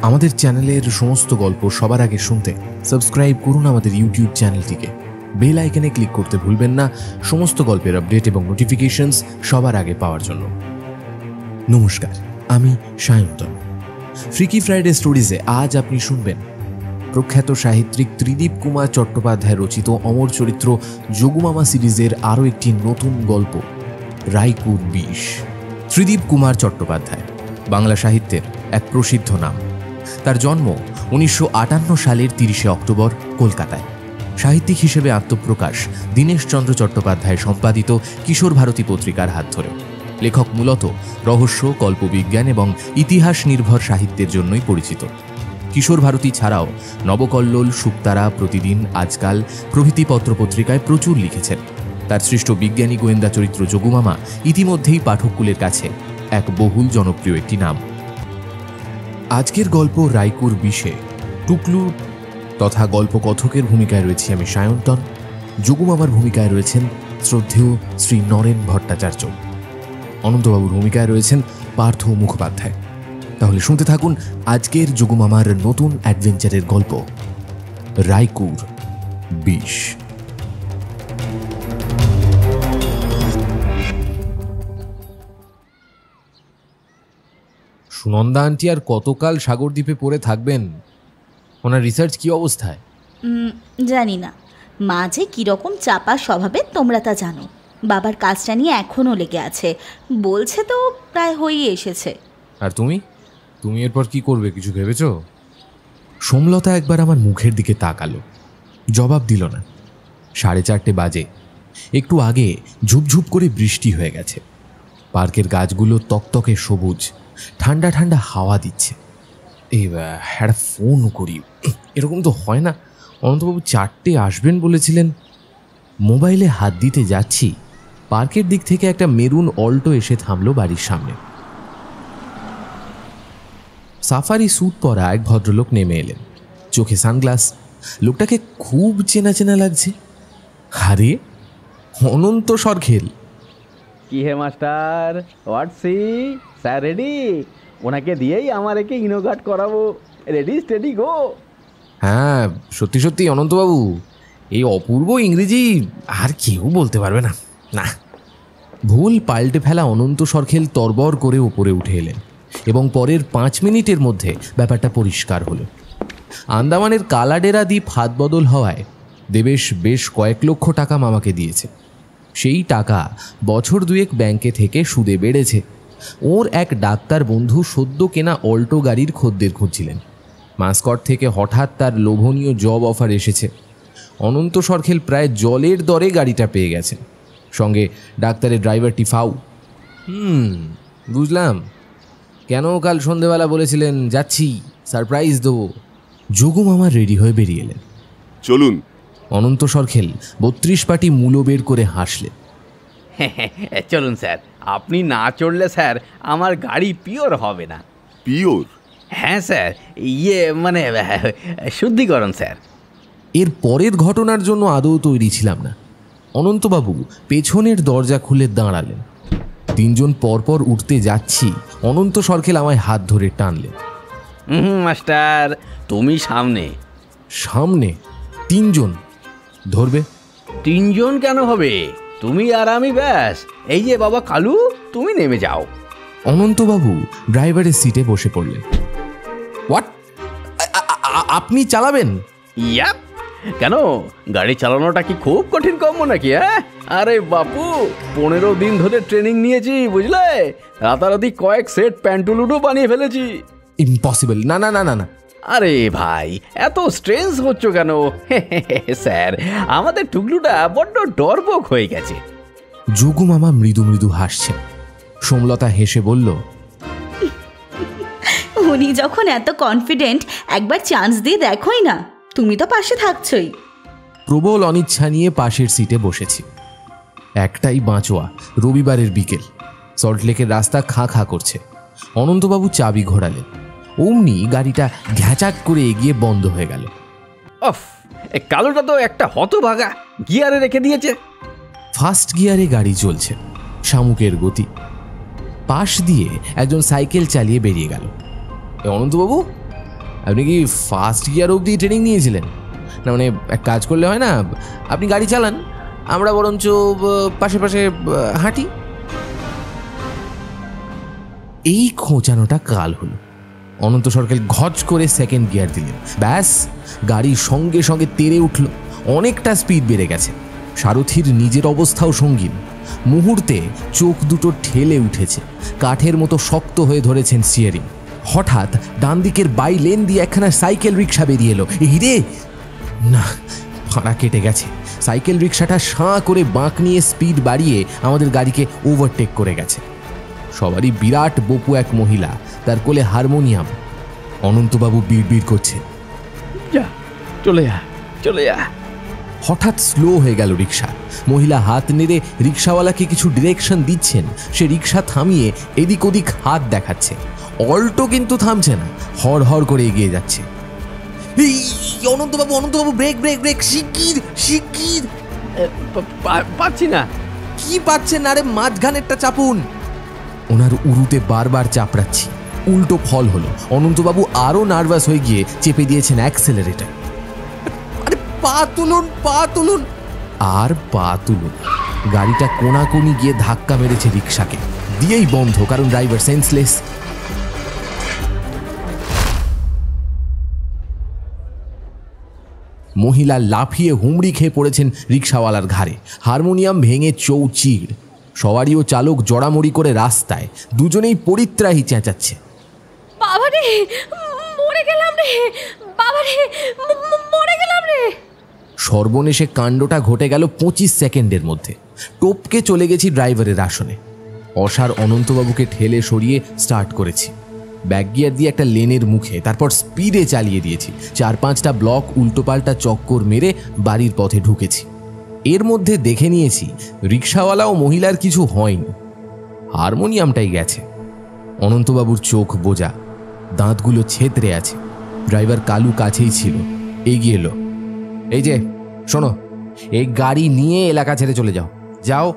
আমাদের চ্যানেলের সমস্ত গল্প সবার আগে শুনতে সাবস্ক্রাইব করুন আমাদের ইউটিউব চ্যানেলটিকে। বেল আইকনে ক্লিক করতে ভুলবেন না সমস্ত গল্পের আপডেট এবং নোটিফিকেশনস সবার আগে পাওয়ার জন্য। নমস্কার, আমি সায়ন্তন। ফ্রিকি ফ্রাইডে স্টোরিজে আজ আপনি শুনবেন প্রখ্যাত সাহিত্যিক ত্রিদীপ কুমার চট্টোপাধ্যায় রচিত অমর চরিত্র যোগুমামা সিরিজের আরও একটি নতুন গল্প, রাইকুর বিষ। ত্রিদীপ কুমার চট্টোপাধ্যায় বাংলা সাহিত্যের এক প্রসিদ্ধ নাম। তার জন্ম 1958 সালের 30শে অক্টোবর কলকাতায়। সাহিত্যিক হিসেবে আত্মপ্রকাশ দীনেশচন্দ্র চট্টোপাধ্যায় সম্পাদিত কিশোর ভারতী পত্রিকার হাত ধরে। লেখক মূলত রহস্য, কল্পবিজ্ঞান এবং ইতিহাস নির্ভর সাহিত্যের জন্যই পরিচিত। কিশোর ভারতী ছাড়াও নবকল্লোল, শুকতারা, প্রতিদিন, আজকাল প্রভৃতি পত্রপত্রিকায় প্রচুর লিখেছেন। তার সৃষ্ট বিজ্ঞানী গোয়েন্দা চরিত্র যোগুমামা ইতিমধ্যেই পাঠককুলের কাছে এক বহুল জনপ্রিয় একটি নাম। আজকের গল্প রাইকুর বিষে টুকলু তথা গল্পকথকের ভূমিকায় রয়েছি আমি সায়ন্তন। যোগুমামার ভূমিকায় রয়েছেন শ্রদ্ধেয় শ্রী নরেন ভট্টাচার্য। অনন্তবাবুর ভূমিকায় রয়েছেন পার্থ মুখোপাধ্যায়। তাহলে শুনতে থাকুন আজকের যোগুমামার নতুন অ্যাডভেঞ্চারের গল্প, রাইকুর বিষ। সুনন্দা আন্টি আর কতকাল সাগরদ্বীপে পড়ে থাকবেন? ওনার রিসার্চ কি অবস্থায়? জানি না, মা যে কীরকম চাপা স্বভাবের তোমরা তা জানো। বাবার কাজটা নিয়ে এখনও লেগে আছে, বলছে তো প্রায় হয়েই এসেছে। আর তুমি এরপর কি করবে, কিছু ভেবেছ? সোমলতা একবার আমার মুখের দিকে তাকালো, জবাব দিল না। 4:30 বাজে। একটু আগে ঝুপঝুপ করে বৃষ্টি হয়ে গেছে। পার্কের গাছগুলো তকতকে সবুজ, ঠান্ডা ঠান্ডা হাওয়া দিচ্ছে। একটা ফোন করি, এরকম তো হয় না। অনন্তবাবু 4টে আসবেন বলেছিলেন। মোবাইলে হাত দিতে যাচ্ছি, পার্কের দিক থেকে একটা মেরুন অল্টো এসে থামলো বাড়ির সামনে। সাফারি স্যুট পরা এক ভদ্রলোক নেমে এলেন, চোখে সানগ্লাস। লোকটাকে খুব চেনা চেনা লাগছে। আরে অনন্ত সরখেল। কি হে মাস্টার, হোয়াটসি স্যার রেডি? ওনাকে দিয়েই আমার একে ইনোগাট করাবো। Ready steady go. হ্যাঁ সত্যি সত্যি অনন্তবাবু, এই অপূর্ব ইংরেজি আর কেউ বলতে পারবে না। না, ভুল পাল্টে ফেলা অনন্ত সরখেল তরবর করে উপরে উঠে এলেন এবং পরের 5 মিনিটের মধ্যে ব্যাপারটা পরিষ্কার হলো। আন্দামানের কালাডেরা দ্বীপ হাত বদল হওয়ায় দেবেশ বেশ কয়েক লক্ষ টাকা মামাকে দিয়েছে। সেই টাকা বছর 2 ব্যাংকে থেকে সুদে বেড়েছে। ওর এক ডাক্তার বন্ধু সদ্য কেনা অল্টো গাড়ির খদ্দের খুঁজছিলেন। মাস্কট থেকে হঠাৎ তার লোভনীয় জব অফার এসেছে। অনন্ত সরখেল প্রায় জলের দরে গাড়িটা পেয়ে গেছেন, সঙ্গে ডাক্তারের ড্রাইভারটি ফাউ। বুঝলাম কেন কাল সন্ধেবেলা বলেছিলেন যাচ্ছি, সারপ্রাইজ দেবো। যোগুমামা রেডি হয়ে বেরিয়ে এলেন। চলুন। অনন্ত সরখেল 32 পাটি মূলো বের করে হাসলেন। চলুন স্যার, আপনি না চড়লে স্যার আমার গাড়ি পিওর হবে না। পিওর? হ্যাঁ স্যার, মানে শুদ্ধিকরণ স্যার। এর পরের ঘটনার জন্য আদৌ তৈরি ছিলাম না। অনন্তবাবু পেছনের দরজা খুলে দাঁড়ালেন। 3 জন পরপর উঠতে যাচ্ছি, অনন্ত সরখেল আমায় হাত ধরে টানলেন। মাস্টার তুমি সামনে। সামনে 3 জন ধরবে? 3 জন কেন হবে? তুমি আর আমি, ব্যাস। এই যে বাবা কালু, তুমি নেমে যাও। অনন্তবাবু ড্রাইভারের সিটে বসে পড়লেন। হোয়াট? আপনি চালাবেন? ইয়াপ। কেন, গাড়ি চালানোটা কি খুব কঠিন কর্ম নাকি? হ্যাঁ, আরে বাপু, 15 দিন ধরে ট্রেনিং নিয়েছি, বুঝলে? রাতারাতি কয়েক সেট প্যান্টুলুডো বানিয়ে ফেলেছি। ইম্পসিবল। না না না না না। আরে ভাই, এত স্ট্রেস হচ্ছ কেন? স্যার, আমাদের টুকলুটা বড্ড ডরবক হয়ে গেছে। যোগুমামা মৃদু মৃদু হাসছেন। সোমলতা হেসে বলল, উনি যখন এত কনফিডেন্ট, একবার চান্স দিয়ে দেখোই না। তুমি তো পাশে থাকছই। প্রবল অনিচ্ছা নিয়ে পাশের সিটে বসেছি। একটাই বাঁচোয়া রবিবারের বিকেল। সল্টলেকের রাস্তা খাঁ খাঁ করছে। অনন্তবাবু চাবি ঘোরালেন, অমনি গাড়িটা ঘ্যাচাক করে এগিয়ে বন্ধ হয়ে গেল। অফ, কালোটা তো একটা হতভাগা, গিয়ারে রেখে দিয়েছে। ফার্স্ট গিয়ারে গাড়ি চলছে, শামুকের গতি। পাশ দিয়ে একজন সাইকেল চালিয়ে বেরিয়ে গেল। অনন্তবাবু, আপনি কি ফার্স্ট গিয়ার অবধি ট্রেনিং নিয়েছিলেন? না মানে এক কাজ করলে হয় না, আপনি গাড়ি চালান, আমরা বরঞ্চ পাশে পাশে হাঁটি। এই খোঁচানোটা কাল হলো। অনন্ত সরকার ঘচ করে সেকেন্ড গিয়ার দিলেন, ব্যাস গাড়ি সঙ্গে সঙ্গে তেড়ে উঠল, অনেকটা স্পিড বেড়ে গেছে। সারথীর নিজের অবস্থাও সঙ্গীন, মুহূর্তে চোখ দুটো ঠেলে উঠেছে, কাঠের মতো শক্ত হয়ে ধরেছেন স্টিয়ারিং। হঠাৎ ডান দিকের বাই লেন দিয়ে একখানা সাইকেল রিক্সা বেরিয়ে এলো। এই রে না, ফাঁড়া কেটে গেছে। সাইকেল রিক্সাটা সাঁ করে বাঁক নিয়ে স্পিড বাড়িয়ে আমাদের গাড়িকে ওভারটেক করে গেছে। সবারই বিরাট বপু এক মহিলা, তার কোলে হারমোনিয়াম। অনন্তবাবু বিড়বিড় করছে, যা চলে যা চলে যা। হঠাৎ স্লো হয়ে গেল রিক্সা। মহিলা হাত নেড়ে রিক্সাওয়ালাকে কিছু ডিরেকশন দিচ্ছেন, সে রিক্সা থামিয়ে এদিক ওদিক হাত দেখাচ্ছে। অল্টো কিন্তু থামছে না, হড় হড় করে এগিয়ে যাচ্ছে। এই অনন্তবাবু, অনন্তবাবু, ব্রেক ব্রেক ব্রেক, শিগগির শিগগির। পাচ্ছি না। কি পাচ্ছেন? আরে মাঝখানেরটা চাপুন। ওনার উরুতে বারবার চাপড়াচ্ছি, উল্টো ফল হলো। অনন্তবাবু আরো নার্ভাস হয়ে গিয়ে চেপে দিয়েছেন অ্যাক্সেলারেটর। আরে পা তুলুন, পা তুলুন। আর পা তুলুন। গাড়িটা কোনাকুনি গিয়ে ধাক্কা মেরেছে রিক্সাকে, দিয়েই বন্ধ, কারণ ড্রাইভার সেন্সলেস। মহিলা লাফিয়ে হুমড়ি খেয়ে পড়েছেন রিক্সাওয়ালার ঘাড়ে, হারমোনিয়াম ভেঙে চৌচিড়। সবারই ও চালক জড়ামড়ি করে রাস্তায়, দুজনেই পরিত্রাহী চেঁচাচ্ছে, বাবারে মরে গেলাম রে, বাবারে মরে গেলাম রে। সর্বনেশে কাণ্ডটা ঘটে গেল 25 সেকেন্ডের মধ্যে। টপকে চলে গেছি ড্রাইভারের আসনে। অসার অনন্তবাবুকে ঠেলে সরিয়ে স্টার্ট করেছি, ব্যাক গিয়ার দিয়ে একটা লেনের মুখে, তারপর স্পিডে চালিয়ে দিয়েছি। 4-5টা ব্লক উল্টোপাল্টা চক্কর মেরে বাড়ির পথে ঢুকেছি। এর মধ্যে দেখে নিয়েছি রিক্সাওয়ালা ও মহিলার কিছু হয়নি, হারমোনিয়ামটাই গেছে। অনন্তবাবুর চোখ বোঝা, দাঁতগুলো ছেতরে আছে। ড্রাইভার কালু কাছেই ছিল, এগিয়ে এলো। এই যে শোনো, এই গাড়ি নিয়ে এলাকা ছেড়ে চলে যাও, যাও।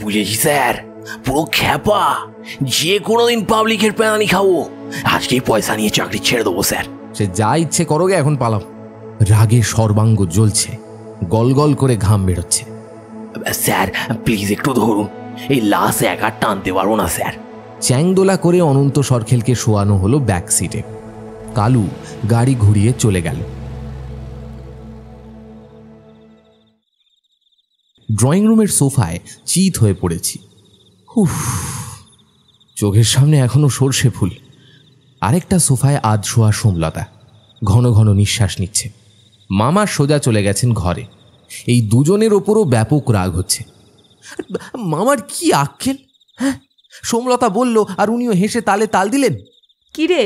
বুঝেছি স্যার, পুরো খ্যাপা, যে কোনোদিন পাবলিকের প্যানানি খাবো। আজকেই পয়সা নিয়ে চাকরি ছেড়ে দেবো স্যার। সে যা ইচ্ছে করোগে, এখন পালাও। রাগে সর্বাঙ্গ জ্বলছে, গলগল করে ঘাম বেরোচ্ছে। স্যার প্লিজ একটু ধরুন, এই লাশ একা টানতে পারবো না স্যার। চ্যাংদোলা করে অনন্ত সরখেলকে শোয়ানো হলো ব্যাক সিটে। কালু গাড়ি ঘুরিয়ে চলে গেল। ড্রয়িং রুমের সোফায় চিত হয়ে পড়েছি। উফ, চোখের সামনে এখনো সর্ষে ফুল। আরেকটা সোফায় আধ শোয়া সোমলতা ঘন ঘন নিঃশ্বাস নিচ্ছে। মামা সোজা চলে গেছেন ঘরে। এই দুজনের ওপরও ব্যাপক রাগ হচ্ছে। মামার কি আক্কেল! হ্যাঁ, সোমলতা বলল আর উনিও হেসে তালে তাল দিলেন। কিরে,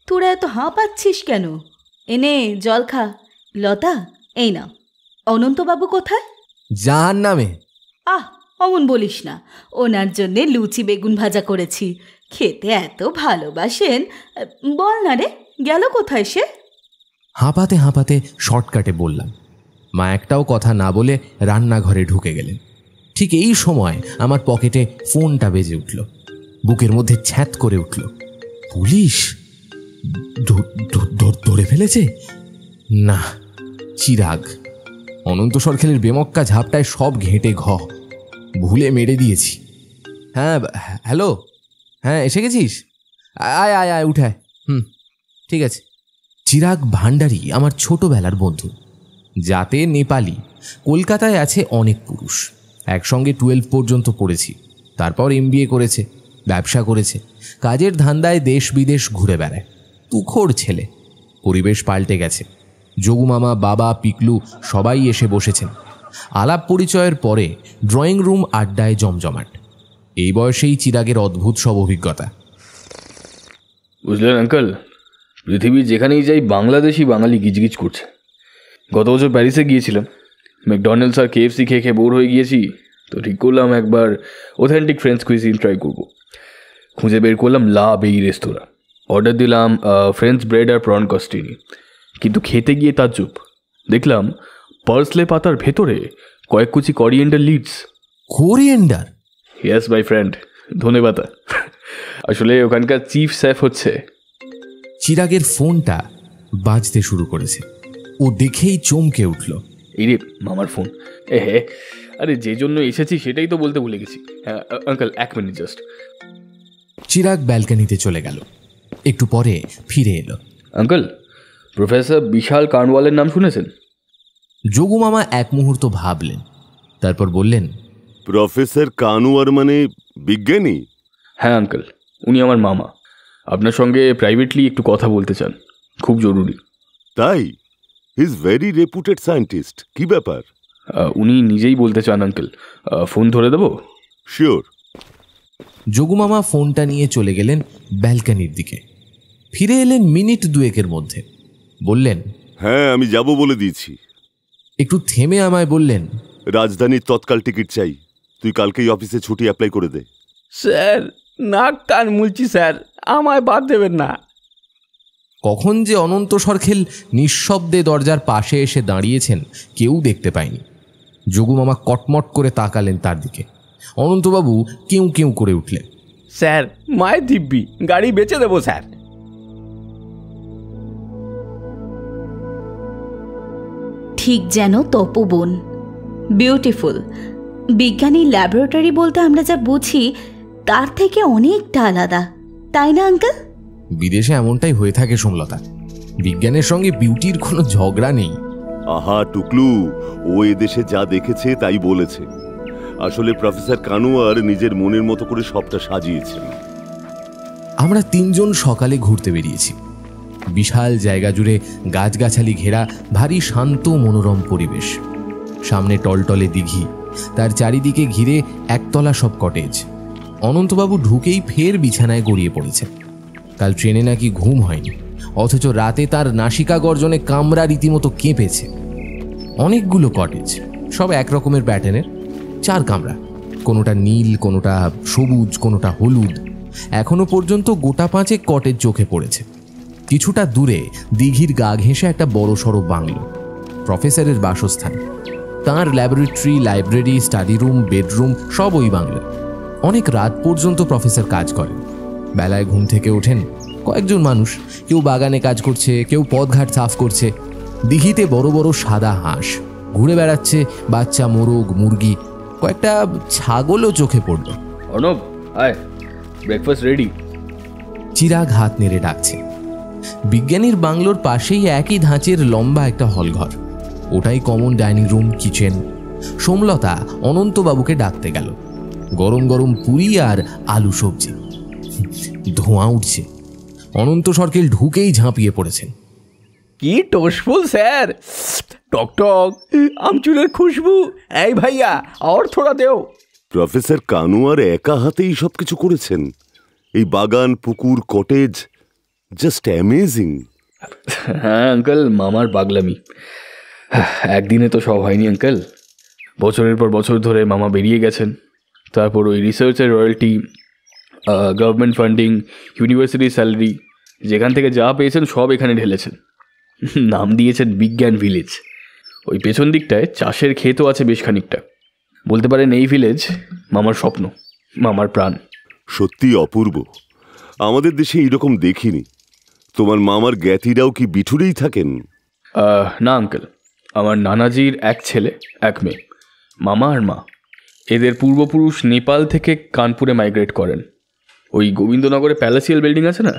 তোরা এত হাঁ পাচ্ছিস কেন? এনে জল খা। লতা, এই না। অনন্তবাবু কোথায়? যার নামে। অমন বলিস না, ওনার জন্যে লুচি বেগুন ভাজা করেছি, খেতে এত ভালোবাসেন। বল না রে, গেল কোথায় সে? হাঁপাতে হাঁপাতে শর্টকাটে বললাম। মা একটাও কথা না বলে রান্নাঘরে ঢুকে গেলেন। ঠিক এই সময় আমার পকেটে ফোনটা বেজে উঠল, বুকের মধ্যে ছ্যাঁত করে উঠল। পুলিশ ধরে ফেলেছে? না, চিরাগ। অনন্ত সরখেলের বেমক্কা ঝাপটায় সব ঘেঁটে ভুলে মেরে দিয়েছি। হ্যাঁ হ্যালো, হ্যাঁ এসে গেছিস? আয় আয় আয়, উঠায়। ঠিক আছে। চিরাগ ভান্ডারী আমার ছোটবেলার বন্ধু, জাতে নেপালি। কলকাতায় আছে অনেক পুরুষ, একসঙ্গে 12 পর্যন্ত পড়েছি, তারপর MBA করেছে, ব্যবসা করেছে, কাজের ধান্দায় দেশ বিদেশ ঘুরে বেড়ায়। তুখোড় ছেলে। পরিবেশ পাল্টে গেছে। যোগু মামা, বাবা, পিকলু সবাই এসে বসেছেন। আলাপ পরিচয়ের পরে ড্রয়িং রুম আড্ডায় জমজমাট। এই বয়সেই চিরাগের অদ্ভুত সব অভিজ্ঞতা। বুঝলেন আঙ্কেল, পৃথিবীর যেখানেই যাই বাংলাদেশি বাঙালি গিজগিজ করছে। গত বছর প্যারিসে গিয়েছিলাম, ম্যাকডোনাল্ডস আর KFC খেয়ে খেয়ে বোর হয়ে গিয়েছি, তো ঠিক করলাম একবার অথেন্টিক ফ্রেঞ্চ কুইজিন ট্রাই করব। খুঁজে বের করলাম লা বেই রেস্তোরাঁ। অর্ডার দিলাম ফ্রেঞ্চ ব্রেড আর প্রন কস্টিনি। কিন্তু খেতে গিয়ে তাজ্জব, দেখলাম পার্সলে পাতার ভেতরে কয়েক কুচি coriander leaves. Coriander? Yes my friend, ধনেপাতা। আসলে ওখানকার চিফ শেফ হচ্ছে। চিরাগের ফোনটা বাজতে শুরু করেছে। ও দেখেই চমকে উঠল। এই রে মামার ফোন। হ্যাঁ, আরে যে জন্য এসেছি সেটাই তো বলতে ভুলে গেছি। হ্যাঁ আঙ্কেল, 1 মিনিট জাস্ট। চিরাগ ব্যালকনিতে চলে গেল, একটু পরে ফিরে এলো। আঙ্কেল, প্রফেসর বিশাল কানওয়ালের নাম শুনেছেন? যোগু মামা এক মুহূর্ত ভাবলেন, তারপর বললেন, প্রফেসর কানওয়ার মানে বিজ্ঞানী? হ্যাঁ আঙ্কেল, উনি আমার মামা। আপনার সঙ্গে প্রাইভেটলি একটু কথা বলতে চান, খুব জরুরি। তাই? He is very রেপুটেড scientist. কি ব্যাপার? উনি নিজেই বলতে চান আঙ্কেল। ফোন ধরে দেবো? শিওর। যোগু মামা ফোনটা নিয়ে চলে গেলেন ব্যালকনির দিকে। ফিরে এলেন মিনিট 2 মধ্যে। বললেন, হ্যাঁ, আমি যাব বলে দিয়েছি। একটু থেমে আমায় বললেন, রাজধানীর তৎকাল টিকিট চাই। তুই কালকেই অফিসে ছুটি অ্যাপ্লাই করে দে। স্যার, নাক কান মুলছি স্যার, আমায় বাদ দেবেন না। কখন যে অনন্ত সরখেল নিঃশব্দে দরজার পাশে এসে দাঁড়িয়েছেন কেউ দেখতে পায়নি। যোগু মামা কটমট করে তাকালেন তার দিকে। অনন্তবাবু কেউ কেউ করে উঠলেন, স্যার, মায়ের দিব্যি, গাড়ি বেচে দেবো স্যার। ঠিক যেন তপোবন, বিউটিফুল। বিজ্ঞানী ল্যাবরেটরি বলতে আমরা যা বুঝি তার থেকে অনেকটা আলাদা, তাই না আঙ্কেল? বিদেশে এমনটাই হয়ে থাকে সোমলতা। বিজ্ঞানের সঙ্গে বিউটির কোনো ঝগড়া নেই। আহা টুকলু, ও এদেশে যা দেখেছে তাই বলেছে। আসলে প্রফেসর কানওয়ার নিজের মনের মতো করে সবটা সাজিয়েছেন। আমরা 3 জন সকালে ঘুরতে বেরিয়েছি। বিশাল জায়গা জুড়ে গাছগাছালি ঘেরা ভারী শান্ত মনোরম পরিবেশ। সামনে টলটলে দিঘি, তার চারিদিকে ঘিরে একতলা সব কটেজ। অনন্তবাবু ঢুকেই ফের বিছানায় গড়িয়ে পড়েছে। কাল ট্রেনে নাকি ঘুম হয়নি, অথচ রাতে তার নাসিকা গর্জনে কামরা রীতিমতো কেঁপেছে। অনেকগুলো কটেজ, সব এক রকমের প্যাটার্নের, 4 কামরা, কোনোটা নীল, কোনোটা সবুজ, কোনোটা হলুদ। এখনো পর্যন্ত গোটা 5 কটেজ চোখে পড়েছে। কিছুটা দূরে দিঘির গা ঘেঁষে একটা বড় সড়ো বাংলো, প্রফেসরের বাসস্থান। তাঁর laboratory, library, study room, bedroom সব ওই বাংলো। অনেক রাত পর্যন্ত প্রফেসর কাজ করেন। বেলায় ঘুম থেকে ওঠেন কয়েকজন মানুষ, কেউ বাগানে কাজ করছে, কেউ পথঘাট সাফ করছে। দিঘিতে বড় বড় সাদা হাঁস ঘুরে বেড়াচ্ছে, বাচ্চা মোরগ, মুরগি, কয়েকটা ছাগলও চোখে পড়ল। অর্ণব, আয়, ব্রেকফাস্ট রেডি। চিরাগ হাত নেড়ে ডাকছে। বিজ্ঞানীর বাংলোর পাশেই একই ধাঁচের লম্বা একটা হলঘর, ওটাই common dining room, kitchen. Somlata অনন্তবাবুকে ডাকতে গেল। গরম গরম পুরি আর আলু সবজি, ধোঁয়া উঠছে। অনন্ত সরকেল ঢুকেই ঝাঁপিয়ে পড়েছেন। কি টোস্টফুল স্যার, টকটক আমচুরের খুশবু। এই ভাইয়া, আর থোড়া দেও। প্রফেসর কানওয়ার একা হাতেই সবকিছু করেছেন। এই বাগান, পুকুর, কটেজ, জাস্ট অ্যামেজিং। হ্যাঁ আঙ্কেল, মামার পাগলামি। একদিনে তো সব হয়নি আঙ্কেল। বছরের পর বছর ধরে মামা বেরিয়ে গেছেন। তারপর ওই রিসার্চের royalty, government funding, university salary, যেখান থেকে যা পেয়েছেন সব এখানে ঢেলেছেন। নাম দিয়েছেন বিজ্ঞান ভিলেজ। ওই পেছন দিকটায় চাষের ক্ষেতও আছে বেশ খানিকটা। বলতে পারেন এই ভিলেজ মামার স্বপ্ন, মামার প্রাণ। সত্যি অপূর্ব। আমাদের দেশে এইরকম দেখিনি। তোমার মামার জ্ঞাতিরাও কি বিঠুরেই থাকেন? না আঙ্কেল, আমার নানাজির 1 ছেলে 1 মেয়ে, মামা আর মা। এদের পূর্বপুরুষ নেপাল থেকে কানপুরে মাইগ্রেট করেন। ওই গোবিন্দনগরে প্যালেসিয়াল বিল্ডিং আছে না,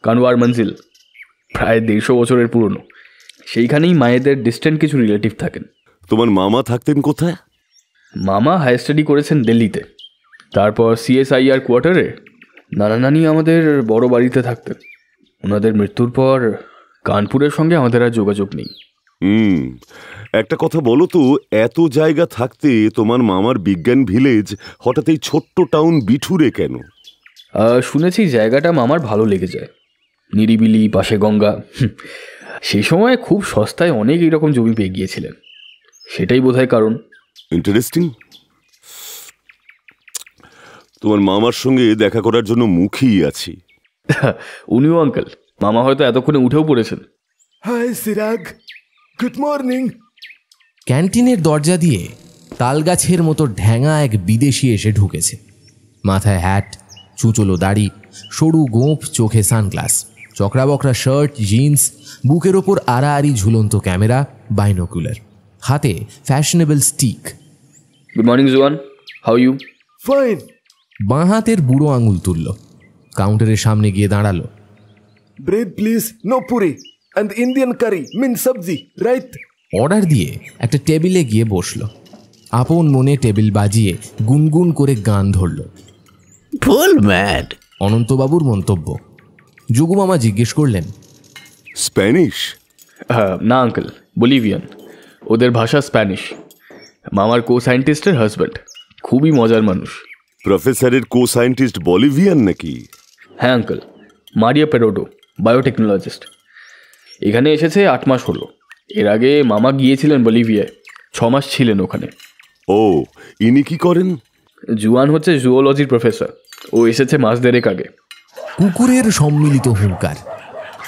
কানওয়ার মঞ্জিল, প্রায় 150 বছরের পুরনো। সেইখানেই মায়েদের ডিস্টেন্ট কিছু রিলেটিভ থাকেন। তোমার মামা থাকতেন কোথায়? মামা হায়ার স্টাডি করেছেন দিল্লিতে, তারপর CSIR কোয়ার্টারে। নানা নানি আমাদের বড় বাড়িতে থাকতেন। ওনাদের মৃত্যুর পর কানপুরের সঙ্গে আমাদের আর যোগাযোগ নেই। একটা কথা বলো তো, এত জায়গা থাকতে তোমার মামার বিজ্ঞান ভিলেজ হঠাৎ এই ছোট্ট টাউন বিঠুরে কেন? শুনেছি জায়গাটা মামার ভালো লেগে যায়, নিরিবিলি, পাশে গঙ্গা। সেই সময় খুব সস্তায় অনেক এইরকম জমি পেয়ে গিয়েছিলেন, সেটাই বোধহয় কারণ। ইন্টারেস্টিং। তোমার মামার সঙ্গে দেখা করার জন্য মুখিয়ে আছি। উনিও আঙ্কেল, মামা হয়তো এতক্ষণে উঠেও পড়েছেন। Hi Sirag, good morning. ক্যান্টিনের দরজা দিয়ে তালগাছের মতো ঢ্যাঙা এক বিদেশি এসে ঢুকেছে। মাথায় হ্যাট, চুচলো দাড়ি, সরু গোঁফ, চোখে সানগ্লাস। চকরা বকরা শার্ট, জিন্স, বুকের ওপর আড়াআড়ি ঝুলন্ত ক্যামেরা, বাইনোকুলার, হাতে fashionable stick. Good morning Juan, how you? Fine. বাঁ হাতের বুড়ো আঙুল তুলল, কাউন্টারের সামনে গিয়ে দাঁড়ালো। Bread please, no puri. And Indian curry, mint sabzi, right? Order দিয়ে একটা টেবিলে গিয়ে বসল। আপন মনে টেবিল বাজিয়ে গুনগুন করে গান ধরল। ফুল ম্যাড। অনন্তবাবুর মন্তব্য। যোগু মামা জিজ্ঞেস করলেন, স্প্যানিশ? না আঙ্কেল, বলিভিয়ান। ওদের ভাষা স্প্যানিশ। মামার কো সায়েন্টিস্টের হাজব্যান্ড, খুবই মজার মানুষ। প্রফেসরের কো সায়েন্টিস্ট বলিভিয়ান নাকি? হ্যাঁ আঙ্কেল, মারিয়া পেরোডো, বায়োটেকনোলজিস্ট। এখানে এসেছে 8 মাস হলো। এর আগে মামা গিয়েছিলেন বলিভিয়ায়, 6 মাস ছিলেন ওখানে। ও, ইনি কি করেন? জুয়ান হচ্ছে জুওলজির প্রফেসর। ও এসেছে মাস দেড়েক আগে। কুকুরের সম্মিলিত হুঙ্কার।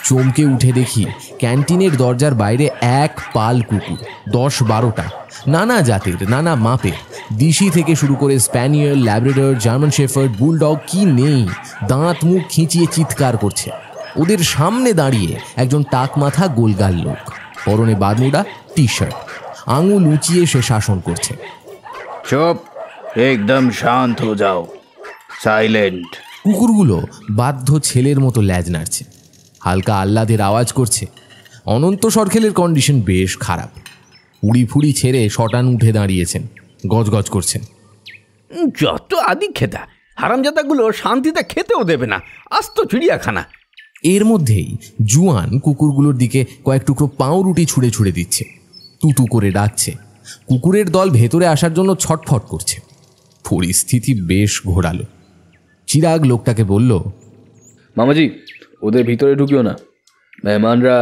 চমকে উঠে দেখি ক্যান্টিনের দরজার বাইরে এক পাল কুকুর, 10-12টা, নানা জাতের, নানা মাপের, দিশি থেকে শুরু করে spaniel, Labrador, German shepherd, bulldog, কি নেই, দাঁত মুখ খিঁচিয়ে চিৎকার করছে। ওদের সামনে দাঁড়িয়ে একজন টাক মাথা গোলগাল লোক, পরনে বারমুডা, টি শার্ট, আঙুল উঁচিয়ে সে শাসন করছে। চুপ, একদম শান্ত হয়ে যাও, সাইলেন্ট। কুকুরগুলো বাধ্য ছেলের মতো ল্যাজ নাড়ছে, হালকা আহ্লাদের আওয়াজ করছে। অনন্ত সরখেলের কন্ডিশন বেশ খারাপ। উড়ি ফুড়ি ছেড়ে শটান উঠে দাঁড়িয়েছেন, গজগজ করছেন। যত আদি খেতা, হারামজাদাগুলো শান্তিতে খেতেও দেবে না, আস্ত চিড়িয়াখানা। এর মধ্যেই জুয়ান কুকুরগুলোর দিকে কয়েক টুকরো পাউরুটি ছুঁড়ে ছুঁড়ে দিচ্ছে, তুতু করে ডাকছে। কুকুরের দল ভেতরে আসার জন্য ছটফট করছে। পরিস্থিতি বেশ ঘোরালো। চিরাগ লোকটাকে বলল, মামাজি, ওদের ভিতরে ঢুকিও না, মেহমানরা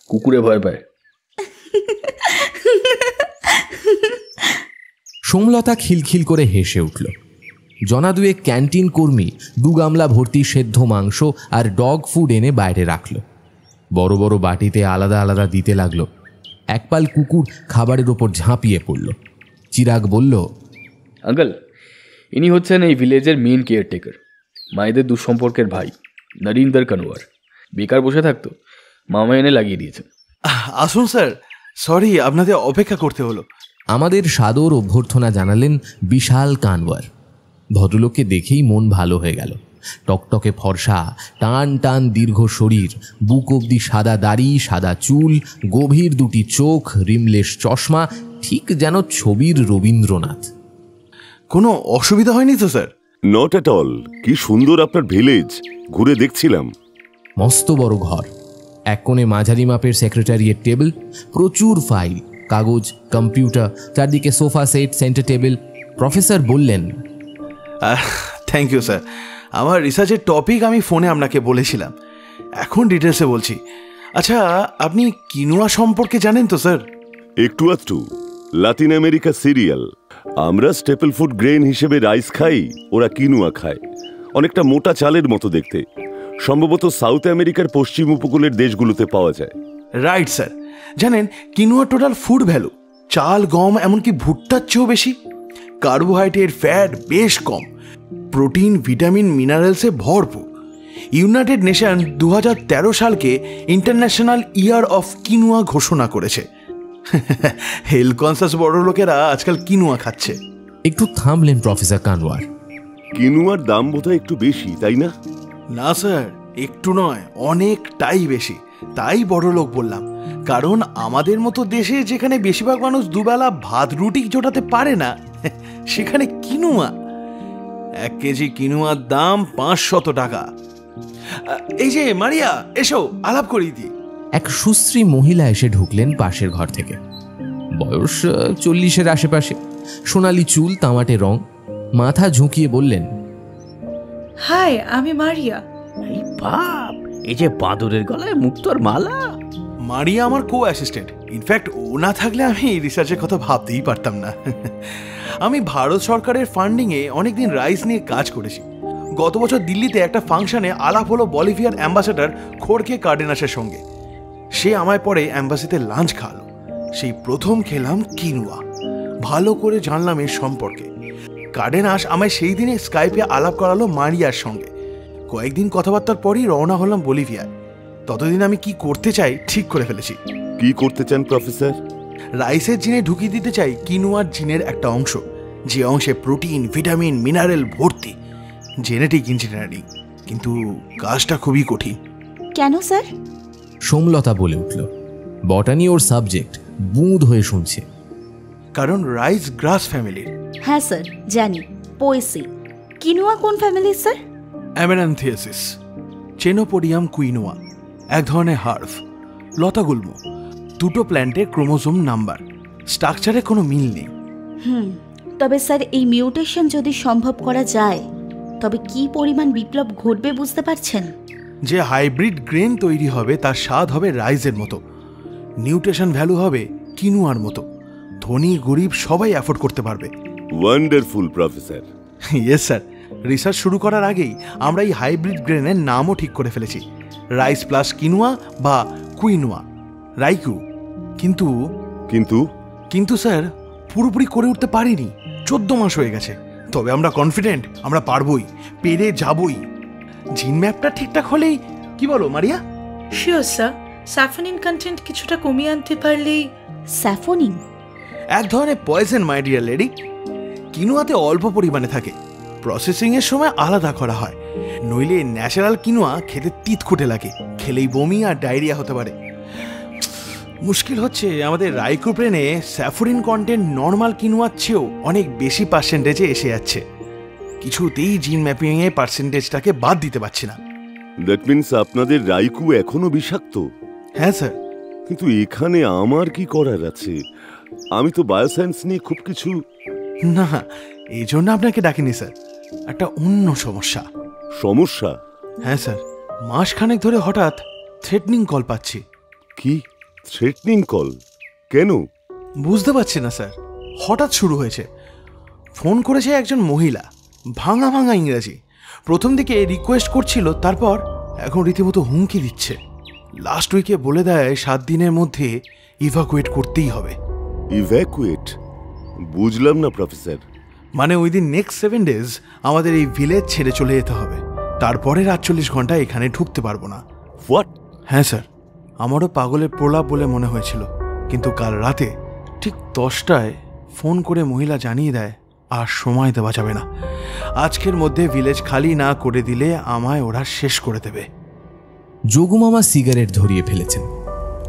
কুকুরে ভয় পায়। সোমলতা খিলখিল করে হেসে উঠল। জনা দুয়েক ক্যান্টিন কর্মী 2 গামলা ভর্তি সেদ্ধ মাংস আর ডগ ফুড এনে বাইরে রাখল। বড় বড় বাটিতে আলাদা আলাদা দিতে লাগলো। একপাল কুকুর খাবারের ওপর ঝাঁপিয়ে পড়ল। চিরাগ বলল, আঙ্কেল, ইনি হচ্ছেন এই ভিলেজের মেন কেয়ারটেকার, মায়েদের দুঃসম্পর্কের ভাই, নরিন্দর কানোয়ার। বেকার বসে থাকতো, মামা এনে লাগিয়ে দিয়েছেন। আসুন স্যার, সরি আপনাদের অপেক্ষা করতে হলো। আমাদের সাদর অভ্যর্থনা জানালেন বিশাল কানওয়ার। ভদ্রলোককে দেখেই মন ভালো হয়ে গেল। টকটকে ফর্সা, টান টান দীর্ঘ শরীর, বুক অবধি সাদা দাড়ি, সাদা চুল, গভীর 2টি চোখ, রিমলেস চশমা, ঠিক যেন ছবির রবীন্দ্রনাথ। কোনো অসুবিধা হয়নি তো স্যার? Not at all. কি সুন্দর আপনার ভিলেজ, ঘুরে দেখছিলাম। মস্ত বড় ঘর, এক কোণে মাঝারি মাপের সেক্রেটারিয়েট টেবিল, প্রচুর ফাইল, কাগজ, কম্পিউটার, চারদিকে sofa set, centre table. Professor বললেন, থ্যাংক ইউ স্যার। আমার রিসার্চের টপিক আমি ফোনে আপনাকে বলেছিলাম, এখন ডিটেলসে বলছি। আচ্ছা, আপনি কিনুয়া সম্পর্কে জানেন তো স্যার? একটু আধটু। Latin America serial. আমরা স্টেপল ফুড গ্রেন হিসেবে রাইস খাই, ওরা কিনুয়া খায়। অনেকটা মোটা চালের মতো দেখতে। সম্ভবত সাউথ আমেরিকার পশ্চিম উপকূলের দেশগুলোতে পাওয়া যায়। Right sir. জানেন, কিনুয়া টোটাল ফুড ভ্যালু চাল, গম, এমনকি ভুট্টার চেয়েও বেশি। কার্বোহাইড্রেট, ফ্যাট বেশ কম, প্রোটিন, ভিটামিন, মিনারেলসে ভরপুর। United nation 2013 Salkia international year of কিনুয়া ঘোষণা করেছে। হেলথ কনসাস বড় লোকেরা আজকাল কিনুয়া খাচ্ছে। একটু থামলেন প্রফেসর কানওয়ার। কিনুয়ার দাম বোধহয় একটু বেশি, তাই না? না স্যার, একটু নয়, অনেকটাই বেশি। তাই বড় লোক বললাম, কারণ আমাদের মতো দেশে যেখানে বেশিরভাগ মানুষ দুবেলা ভাত রুটি জোটাতে পারে না, সেখানে কিনুয়া 1 কেজি কিনুয়ার দাম 500 টাকা। এই যে মারিয়া, এসো আলাপ করিয়ে দিই। এক সুশ্রী মহিলা এসে ঢুকলেন পাশের ঘর থেকে। বয়স 40-এর আশেপাশে, সোনালি চুল, তামাটে রং, মাথা ঝুঁকিয়ে বললেন, হাই, আমি মারিয়া। এই বাপ, এই যে বাঁদরের গলায় মুক্তোর মালা। মারিয়া আমার কো অ্যাসিস্ট্যান্ট। ইনফ্যাক্ট ও না থাকলে আমি রিসার্চের কথা ভাবতেই পারতাম না। আমি ভারত সরকারের ফান্ডিংয়ে অনেকদিন রাইস নিয়ে কাজ করেছি। গত বছর দিল্লিতে একটা ফাংশনে আলাপ হলো বলিভিয়ার অ্যাম্বাসেডর খোরকে কার্ডেনাসের সঙ্গে। সে আমায় পরে অ্যাম্বাসিতে লাঞ্চ খাওয়ালো। সেই প্রথম খেলাম কিনুয়া। ভালো করে জানলাম এর সম্পর্কে। কার্ডেনাস আমায় সেই দিনে স্কাইপে আলাপ করালো মারিয়ার সঙ্গে। কয়েকদিন কথাবার্তার পরই রওনা হলাম বলিভিয়ায়। ততদিন আমি কি করতে চাই ঠিক করে ফেলেছি। কি করতে চান প্রফেসর? রাইসের জিনে ঢুকিয়ে দিতে চাই কিনুয়ার জিনের একটা অংশ, যে অংশে প্রোটিন, ভিটামিন, মিনারেল ভর্তি। জেনেটিক ইঞ্জিনিয়ারিং, কিন্তু কাজটা খুবই কঠিন। কেন স্যার? সোমলতা বলে উঠল। বটানি ওর সাবজেক্ট, বুঁদ হয়ে শুনছে। কারণ রাইস গ্রাস ফ্যামিলির। হ্যাঁ স্যার জানি, পোয়েসি। কিনুয়া কোন ফ্যামিলির স্যার? অ্যামেরান্থিয়াসিস, চেনোপোডিয়াম কুইনোয়া, এক ধরনের হার্ভ, লতাগুল্ম। দুটো প্ল্যান্টের ক্রোমোজোম নাম্বার, স্ট্রাকচারে কোনো মিল নেই। তবে স্যার এই মিউটেশন যদি সম্ভব করা যায় তবে কি পরিমাণ বিপ্লব ঘটবে বুঝতে পারছেন? যে হাইব্রিড গ্রেন তৈরি হবে তার স্বাদ হবে রাইসের মতো, নিউট্রিশন ভ্যালু হবে কিনুয়ার মতো। ধনী গরিব সবাই অ্যাফোর্ড করতে পারবে। Wonderful professor. Yes sir, research শুরু করার আগেই আমরা এই হাইব্রিড গ্রেনের নামও ঠিক করে ফেলেছি, রাইস প্লাস কিনুয়া বা কুইনুয়া, রাইকু। কিন্তু কিন্তু কিন্তু স্যার পুরোপুরি করে উঠতে পারিনি, 14 মাস হয়ে গেছে। তবে আমরা কনফিডেন্ট, আমরা পারবই, পেরে যাবই। জিন ম্যাপটা ঠিকঠাক হলেই, কি বলো মারিয়া? শিওর স্যার, স্যাফোনিন কন্টেন্ট কিছুটা কমিয়ে আনতে পারলেই। স্যাফোনিন এক ধরনের পয়জন মাই ডিয়ার লেডি। কিনুয়াতে অল্প পরিমাণে থাকে, প্রসেসিং এর সময় আলাদা করা হয়, নইলে ন্যাচারাল কিনুয়া খেতে তিতকুটে লাগে, খেলেই বমি আর ডায়রিয়া হতে পারে। মুশকিল হচ্ছে আমাদের রাইকোপ্রেনে স্যাফোরিন কন্টেন্ট নর্মাল কিনুয়ার চেয়েও অনেক বেশি পার্সেন্টেজে এসে যাচ্ছে। কিছুতেই জিন ম্যাপিং এ পার্সেন্টেজটাকে বাদ দিতে পারছি না। দ্যাট মিন্স আপনাদের রাইকু এখনো বিষাক্ত? হ্যাঁ স্যার। কিন্তু এখানে আমার কি করার আছে? আমি তো বায়োসায়েন্স নিয়ে খুব কিছু। না, এই জন্য আপনাকে ডাকিনি স্যার, একটা অন্য সমস্যা। সমস্যা? হ্যাঁ স্যার, মাসখানেক ধরে হঠাৎ থ্রেটনিং কল পাচ্ছি। কি থ্রেটনিং কল? কেন বুঝতে পারছি না স্যার, হঠাৎ শুরু হয়েছে। ফোন করেছে একজন মহিলা, ভাঙা ভাঙা ইংরাজি। প্রথম দিকে রিকোয়েস্ট করছিল, তারপর এখন রীতিমতো হুমকি দিচ্ছে। লাস্ট উইকে বলে দেয় 7 দিনের মধ্যে ইভাকুয়েট করতেই হবে। ইভ্যাকুয়েট? বুঝলাম না প্রফেসর। মানে উইদিন নেক্সট 7 days আমাদের এই ভিলেজ ছেড়ে চলে যেতে হবে, তারপরে 48 ঘন্টা এখানে ঢুকতে পারবো না। হোয়াট? হ্যাঁ স্যার, আমারও পাগলের প্রলাপ বলে মনে হয়েছিল, কিন্তু কাল রাতে ঠিক 10টায় ফোন করে মহিলা জানিয়ে দেয় আর সময় দেওয়া যাবে না, আজকের মধ্যে ভিলেজ খালি না করে দিলে আমায় ওরা শেষ করে দেবে। যোগুমামা সিগারেট ধরিয়ে ফেলেছেন,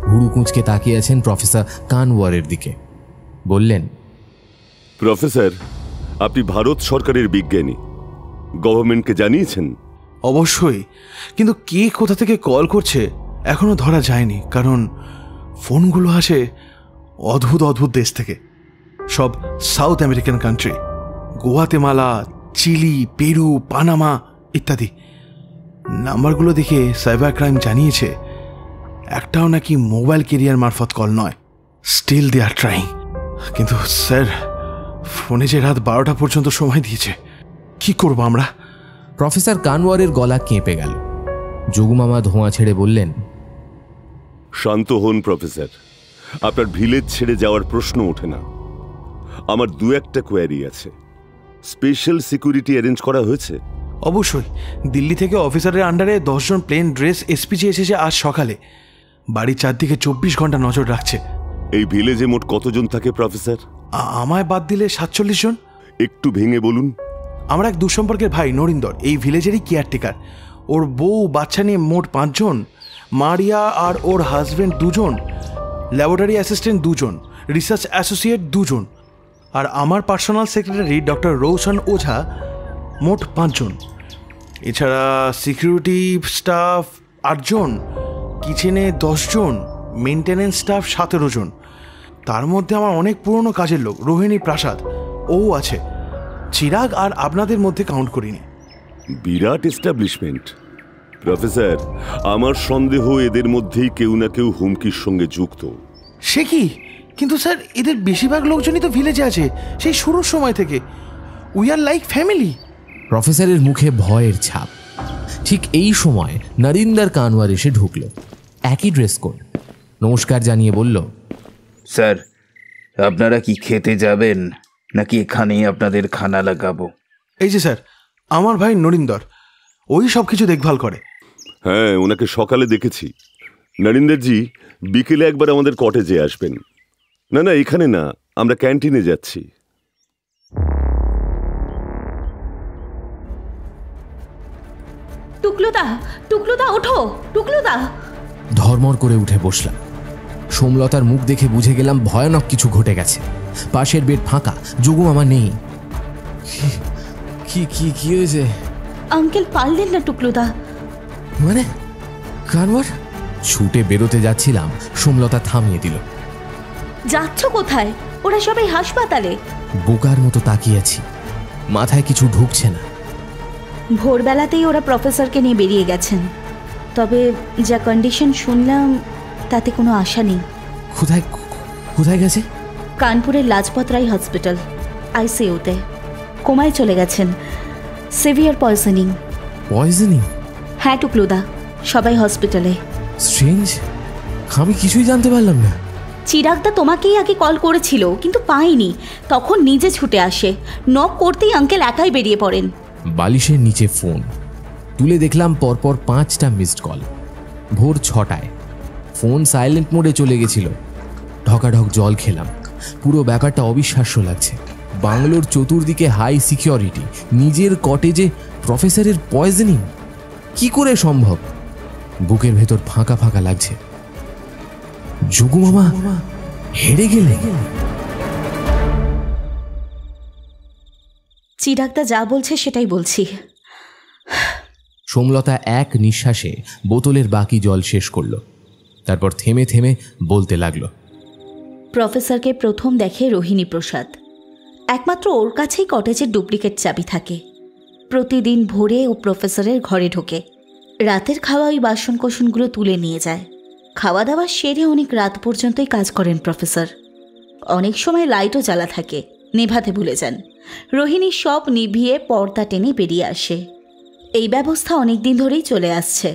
হুড়ু কুঁচকে তাকিয়ে আছেন প্রফেসর কানওয়ারের দিকে। বললেন, প্রফেসর, আপনি ভারত সরকারের বিজ্ঞানী, গভর্নমেন্টকে জানিয়েছেন? অবশ্যই, কিন্তু কে কোথা থেকে কল করছে এখনো ধরা যায়নি, কারণ ফোনগুলো আসে অদ্ভুত অদ্ভুত দেশ থেকে, সব south American country, Guatemala, Chile, Peru, Panama ইত্যাদি। নাম্বারগুলো দেখে সাইবার ক্রাইম জানিয়েছে একটাও নাকি মোবাইল ক্যারিয়ার মারফত কল নয়। Still they are trying. কিন্তু স্যার, ফোনে যে রাত 12টা পর্যন্ত সময় দিয়েছে, কি করবো আমরা? প্রফেসর কানওয়ারের গলা কেঁপে গেল। যোগুমামা ধোঁয়া ছেড়ে বললেন, শান্ত হন প্রফেসর, আপনার ভিলেজ ছেড়ে যাওয়ার প্রশ্ন ওঠে না। আমার 2-1টা কোয়ারি আছে। স্পেশাল সিকিউরিটি অ্যারেঞ্জ করা হয়েছে? অবশ্যই, দিল্লি থেকে অফিসারের আন্ডারে 10 জন প্লেন ড্রেস এসপিজি এসেছে আজ সকালে, বাড়ির চারদিকে 24 ঘন্টা নজর রাখছে। এই ভিলেজে মোট কতজন থাকে প্রফেসর? আমায় বাদ দিলে 47 জন। একটু ভেঙে বলুন। আমার এক দুঃসম্পর্কের ভাই নরিন্দর এই ভিলেজেরই কেয়ারটেকার, ওর বউ বাচ্চা নিয়ে মোট 5 জন, মারিয়া আর ওর হাজব্যান্ড 2 জন, ল্যাবরেটরি অ্যাসিস্ট্যান্ট 2 জন, রিসার্চ অ্যাসোসিয়েট 2 জন, আর আমার পার্সোনাল সেক্রেটারি ডক্টর রৌশন ওঝা, মোট 5 জন। এছাড়া সিকিউরিটি স্টাফ 8 জন, কিচেনে 10 জন, মেনটেনেন্স স্টাফ 17 জন। তার মধ্যে আমার অনেক পুরনো কাজের লোক রোহিণী প্রাসাদ ও আছে, চিরাগ আর আপনাদের মধ্যে কাউন্ট করিনি। বিরাট এস্টাবলিশমেন্ট প্রফেসর। আমার সন্দেহ এদের মধ্যেই কেউ না কেউ হুমকির সঙ্গে যুক্ত। সে কি? কিন্তু স্যার, এদের বেশিরভাগ লোকজনই তো ভিলেজে আছে সেই শুরুর সময় থেকে। We are like family. প্রফেসরের মুখে ভয়ের ছাপ। ঠিক এই সময় নরিন্দর কানওয়ার এসে ঢুকল, একই ড্রেস কোড। নমস্কার জানিয়ে বলল, স্যার, আপনারা কি খেতে যাবেন নাকি এখানেই আপনাদের খানা লাগাবো? এই যে স্যার, আমার ভাই নরিন্দর, ওই সব কিছু দেখভাল করে। হ্যাঁ, ওনাকে সকালে দেখেছি। নরিন্দেরজি বিকেলে একবার আমাদের কটেজে আসবেন। না না, এখানে না, আমরা ক্যান্টিনে যাচ্ছি। টুকলুদা, টুকলুদা ওঠো, টুকলুদা। ধর্মর করে উঠে বসলাম। সোমলতার মুখ দেখে বুঝে গেলাম ভয়ানক কিছু ঘটে গেছে। পাশের বেড ফাঁকা, যোগু মামা নেই। কি কি কি হয়েছে? আঙ্কেল পারলেন না টুকলুদা। মানে কানওয়ার? ছুটে বেরোতে যাচ্ছিলাম, সোমলতা থামিয়ে দিল। যাচ্ছ কোথায়? ওরা সবাই হাসপাতালে। বোকার মতো তাকিয়ে আছি, মাথায় কিছু ঢুকছে না। ভোরবেলাতেই ওরা প্রফেসরকে নিয়ে বেরিয়ে গেছেন, তবে যা কন্ডিশন শুনলাম তাতে কোনো আশা নেই। কোথায় কোথায় গেছে? কানপুরের লাজপত রায় হসপিটাল, আইসিইউতে। কোমায় চলে গেছেন, সিভিয়ার পয়জনিং। পয়জনিং? হ্যাঁ টুকলুদা, সবাই হসপিটালে। স্ট্রেঞ্জ, আমি কিছুই জানতে পারলাম না। চিরাগদা তোমাকেই আগে কল করেছিল, কিন্তু পাইনি। তখন নিজে ছুটে আসে, নক করতেই আঙ্কেল একাই বেরিয়ে পড়েন। বালিশের নিচে ফোন তুলে দেখলাম পরপর 5টা মিসড কল। ভোর 6টায় ফোন সাইলেন্ট মোডে চলে গেছিল। ঢকাঢক জল খেলাম। পুরো ব্যাপারটা অবিশ্বাস্য লাগছে। বাংলোর চতুর্দিকে হাই সিকিউরিটি, নিজের কটেজে প্রফেসরের পয়জনিং, কি করে সম্ভব? বুকের ভেতর ফাঁকা ফাঁকা লাগছে। যোগু মামা হেরে গেলে? চিরাগদা যা বলছে সেটাই বলছি। সোমলতা এক নিঃশ্বাসে বোতলের বাকি জল শেষ করল। তারপর থেমে থেমে বলতে লাগলো, প্রফেসরকে প্রথম দেখে রোহিণী প্রসাদ। একমাত্র ওর কাছেই কটেজের ডুপ্লিকেট চাবি থাকে। প্রতিদিন ভোরে ও প্রফেসরের ঘরে ঢোকে। রাতের খাওয়া ওই বাসনকোসনগুলো তুলে নিয়ে যায়। খাওয়া দাওয়া সেরে অনেক রাত পর্যন্তই কাজ করেন প্রফেসর। অনেক সময় লাইটও জ্বালা থাকে, নেভাতে ভুলে যান। রোহিণী সব নিভিয়ে পর্দা টেনে বেরিয়ে আসে। এই ব্যবস্থা অনেক দিন ধরেই চলে আসছে।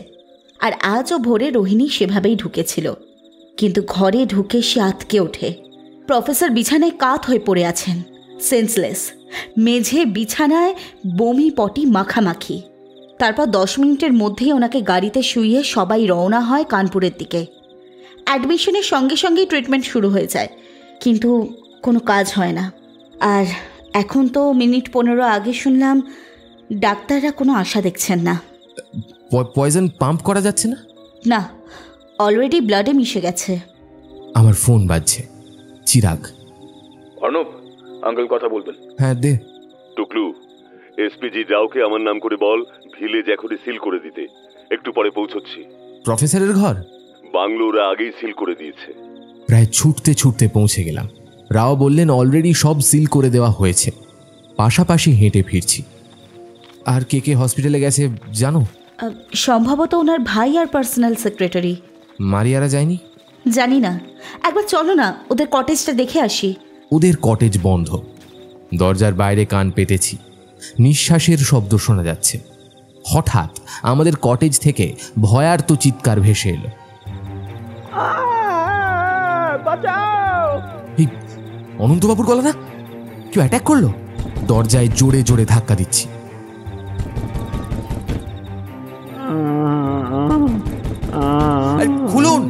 আর আজও ভোরে রোহিণী সেভাবেই ঢুকেছিল, কিন্তু ঘরে ঢুকে সে আতকে ওঠে। প্রফেসর বিছানায় কাত হয়ে পড়ে আছেন, সেন্সলেস। মেঝে বিছানায় বমি পটি মাখামাখি। তারপর 10 মিনিটের মধ্যেই ওনাকে গাড়িতে শুইয়ে সবাই রওনা হয় কানপুরের দিকে। অ্যাডমিশনের সঙ্গে সঙ্গেই ট্রিটমেন্ট শুরু হয়ে যায়, কিন্তু কোনো কাজ হয় না। আর এখন তো মিনিট 15 আগে শুনলাম ডাক্তাররা কোনো আশা দেখছেন না। পয়জন পাম্প করা যাচ্ছে না? না, অলরেডি ব্লাডে মিশে গেছে। আমার ফোন বাজছে। চিরাগ। অর্ণব, আঙ্কেল কথা বলবেন। হ্যাঁ দে। টুকলু, এসপিজি রাওকে আমার নাম করে বল ভিলেজ এখনই সিল করে দিতে। একটু পরে পৌঁছচ্ছি। প্রফেসরের ঘর? বাংলোরা আগেই সিল করে দিয়েছে। প্রায় ছুটতে ছুটতে পৌঁছে গেলাম। রাও বললেন অলরেডি সব সিল করে দেওয়া হয়েছে। পাশাপাশি হেঁটে ফিরছি। আর কে কে হসপিটালে গেছে জানো? সম্ভবত ওনার ভাই আর পার্সোনাল সেক্রেটারি। মারিয়ারা যায়নি? জানি না, একবার চলো না, ওদের কটেজটা দেখে আসি। ওদের কটেজ বন্ধ। দরজার বাইরে কান পেতেছি, নিঃশ্বাসের শব্দ শোনা যাচ্ছে। হঠাৎ আমাদের কটেজ থেকে ভয়ার্ত চিৎকার ভেসে এলো। অনন্তবাবুর গলা না? কেউ অ্যাটাক করলো? দরজায় জোরে জোরে ধাক্কা দিচ্ছি। খুলুন,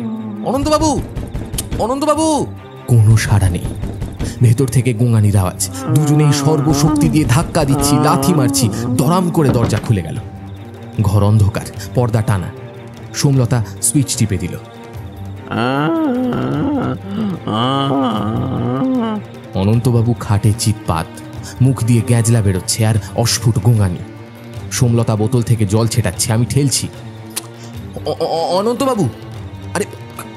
অনন্তবাবু, অনন্তবাবু। কোনো সাড়া নেই। ভেতর থেকে গোঙানির আওয়াজ। দুজনেই সর্বশক্তি দিয়ে ধাক্কা দিচ্ছি, লাথি মারছি। দরাম করে দরজা খুলে গেল। ঘর অন্ধকার, পর্দা টানা। সোমলতা সুইচ টিপে দিল। অনন্তবাবু খাটে চিৎপাত, মুখ দিয়ে গ্যাজলা বেরোচ্ছে আর অস্ফুট গোঙানি। সোমলতা বোতল থেকে জল ছেটাচ্ছে, আমি ঠেলছি। অনন্তবাবু! আরে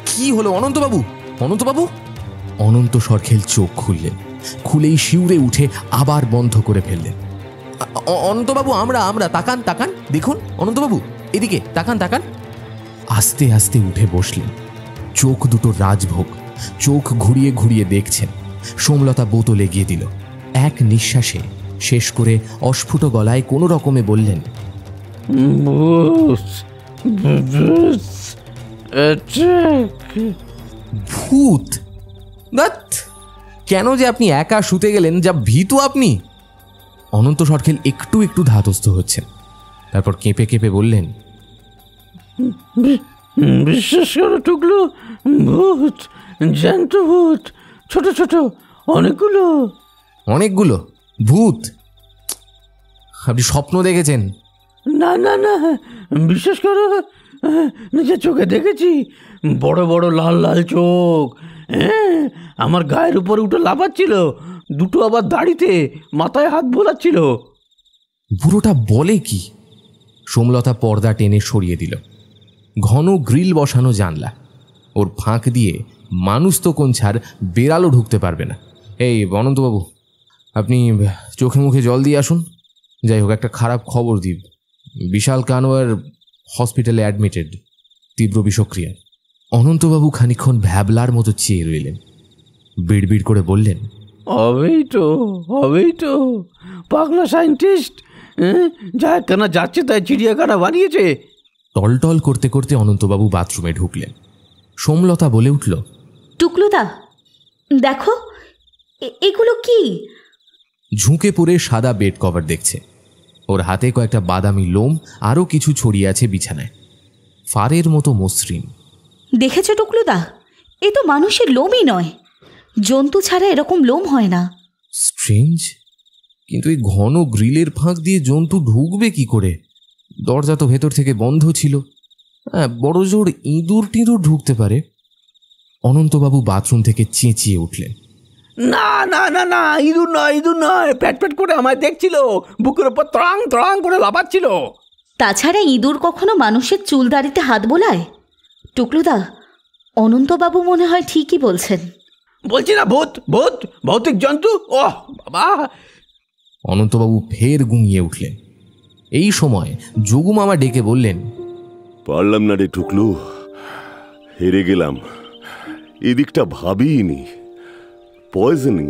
কি হলো অনন্তবাবু? অনন্তবাবু! অনন্ত সরখেল চোখ খুললেন, খুলেই শিউরে উঠে আবার বন্ধ করে ফেললেন। অনন্তবাবু, আমরা তাকান তাকান, দেখুন অনন্তবাবু, এদিকে তাকান তাকান। আস্তে আস্তে উঠে বসলেন। চোখ দুটো রাজভোগ, চোখ ঘুরিয়ে ঘুরিয়ে দেখছেন। সোমলতা বোতল এগিয়ে দিল। এক নিঃশ্বাসে শেষ করে অস্ফুট গলায় কোনো রকমে বললেন, ভূত? কেন যে আপনি একা শুতে গেলেন, যা ভীতু আপনি। অনন্ত সরখেল একটু একটু ধাতস্থ হচ্ছেন। তারপর কেঁপে কেঁপে বললেন, বিশ্বাস করো টুকলু, ভূত, জ্যান্ত ভূত, ছোট ছোট অনেকগুলো। অনেকগুলো ভূত? আপনি স্বপ্ন দেখেছেন? না না না, বিশ্বাস করো, নিজের চোখে দেখেছি। বড় বড় লাল লাল চোখ, হ্যাঁ, আমার গায়ের উপরে উঠে লাফাচ্ছিল, দুটো আবার দাড়িতে, মাথায় হাত বোলাচ্ছিল। বুড়োটা বলে কি? সোমলতা পর্দা টেনে সরিয়ে দিল। ঘন গ্রিল বসানো জানলা, ওর ফাঁক দিয়ে মানুষ তো কোন ছাড় বেড়ালও ঢুকতে পারবে না। এই অনন্তবাবু, আপনি চোখে মুখে জল দিয়ে আসুন। যাই হোক, একটা খারাপ খবর দিই। বিশাল কানোয়ার হসপিটালে অ্যাডমিটেড, তীব্র বিষক্রিয়া। অনন্তবাবু খানিক্ষণ ভ্যাবলার মতো চেয়ে রইলেন। বিড়বিড় করে বললেন, হবেই তো, পাগলা সায়েন্টিস্ট, যা কেনা যাচ্ছে তাই চিড়িয়াখানা বানিয়েছে। টলটল করতে করতে অনন্তবাবু বাথরুমে ঢুকলেন। সোমলতা বলে উঠল, টুকলুদা দেখো, এগুলো কি? ঝুঁকে পড়ে সাদা বেড কভার দেখছে। ওর হাতে কয়েকটা বাদামি লোম, আরও কিছু ছড়িয়ে আছে বিছানায়, ফারের মতো মসৃণ। দেখেছো টুকলুদা, এ তো মানুষের লোমই নয়, জন্তু ছাড়া এরকম লোম হয় না। স্ট্রেঞ্জ, কিন্তু এই ঘন গ্রিলের ফাঁক দিয়ে জন্তু ঢুকবে কি করে? দরজা তো ভেতর থেকে বন্ধ ছিল। হ্যাঁ, বড় জোর ইঁদুর টিঁদুর ঢুকতে পারে। অনন্তবাবু বাথরুম থেকে চেঁচিয়ে উঠলেন, না না না না, ইঁদুর নয়, প্যাট প্যাট করে আমায় দেখছিল, বুকের ওপর তড়াং তড়াং করে লাফাচ্ছিল। তাছাড়া ইঁদুর কখনো মানুষের চুল দাড়িতে হাত বোলায়? টুকলুদা, অনন্তবাবু মনে হয় ঠিকই বলছেন। বলছি না, ভৌতিক জন্তু। ওহ বাবা! অনন্তবাবু ফের গুঙিয়ে উঠলেন। এই সময় যোগু মামা ডেকে বললেন, পারলাম না রে টুকলু, হেরে গেলাম। এদিকটা ভাবিনি। পয়জনিং।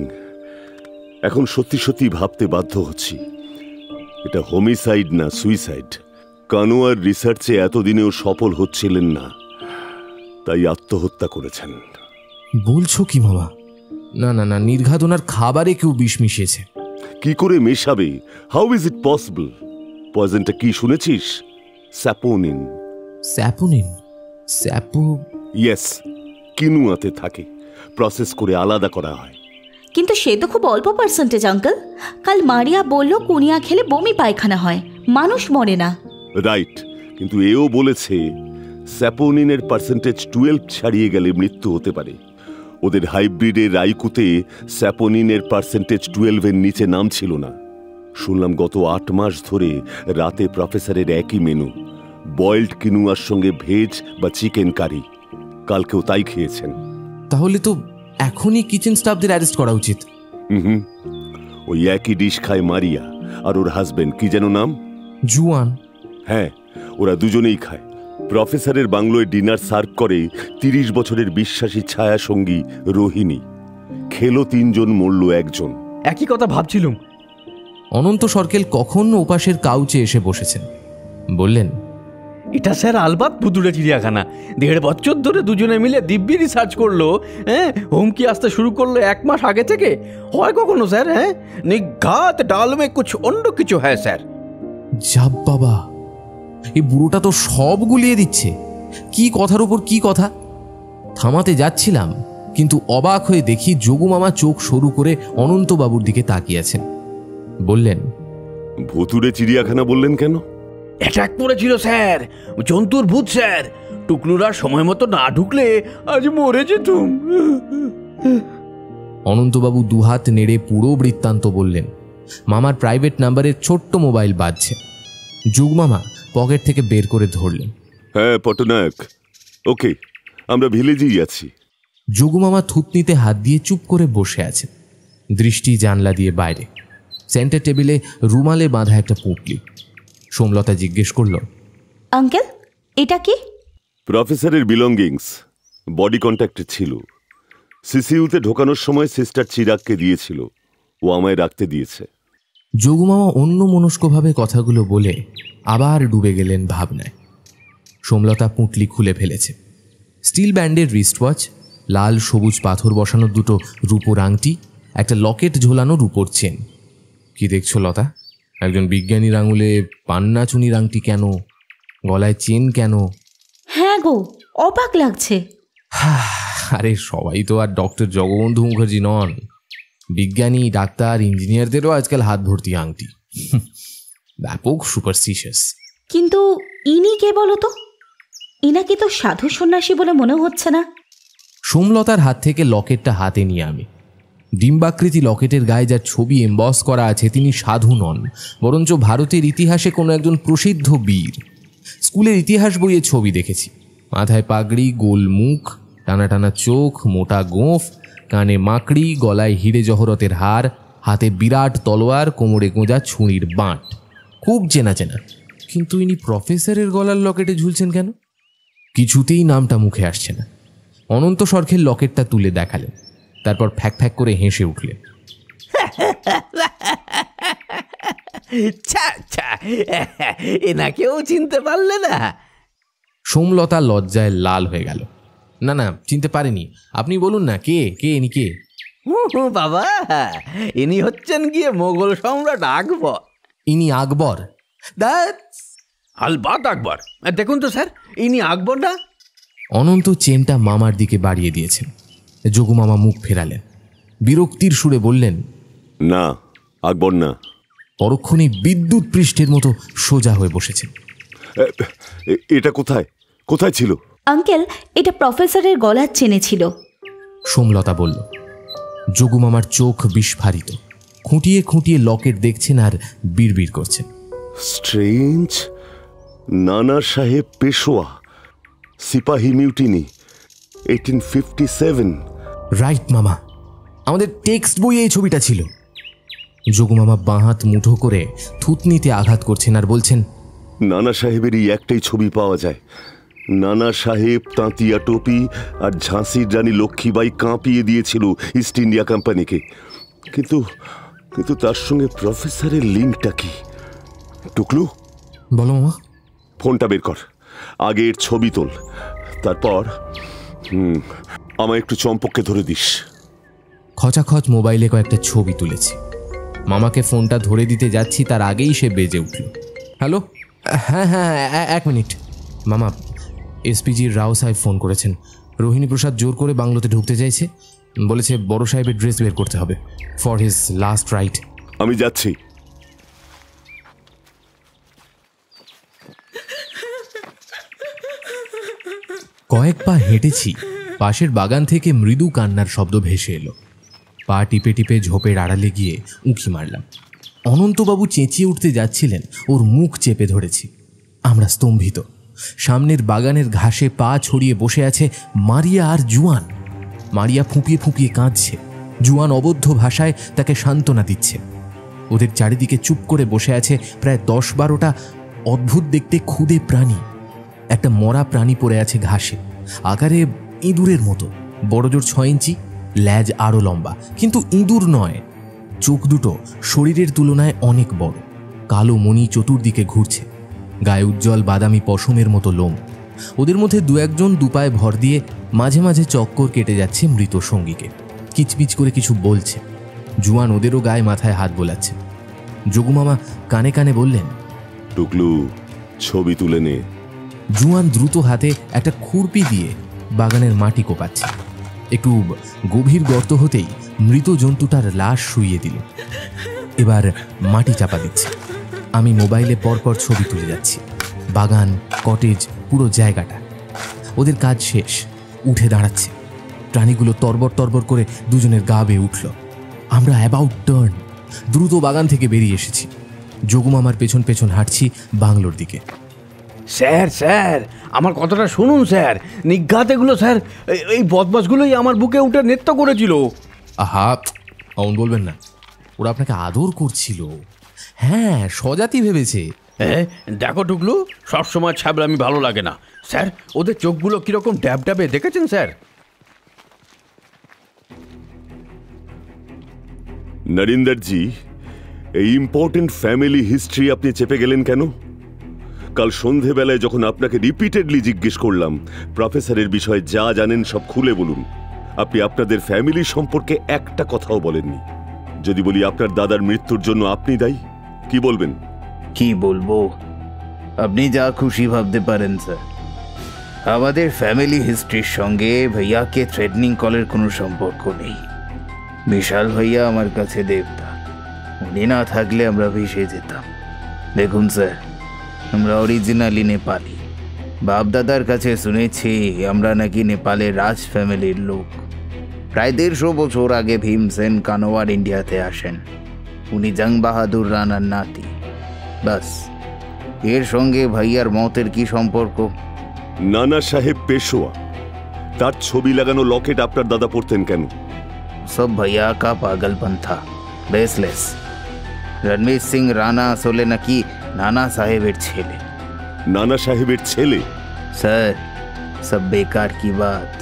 এখন সত্যি সত্যি ভাবতে বাধ্য হচ্ছি, এটা হোমিসাইড না সুইসাইড। কানোয়ার রিসার্চে এতদিনেও সফল হচ্ছিলেন না, তাই আত্মহত্যা করেছেন। বলছো কি মামা? না না না, নির্ঘাত ওনার খাবারে কেউ বিষ মিশিয়েছে। কি করে মেশাবে? How is it possible? পয়জনটা কি শুনেছিস? স্যাপোনিন। স্যাপোনিন? স্যাপো? ইয়েস, কিনুয়াতে থাকে, প্রসেস করে আলাদা করা হয়। কিন্তু সে তো খুব অল্প পার্সেন্টেজ আঙ্কেল। কাল মারিয়া বলল কুনিয়া খেলে বমি পায়খানা হয়, মানুষ মরে না। রাইট, কিন্তু এও বলেছে স্যাপোনিনের পার্সেন্টেজ 12 ছাড়িয়ে গেলে মৃত্যু হতে পারে। ওদের হাইব্রিডের রাইকুতে স্যাপোনিনের পার্সেন্টেজ 12-এর নিচে নাম ছিল না। শুনলাম গত 8 মাস ধরে রাতে প্রফেসরের একই মেনু, বয়েলড কিনুয়ার সঙ্গে ভেজ বা চিকেন কারি। কালকেও তাই খেয়েছেন। তাহলে তো এখনই কিচেন স্টাফদের অ্যারেস্ট করা উচিত। ওই একই ডিশ খায় মারিয়া আর ওর হাজবেন্ড, কি যেন নাম? জুয়ান। হ্যাঁ, ওরা দুজনেই খায়। প্রফেসরের বাংলোয় ডিনার সার্ভ করে 30 বছরের বিশ্বাসী ছায়া সঙ্গী রোহিণী। খেলো 3 জন, মরল 1 জন। একই কথা ভাবছিলুম। অনন্ত সরকেল কখন ওপাশের কাউচে এসে বসেছেন, বললেন, এটা স্যার আলবাত ভুতুড়ে চিড়িয়াখানা। 1.5 বছর ধরে দুজনে মিলে দিব্যি রিসার্চ করলো। হ্যাঁ, হুমকি আসতে শুরু করলো 1 মাস আগে থেকে। হয় কখনো স্যার? হ্যাঁ, নিঘাত ডালমে কুছ অন্য কিছু হ্যাঁ স্যার। যাব বাবা, এই বুড়োটা তো সব গুলিয়ে দিচ্ছে। কি কথার উপর কি কথা। থামাতে যাচ্ছিলাম, কিন্তু অবাক হয়ে দেখি যোগু মামা চোখ সরু করে অনন্তবাবুর দিকে তাকিয়েছেন। বললেন, ভুতুড়ে চিড়িয়াখানা বললেন কেন? অ্যাটাক করেছিল স্যার, জন্তুর ভূত স্যার। টুকলুরা সময় মতো না ঢুকলে আজ মরে যেতুম। অনন্তবাবু দুহাত নেড়ে পুরো বৃত্তান্ত বললেন। মামার প্রাইভেট নাম্বারের ছোট্ট মোবাইল বাজছে। যুগমামা পকেট থেকে বের করে ধরলেন। হ্যাঁ পটনায়ক, ওকে, আমরা ভিলেজেই আছি। যুগমামা থুতনিতে হাত দিয়ে চুপ করে বসে আছেন, দৃষ্টি জানলা দিয়ে বাইরে। সেন্টার টেবিলে রুমালে বাঁধা একটা পুঁটলি। সোমলতা জিজ্ঞেস করল, আঙ্কেল এটা কি? প্রফেসরের বিলঙ্গিংস বডি কন্ট্যাক্টে ছিল। সিসিইউতে ঢোকানোর সময় সিস্টার চিরাগকে দিয়েছিল, ও আমায় রাখতে দিয়েছে। যোগুমামা অন্য মনস্কভাবে কথাগুলো বলে আবার ডুবে গেলেন ভাবনায়। সোমলতা পুঁটলি খুলে ফেলেছে। স্টিল ব্যান্ডের রিস্টওয়াচ, লাল সবুজ পাথর বসানো 2টো রূপোর আংটি, একটা লকেট ঝোলানো রূপোর চেন। কি দেখছো লতা? একজন বিজ্ঞানীর আঙুলে পান্না চুনির আংটি কেন? গলায় চেন কেন? হ্যাঁ গো, অবাক লাগছে। আরে সবাই তো আর ডক্টর জগবন্ধু মুখার্জি নন। বিজ্ঞানী, ডাক্তার, ইঞ্জিনিয়ারদেরও আজকাল হাত ভর্তি আংটি। ব্যাপক সুপারস্টিশিয়াস। কিন্তু ইনি কে বলো তো? ইনাকে তো সাধু সন্ন্যাসী বলে মনে হচ্ছে না। সোমলতার হাত থেকে লকেটটা হাতে নিয়ে আমি। ডিম্বাকৃতি লকেটের গায়ে যার ছবি এমবস করা আছে তিনি সাধু নন, বরঞ্চ ভারতের ইতিহাসে কোনো একজন প্রসিদ্ধ বীর। স্কুলের ইতিহাস বইয়ে ছবি দেখেছি। মাথায় পাগড়ি, গোল মুখ, টানা টানা চোখ, মোটা গোঁফ, কানে মাকড়ি, গলায় হিরে জহরতের হার, হাতে বিরাট তলোয়ার, কোমরে গোঁজা ছুরির বাঁট। খুব চেনা চেনা। কিন্তু ইনি প্রফেসরের গলার লকেটে ঝুলছেন কেন? কিছুতেই নামটা মুখে আসছে না। অনন্ত সরখের লকেটটা তুলে দেখালেন, তারপর ফ্যাক ফ্যাক করে হেসে উঠলেন। এনাকেও চিনতে পারলে না? সোমলতা লজ্জায় লাল হয়ে গেল। না না, চিনতে পারেনি। আপনি বলুন না, কে কে ইনি কে? বাবা, ইনি হচ্ছেন গিয়ে মোগল সম্রাট আকবর। ইনি আকবর? আলবাত আকবর। দেখুন তো স্যার, ইনি আকবর না? অনন্ত চেনটা মামার দিকে বাড়িয়ে দিয়েছেন। যোগু মামা মুখ ফেরালেন, বিরক্তির সুরে বললেন, না, আকবর না। পরক্ষণে বিদ্যুৎ পৃষ্ঠের মতো সোজা হয়ে বসেছেন। এটা কোথায় কোথায় ছিল? আঙ্কেল, এটা প্রফেসরের গলার চেনে ছিল। সোমলতা বলল। যোগু মামার চোখ বিস্ফারিত। খুঁটিয়ে খুঁটিয়ে লকেট দেখছেন আর বিড়বিড় করছেন। স্ট্রেঞ্জ। নানা সাহেব পেশোয়া, সিপাহী মিউটিনি, 1857। রাইট মামা, আমাদের টেক্সট বইয়ে এই ছবিটা ছিল। যোগু মামা বাঁ হাত মুঠো করে থুতনিতে আঘাত করছেন আর বলছেন, নানা সাহেবেরই একটাই ছবি পাওয়া যায়। নানা সাহেব তাঁতিয়া টুপি আর ঝাঁসির রানী লক্ষ্মীবাই কাঁপিয়ে দিয়েছিল ইস্ট ইন্ডিয়া কোম্পানিকে। কিন্তু কিন্তু তার সঙ্গে প্রফেসরের লিঙ্কটা কি? টুকলু, বলো মামা। ফোনটা বের কর, আগের ছবি তোল, তারপর আমায় একটু চম্পককে ধরে দিস। খচাখচ মোবাইলে কয়েকটা ছবি তুলেছি। মামাকে ফোনটা ধরে দিতে যাচ্ছি, তার আগেই সে বেজে উঠল। হ্যালো, হ্যাঁ হ্যাঁ, এক মিনিট মামা। এসপিজি রাও সাহেব ফোন করেছেন। রোহিণী প্রসাদ জোর করে বাংলোতে ঢুকতে চাইছে। বলেছে বড় সাহেবের ড্রেস বের করতে হবে ফর হিজ লাস্ট রাইট। আমি যাচ্ছি। কয়েক পা হেঁটেছি, পাশের বাগান থেকে মৃদু কান্নার শব্দ ভেসে এলো। পা টিপে টিপে ঝোপের আড়ালে গিয়ে উঁকি মারলাম। অনন্তবাবু চেঁচিয়ে উঠতে যাচ্ছিলেন, ওর মুখ চেপে ধরেছি। আমরা স্তম্ভিত। সামনের বাগানের ঘাসে পা ছড়িয়ে বসে আছে মারিয়া আর জুয়ান। মারিয়া ফুঁপিয়ে ফুঁপিয়ে কাঁদছে, জুয়ান অবদ্ধ ভাষায় তাকে সান্ত্বনা দিচ্ছে। ওদের চারিদিকে চুপ করে বসে আছে প্রায় 10-12টা অদ্ভুত দেখতে ক্ষুদে প্রাণী। একটা মরা প্রাণী পড়ে আছে ঘাসে, আকারে ইঁদুরের মতো, বড় জোর 6 ইঞ্চি, ল্যাজ আরও লম্বা, কিন্তু ইঁদুর নয়। চোখ দুটো শরীরের তুলনায় অনেক বড়, কালো মণি চতুর্দিকে ঘুরছে, গায়ে উজ্জ্বল বাদামি পশমের মতো লোম। ওদের মধ্যে 2-1জন দুপায়ে ভর দিয়ে মাঝে মাঝে চক্কর কেটে যাচ্ছে মৃত সঙ্গীকে, কিচমিচ করে কিছু বলছে। জুয়ান ওদেরও গায়ে মাথায় হাত বোলাচ্ছে। যোগু মামা কানে কানে বললেন, টুকলু, ছবি তুলে নে। জুয়ান দ্রুত হাতে একটা খুরপি দিয়ে বাগানের মাটি কোপাচ্ছে। একটু গভীর গর্ত হতেই মৃত জন্তুটার লাশ শুইয়ে দিল। এবার মাটি চাপা দিচ্ছে। আমি মোবাইলে পরপর ছবি তুলে যাচ্ছি, বাগান, কটেজ, পুরো জায়গাটা। ওদের কাজ শেষ, উঠে দাঁড়াচ্ছে। প্রাণীগুলো তরবর তরবর করে দুজনের গা বেয়ে উঠল। আমরা অ্যাবাউট টার্ন, দ্রুত বাগান থেকে বেরিয়ে এসেছি। যোগু মামার পেছন পেছন হাঁটছি বাংলোর দিকে। স্যার স্যার, আমার কথাটা শুনুন স্যার। নিঘাত এগুলো স্যার, এই বদমাশগুলোই আমার বুকে উঠে নৃত্য করেছিল। আহা, অমন বলবেন না, ওরা আপনাকে আদর করছিল। হ্যাঁ, স্বজাতি ভেবেছে। হ্যাঁ, দেখো টুকলু, সবসময় ছ্যাবলামি ভালো লাগে না স্যার। ওদের চোখগুলো কিরকম ড্যাব ড্যাবে, দেখেছেন স্যার? নরিন্দরজি, এই ইম্পর্টেন্ট ফ্যামিলি হিস্ট্রি আপনি চেপে গেলেন কেন? কাল সন্ধেবেলায় যখন আপনাকে রিপিটেডলি জিজ্ঞেস করলাম প্রফেসরের বিষয়ে যা জানেন সব খুলে বলুন, আপনি আপনাদের ফ্যামিলি সম্পর্কে একটা কথাও বলেননি। যদি বলি আপনার দাদার মৃত্যুর জন্য আপনি দায়ী, কি বলবেন? কি বলবো, আপনি যা খুশি ভাবতে পারেন স্যার। আমাদের ফ্যামিলি হিস্ট্রির সঙ্গে ভাইয়াকে থ্রেটনিং কলের কোনো সম্পর্ক নেই। বিশাল ভাইয়া আমার কাছে দেবতা, উনি না থাকলে আমরা ভেসে যেতাম। দেখুন স্যার, আমরা অরিজিনালি নেপালি। বাপ দাদার কাছে শুনেছি আমরা নাকি নেপালের রাজ ফ্যামিলির লোক। প্রায় 150 বছর আগে ভীমসেন কানোয়ার ইন্ডিয়াতে আসেন। উনি জং বাহাদুর রানার নাতি। বাস, এর সঙ্গে ভাইয়ার মতের কি সম্পর্ক? নানা সাহেব পেশোয়া, তার ছবি লাগানো লকেট আপনার দাদা পড়তেন কেন? সব ভাইয়া কা পাগলপন থা, বেসলেস। রণবীর সিং রানা আসলে নাকি নানা সাহেবের ছেলে। নানা সাহেবের ছেলে? স্যার, সব বেকার কি বাত।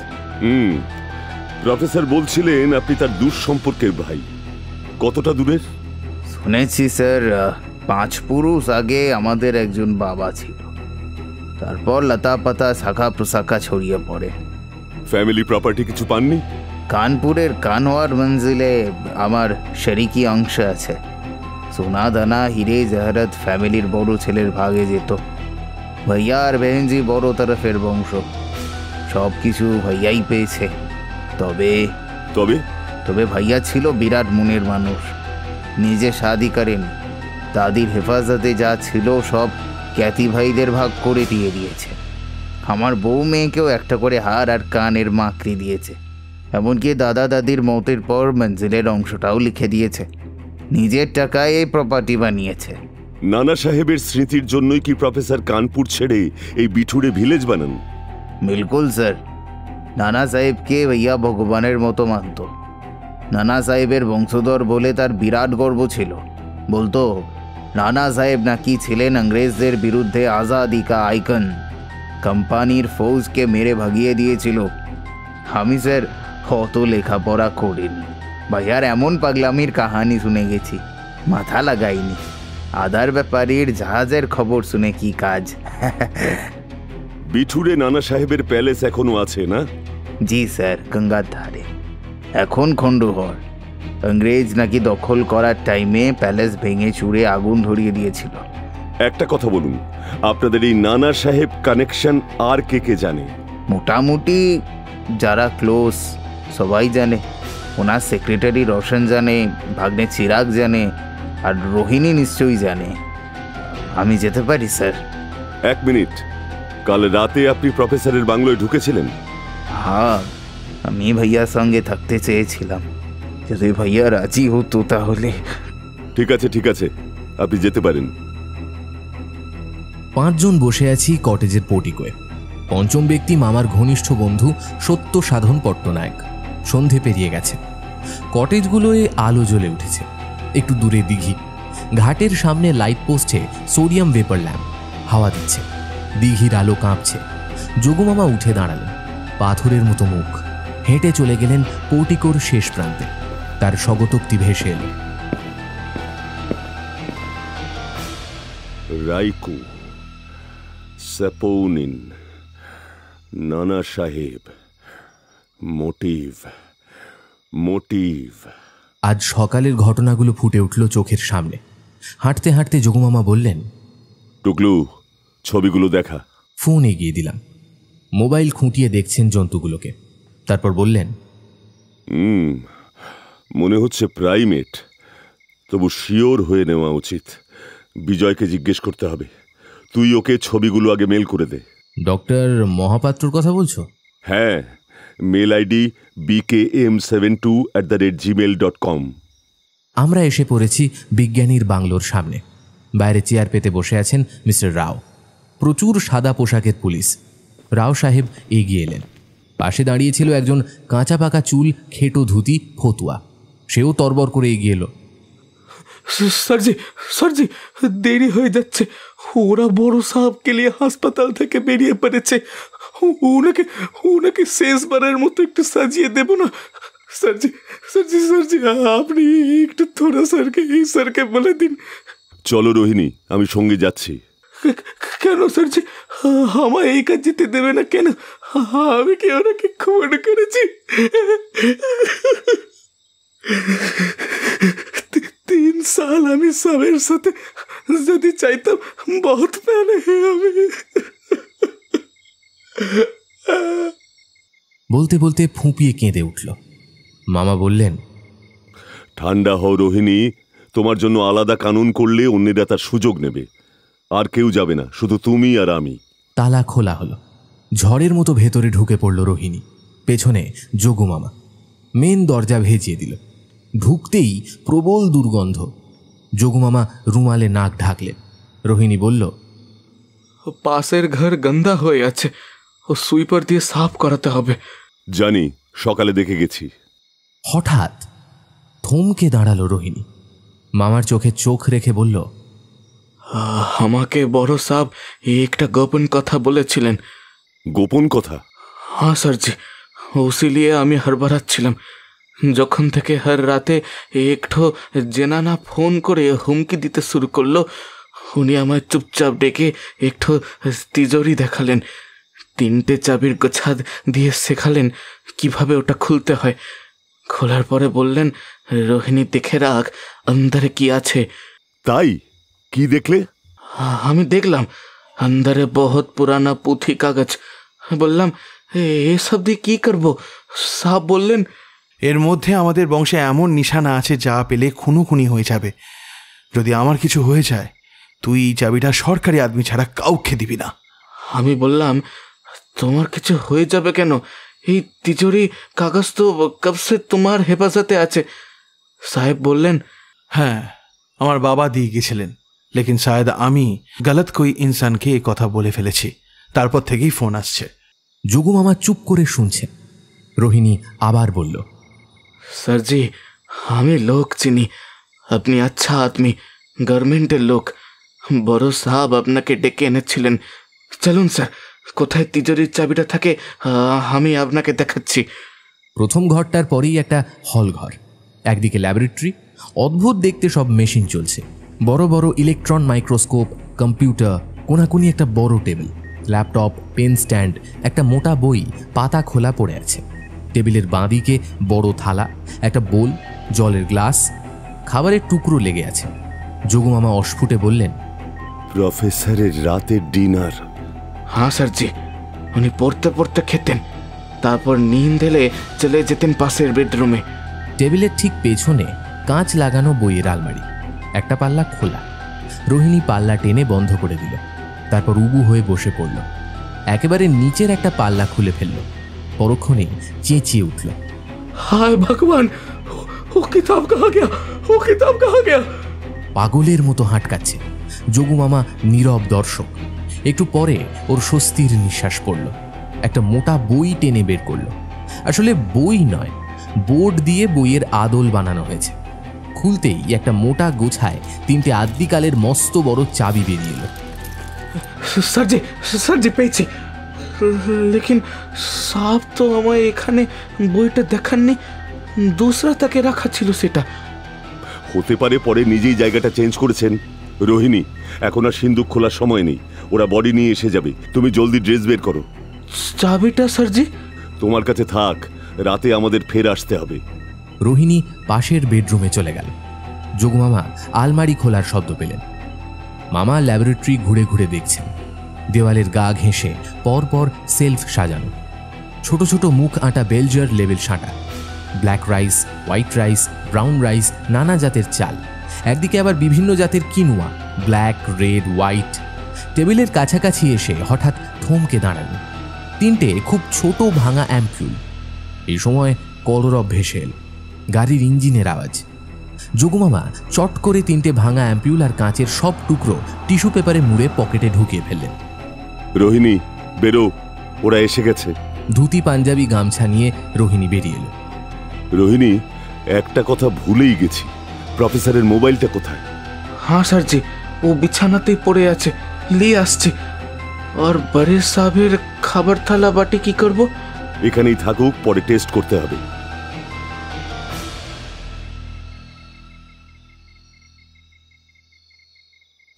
প্রফেসর বলছিলেন আপনি তার দূর সম্পর্কের ভাই। কতটা দূরের? শুনেছি স্যার, 5 পুরুষ আগে আমাদের একজন বাবা ছিল, তারপর লতা পাতা শাখা প্রশাখা ছড়িয়ে পড়ে। ফ্যামিলি প্রপার্টি কিছু পাননি? কানপুরের কানওয়ার মঞ্জিলে আমার শরিকি অংশ আছে। সোনা দানা হিরে জহরত ফ্যামিলির বড় ছেলের ভাগে যেত। ভাইয়া আর বেহেনজি বড় তরফের বংশ, সব কিছু ভাইয়াই পেয়েছে। তবে তবে তবে ভাইয়া ছিল বিরাট মনের মানুষ, নিজে শাদি করেনি। দাদির হেফাজতে যা ছিল সব খ্যাতি ভাইদের ভাগ করে দিয়ে দিয়েছে। আমার বউ মেয়েকেও একটা করে হার আর কানের মাকড়ি দিয়েছে। এমনকি দাদা দাদির মতের পর মঞ্জিলের অংশটাও লিখে দিয়েছে। নিজের টাকায় এই প্রপার্টি বানিয়েছে। নানা সাহেবের স্মৃতির জন্যই কি প্রফেসর কানপুর ছেড়ে এই বিঠুরে ভিলেজ বানান? বিলকুল স্যার, নানা সাহেবকে ভাইয়া ভগবানের মতো মানত। নানা সাহেবের বংশধর বলে তার বিরাট গর্ব ছিল। বলতো নানা সাহেব নাকি ছিলেন ইংরেজদের বিরুদ্ধে আজাদি কা আইকন। কোম্পানির ফৌজকে মেরে ভাগিয়ে দিয়েছিল। আমি স্যার অত লেখাপড়া করিনি, ভাইয়ার এমন পাগলামির কাহানি শুনে গেছি, মাথা লাগাইনি। আদার ব্যাপারীর জাহাজের খবর শুনে কি কাজ। বিঠুরে নানা সাহেবের প্যালেস এখনো আছে না? জি স্যার, গঙ্গার ধারে। এখন খণ্ডঘর। ইংরেজ নাকি দখল করার টাইমে প্যালেস ভেঙে চুরে আগুন ধরিয়ে দিয়েছিল। একটা কথা বলুন, আপনাদের এই নানা সাহেব কানেকশন আর কে কে জানে? মোটামুটি যারা ক্লোজ সবাই জানে। ওনার সেক্রেটারি রোশন জানে, ভাগ্নে চিরাগ জানে, আর রোহিণী নিশ্চয়ই জানে। আমি যেতে পারি স্যার? 1 মিনিট। কাল রাতে আপনি প্রফেসরের বাংলোয় ঢুকেছিলেন? হ্যাঁ, আমি ভাইয়ার সঙ্গে থাকতে চেয়েছিলাম। যদি ভাইয়া রাজি হতো তাহলে। ঠিক আছে ঠিক আছে, আপনি যেতে পারেন। 5 জন বসে আছি কটেজের পোর্টিকোয়ে। পঞ্চম ব্যক্তি মামার ঘনিষ্ঠ বন্ধু সত্য সাধন পট্টনায়ক। সন্ধে পেরিয়ে গেছে, কটেজগুলোয় আলো জ্বলে উঠেছে। একটু দূরে দিঘি, ঘাটের সামনে লাইট পোস্টে সোডিয়াম ভেপার ল্যাম্প হাওয়া দিচ্ছে। দিঘির আলো কাঁপছে। যোগুমামা উঠে দাঁড়ালেন, পাথরের মতো মুখ। হেঁটে চলে গেলেন পোর্টিকোর শেষ প্রান্তে। তার স্বগতোক্তি ভেসে এলো। রাইকু, স্যাপোনিন, নানা সাহেব, মোটিভ মোটিভ। আজ সকালের ঘটনাগুলো ফুটে উঠল চোখের সামনে। হাঁটতে হাঁটতে যোগুমামা বললেন, টুকলু, ছবিগুলো দেখা। ফোন এগিয়ে দিলাম। মোবাইল খুঁটিয়ে দেখছেন জন্তুগুলোকে। তারপর বললেন, মনে হচ্ছে প্রাইমেট, তবু শিওর হয়ে নেওয়া উচিত। বিজয়কে জিজ্ঞেস করতে হবে। তুই ওকে ছবিগুলো আগে মেল করে দে। ডক্টর মহাপাত্রর কথা বলছো? হ্যাঁ, মেল আইডি bkm72@gmail.com। আমরা এসে পড়েছি বিজ্ঞানীর বাংলোর সামনে। বাইরে চেয়ার পেতে বসে আছেন মিস্টার রাও। প্রচুর সাদা পোশাকের পুলিশ। রাও সাহেব এগিয়ে এলেন। পাশে দাঁড়িয়েছিল একজন কাঁচা পাকা চুল, খেটো ধুতি, ফতুয়া। সেও তরবর করে এগিয়ে এলো। স্যারজি, দেরি হয়ে যাচ্ছে। ওরা বড় সাহেবকে নিয়ে হাসপাতাল থেকে বেরিয়ে পড়েছে। ওনাকে শেষবারের মতো একটু সাজিয়ে দেব না? স্যারজি, আপনি একটু থোড়া স্যারকে বলে দিন। চলো রোহিণী, আমি সঙ্গে যাচ্ছি। কেন স্যারজি, আমায় এই কাজ যেতে দেবে না কেন? আমি কি ওনাকে খুন করেছি? 3 সাল আমি সবের সাথে যদি চাইতাম বহুত পেলে আমি। বলতে বলতে ফুঁপিয়ে কেঁদে উঠল। মামা বললেন, ঠান্ডা হও রোহিণী, তোমার জন্য আলাদা কানুন করলে অন্যেরা তার সুযোগ নেবে। আর কেউ যাবে না, শুধু তুমি আর আমি। তালা খোলা হলো। ঝড়ের মতো ভেতরে ঢুকে পড়ল রোহিণী, পেছনে যোগু মামা। মেন দরজা ভেজিয়ে দিল। ঢুকতেই প্রবল দুর্গন্ধ। যোগু মামা রুমালে নাক ঢাকলেন। রোহিণী বলল, পাশের ঘর গন্ধা হয়ে আছে, ও সুইপার দিয়ে সাফ করাতে হবে। জানি, সকালে দেখে গেছি। হঠাৎ থমকে দাঁড়ালো রোহিণী। মামার চোখে চোখ রেখে বলল, আমাকে বড় সাহেব একটা গোপন কথা বলেছিলেন। গোপন কথা? হ্যাঁ স্যারজি, উসিলিয়ে আমি হড়বড়াচ্ছিলাম যখন থেকে হর রাতে একটু জেনানা ফোন করে হুমকি দিতে শুরু করলো। উনি আমায় চুপচাপ ডেকে একটু তিজোরি দেখালেন, 3টে চাবির গোছা দিয়ে শেখালেন কিভাবে ওটা খুলতে হয়। খোলার পরে বললেন, রোহিণী দেখে রাখ অন্দরে কি আছে। তাই? কি দেখলে? আমি দেখলাম অন্দরে বহুত পুরানা পুঁথি কাগজ। বললাম, এসব দিয়ে কি করবো? সাহেব বললেন, এর মধ্যে আমাদের বংশে এমন নিশানা আছে যা পেলে খুনোখুনি হয়ে যাবে। যদি আমার কিছু হয়ে যায়, তুই এই চাবিটা সরকারি আদমি ছাড়া কাউকে দিবি না। আমি বললাম, তোমার কিছু হয়ে যাবে কেন? এই তিজোরি কাগজ তো কবসে তোমার হেফাজতে আছে। সাহেব বললেন, হ্যাঁ, আমার বাবা দিয়ে গেছিলেন, লেকিন শায়দ আমি গলত কই ইনসানকে এই কথা বলে ফেলেছি। তারপর থেকেই ফোন আসছে। যোগু মামা চুপ করে শুনছেন। রোহিণী আবার বলল, স্যারজি, আমি লোক চিনি, আপনি আচ্ছা আদমি, গভর্নমেন্টের লোক। বড় সাহেব আপনাকে ডেকে এনেছিলেন। চলুন স্যার, কোথায় তিজোরির চাবিটা থাকে আমি আপনাকে দেখাচ্ছি। প্রথম ঘরটার পরেই একটা হল ঘর। একদিকে ল্যাবরেটরি, অদ্ভুত দেখতে সব মেশিন চলছে। বড় বড় ইলেকট্রন মাইক্রোস্কোপ, কম্পিউটার, কোনাকুনি একটা বড় টেবিল, ল্যাপটপ, পেন স্ট্যান্ড, একটা মোটা বই পাতা খোলা পড়ে আছে। টেবিলের বাঁদিকে বড় থালা, একটা বোল, জলের গ্লাস, খাবারের টুকরো লেগে আছে। যোগু মামা অস্ফুটে বললেন, প্রফেসরের রাতের ডিনার। হ্যাঁ স্যারজি, উনি পড়তে পড়তে খেতেন, তারপর নিন্দ এলে চলে যেতেন পাশের বেডরুমে। টেবিলের ঠিক পেছনে কাঁচ লাগানো বইয়ের আলমারি, একটা পাল্লা খোলা। রোহিণী পাল্লা টেনে বন্ধ করে দিল, তারপর উবু হয়ে বসে পড়ল। একেবারে নিচের একটা পাল্লা খুলে ফেলল। পরক্ষণে চেঁচিয়ে উঠল, হায় ভগবান, ও কিতাব কাহা গয়া, ও কিতাব কাহা গয়া। পাগলের মতো হাঁটকাচ্ছে। যোগু মামা নীরব দর্শক। একটু পরে ওর স্বস্তির নিঃশ্বাস পড়ল। একটা মোটা বই টেনে বের করল। আসলে বই নয়, বোর্ড দিয়ে বইয়ের আদল বানানো হয়েছে। খুলতেই একটা মোটা গোছায় 3টে আদ্যিকালের মস্ত বড় চাবি বেরিয়ে এলো। স্যারজি, স্যারজি পেয়েছি, লেকিন সাহেব তো আমায় এখানে বইটা দেখাননি, দুসরা তাকে রাখা ছিল সেটা। হতে পারে পরে নিজেই জায়গাটা চেঞ্জ করেছেন। রোহিণী, এখন আর সিন্দুক খোলার সময় নেই, ওরা বডি নিয়ে এসে যাবে। তুমি জলদি ড্রেস বের করো। চাবিটা স্যারজি তোমার কাছে থাক, রাতে আমাদের ফের আসতে হবে। রোহিণী পাশের বেডরুমে চলে গেল। যোগু মামা আলমারি খোলার শব্দ পেলেন। মামা ল্যাবরেটরি ঘুরে ঘুরে দেখছেন। দেওয়ালের গা ঘেঁষে পরপর সেলফ সাজানো, ছোট ছোট মুখ আঁটা বেলজার লেবেল সাঁটা, black rice, white rice, brown rice, নানা জাতের চাল। একদিকে আবার বিভিন্ন জাতের কিনুয়া, ব্ল্যাক, রেড, হোয়াইট। টেবিলের কাছাকাছি এসে হঠাৎ থমকে দাঁড়ালো। 3টে খুব ছোট ভাঙা অ্যাম্পিউল। এই সময় কলরব ভেসে এল, গাড়ির ইঞ্জিনের আওয়াজ। যোগু মামা চট করে 3টে ভাঙা অ্যাম্পিউল আর কাঁচের সব টুকরো টিস্যু পেপারে মুড়ে পকেটে ঢুকিয়ে ফেললেন। রোহিণী, বেরো, ওরা এসে গেছে। ধুতি পাঞ্জাবি গামছা নিয়ে রোহিণী বেরিয়ে এলো। রোহিণী, একটা কথা ভুলেই গেছি, প্রফেসরের মোবাইলটা কোথায়? হ্যাঁ স্যারজি, ও বিছানাতেই পড়ে আছে, নিয়ে আসছে। আর বড়ে সাহেবের খাবার থালা বাটি কি করব? এখানেই থাকুক, পরে টেস্ট করতে হবে।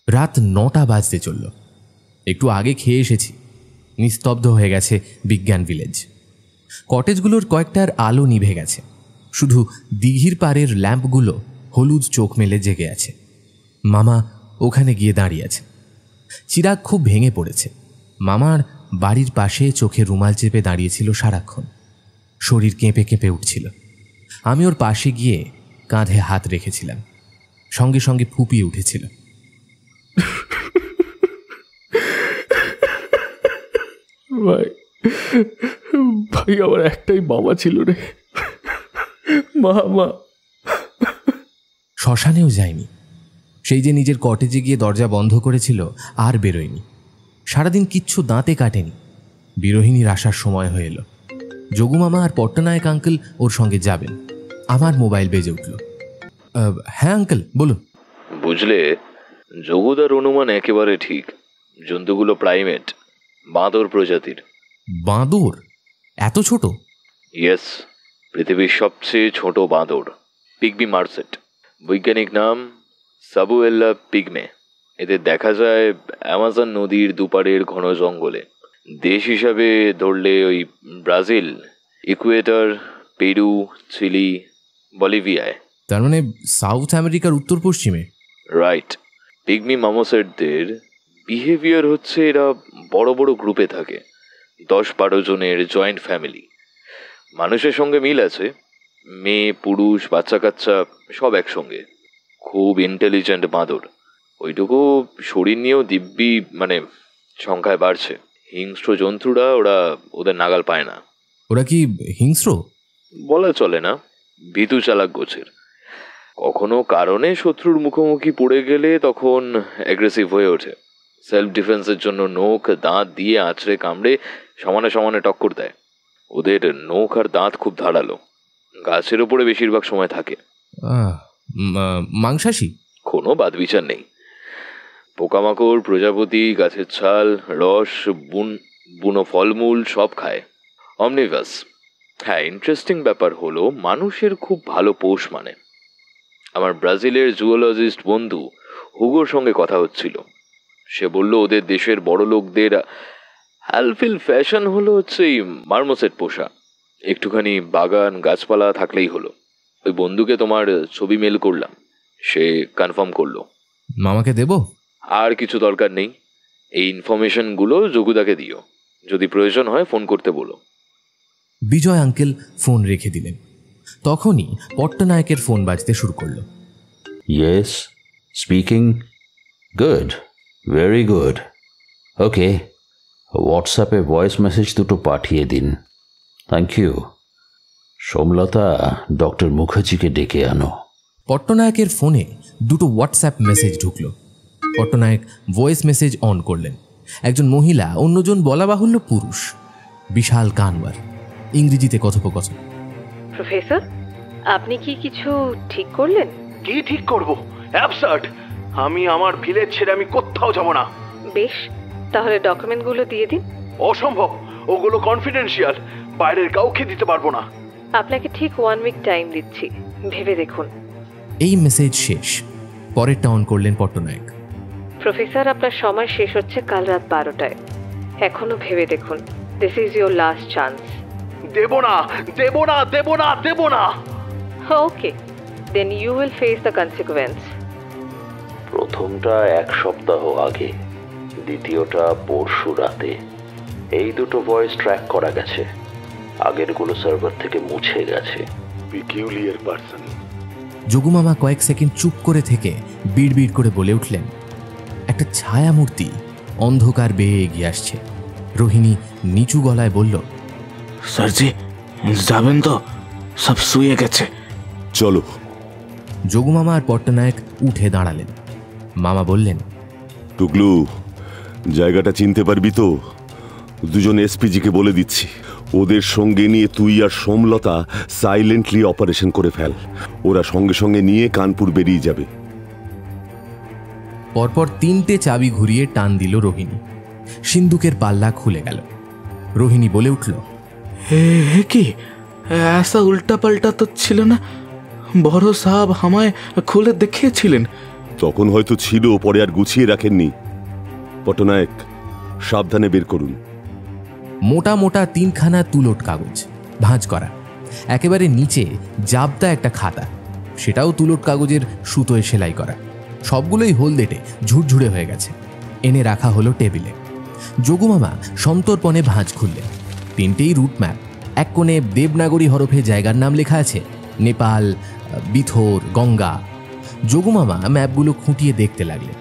রাত 9টা বাজতে চলল। একটু আগে খেয়ে এসেছি। নিস্তব্ধ হয়ে গেছে বিজ্ঞান ভিলেজ। কটেজগুলোর কয়েকটার আলো নিভে গেছে, শুধু দিঘির পাড়ের ল্যাম্পগুলো হলুদ চোখ মেলে জেগে আছে। মামা ওখানে গিয়ে দাঁড়িয়ে আছে। চিরাগ খুব ভেঙে পড়েছে। মামার বাড়ির পাশে চোখে রুমাল চেপে দাঁড়িয়েছিল সারাক্ষণ। শরীর কেঁপে কেঁপে উঠছিল। আমি ওর পাশে গিয়ে কাঁধে হাত রেখেছিলাম। সঙ্গে সঙ্গে ফুপিয়ে উঠেছিল। ভাই ভাই আমার একটাই বাবা ছিল রে, মা। শ্মশানেও যায়নি। সেই যে নিজের কটেজে গিয়ে দরজা বন্ধ করেছিল, আর বেরোয়নি। সারাদিন কিচ্ছু দাঁতে কাটেনি। বিরোহিণীর আসার সময় হয়ে এলো। যোগুমামা আর পট্টনায়ক আঙ্কেল ওর সঙ্গে যাবেন। আমার মোবাইল বেজে উঠল। হ্যাঁ আঙ্কেল, বলুন। বুঝলে, যোগুদার অনুমান একেবারে ঠিক। জন্তুগুলো প্রাইমেট, বাঁদর প্রজাতির। বাঁদর? এত ছোট? ইয়েস, পৃথিবীর সবচেয়ে ছোট বাঁদর, পিগমি মার্সেট। বৈজ্ঞানিক নাম সাবুয়েল্লা পিগমে। এদের দেখা যায় অ্যামাজন নদীর দুপারের ঘন জঙ্গলে। দেশ হিসাবে ধরলে ওই ব্রাজিল, ইকুয়েটর, পেরু, চিলি, বলিভিয়ায়। তার মানে সাউথ আমেরিকার উত্তর পশ্চিমে? রাইট। পিগমি মামোসেটদের বিহেভিয়ার হচ্ছে এরা বড় বড় গ্রুপে থাকে, 10-12 জনের জয়েন্ট ফ্যামিলি। মানুষের সঙ্গে মিল আছে, মেয়ে পুরুষ বাচ্চা কাচ্চা সব একসঙ্গে। খুব ইন্টেলিজেন্ট বাঁদর। ওইটুকু শরীর নিয়েও দিব্যি সংখ্যায় বাড়ছে। হিংস্র জন্তুরা ওদের নাগাল পায় না। ওরা কি হিংস্র? বলা চলে না, ভীতু চালাক গোছের। কখনো কারণে শত্রুর মুখোমুখি পড়ে গেলে তখন অ্যাগ্রেসিভ হয়ে ওঠে। সেলফ ডিফেন্সের জন্য নখ দাঁত দিয়ে আঁচড়ে কামড়ে সমানে সমানে টক্কর দেয়। ওদের নখ আর দাঁত খুব ধারালো। গাছের ওপরে বেশিরভাগ সময় থাকে। মাংসাশী? কোনো বাদবিচার নেই। পোকামাকড়, প্রজাপতি, গাছের ছাল, রস, বুনো ফলমূল সব খায়। অমনিভাস। হ্যাঁ, ইন্টারেস্টিং ব্যাপার হলো মানুষের খুব ভালো পোষ মানে। আমার ব্রাজিলের জুওলজিস্ট বন্ধু হুগোর সঙ্গে কথা হচ্ছিল। সে বলল ওদের দেশের বড় লোকদের হালফিল ফ্যাশন হলো এই মার্মোসেট পোষা। একটুখানি বাগান গাছপালা থাকলেই হলো। ওই বন্ধুকে তোমার ছবি মেল করলাম, সে কনফার্ম করলো। মামাকে দেব? আর কিছু দরকার নেই। এই ইনফরমেশনগুলো যোগুদাকে দিও। যদি প্রয়োজন হয় ফোন করতে বলো। বিজয় আঙ্কেল ফোন রেখে দিলেন। তখনই পট্টনায়কের ফোন বাজতে শুরু করলো। Yes, speaking. Good, very good. Okay, হোয়াটসঅ্যাপে ভয়েস মেসেজ দুটো পাঠিয়ে দিন। Thank you. সোমলতা, ডক্টর মুখার্জিকে ডেকে আনো। পট্টনায়কের ফোনে দুটো হোয়াটসঅ্যাপ মেসেজ ঢুকলো। পট্টনায়ক ভয়েস মেসেজ অন করলেন। একজন মহিলা, অন্যজন বলা বাহুল্য পুরুষ। বিশাল কানওয়ার। ইংরেজিতে কথোপকথন। প্রফেসর, আপনি কি কিছু ঠিক করলেন? কি ঠিক করব? অ্যাবসার্ড। আমি আমার ভিলেজ ছেড়ে আমি কোথাও যাব না। বেশ, তাহলে ডকুমেন্টগুলো দিয়ে দিন। অসম্ভব, ওগুলো কনফিডেন্সিয়াল, বাইরের কাউকে দিতে পারবো না। আপনাকে ঠিক 1 উইক টাইম দিচ্ছি, ভেবে দেখুন। এই মেসেজ শেষ। পরেরটা অন করলেন পট্টনায়ক। প্রফেসর, আপনার সময় শেষ হচ্ছে কাল রাত 12টায়। এখনো ভেবে দেখুন। This is your last chance. দেব না, দেব না, দেব না, দেব না। Okay, then you will face the consequence. প্রথমটা 1 সপ্তাহ আগে, দ্বিতীয়টা পরশু রাতে। এই দুটো ভয়েস ট্র্যাক করা গেছে। আগেরগুলো সার্ভার থেকে মুছে গেছে। Peculiar person. যোগুমামা কয়েক সেকেন্ড চুপ করে থেকে বিড়বিড় করে বলে উঠলেন, একটা ছায়ামূর্তি অন্ধকার বেয়ে এগিয়ে আসছে। রোহিণী নিচু গলায় বলল, স্যারজি, যাবেন তো? সব শুয়ে গেছে। চলো। যোগুমামা আর পট্টনায়ক উঠে দাঁড়ালেন। মামা বললেন, টুকলু, জায়গাটা চিনতে পারবি তো? দুজন এসপিজিকে বলে দিচ্ছি, ওদের সঙ্গে নিয়ে তুই আর সোমলতা সাইলেন্টলি অপারেশন করে ফেল। ওরা সঙ্গে সঙ্গে নিয়ে কানপুর বেরিয়ে যাবে। পরপর 3টে চাবি ঘুরিয়ে টান দিল রোহিণী। সিন্দুকের পাল্লা খুলে গেল। রোহিণী বলে উঠল, হে কি, ऐसा উল্টা পাল্টা তো ছিল না। বড় সাহেব আমায় খুলে দেখিয়েছিলেন। তখন হয়তো ছিল, পরে আর গুছিয়ে রাখেননি। পট্টনায়ক, সাবধানে বের করুন। মোটা মোটা 3খানা তুলোট কাগজ, ভাঁজ করা। একেবারে নিচে জাবদা একটা খাতা, সেটাও তুলোট কাগজের সুতোয় সেলাই করা। সবগুলোই হলদেটে ঝুরঝুরে হয়ে গেছে। এনে রাখা হলো টেবিলে। যোগুমামা সন্তর্পণে ভাঁজ খুললেন। 3টেই রুট ম্যাপ। এক কোণে দেবনাগরী হরফে জায়গার নাম লেখা আছে, নেপাল, বিথোর, গঙ্গা। যোগুমামা ম্যাপগুলো খুঁটিয়ে দেখতে লাগলেন।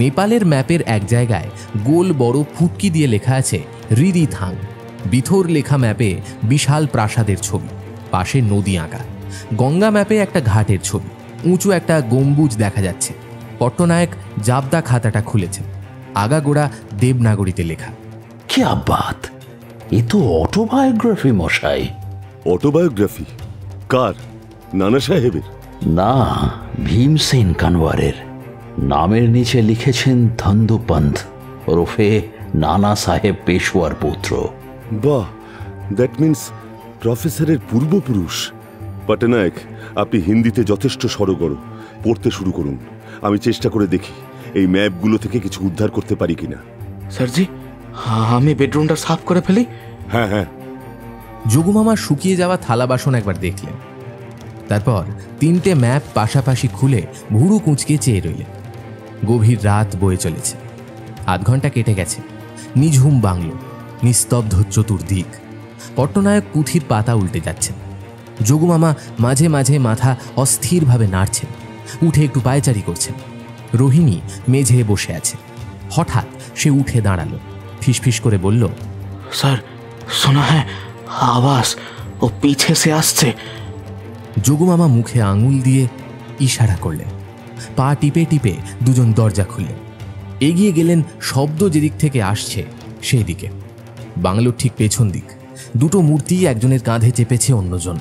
নেপালের ম্যাপের এক জায়গায় গোল বড় ফুটকি দিয়ে লেখা আছে রিদিথাং। বিথোর লেখা ম্যাপে বিশাল প্রাসাদের ছবি, পাশে নদী আঁকা। গঙ্গা ম্যাপে একটা ঘাটের ছবি, উঁচু একটা গম্বুজ দেখা যাচ্ছে। পট্টনায়ক জাবদা খাতাটা খুলেছেন, আগাগোড়া দেবনাগরীতে লেখা। কি আব্বাত, এ তো অটোবায়োগ্রাফি মশাই। অটোবায়োগ্রাফি? কার? নানা সাহেবের? না, ভীমসেন কানওয়ারের। নামের নিচে লিখেছেন ধন্দুপন্থ ওরফে নানা সাহেব পেশওয়ার পুত্র। বাহ, দ্যাট মিন্স প্রফেসরের পূর্বপুরুষ। পট্টনায়ক, আপনি হিন্দিতে যথেষ্ট সড়গড়, পড়তে শুরু করুন। আমি চেষ্টা করে দেখি এই ম্যাপগুলো থেকে কিছু উদ্ধার করতে পারি কিনা। স্যারজি, আমি বেডরুমটা সাফ করে ফেলি? হ্যাঁ হ্যাঁ। যোগুমামা শুকিয়ে যাওয়া থালা বাসন একবার দেখলেন, তারপর 3টে ম্যাপ পাশাপাশি খুলে ভুরু কুঁচকে চেয়ে রইলেন। গভীর রাত বয়ে চলেছে, আধ ঘন্টা কেটে গেছে। নিঝুম বাংলো, নিস্তব্ধ চতুর্দিক। পট্টনায়ক পুঁথির পাতা উল্টে যাচ্ছেন। যোগুমামা মাঝে মাঝে মাথা অস্থিরভাবে নাড়ছেন, উঠে একটু পায়চারি করছেন। রোহিণী মেঝে বসে আছে। হঠাৎ সে উঠে দাঁড়ালো, ফিসফিস করে বলল, স্যার শোনা হ্যাঁ, আওয়াজ ও পিছে সে আসছে। যোগুমামা মুখে আঙুল দিয়ে ইশারা করলেন। পা টিপে টিপে দুজন দরজা খুললেন, এগিয়ে গেলেন শব্দ যেদিক থেকে আসছে সেই দিকে। বাংলোর ঠিক পেছন দিক। 2টো মূর্তি একজনের কাঁধে চেপেছে অন্যজন।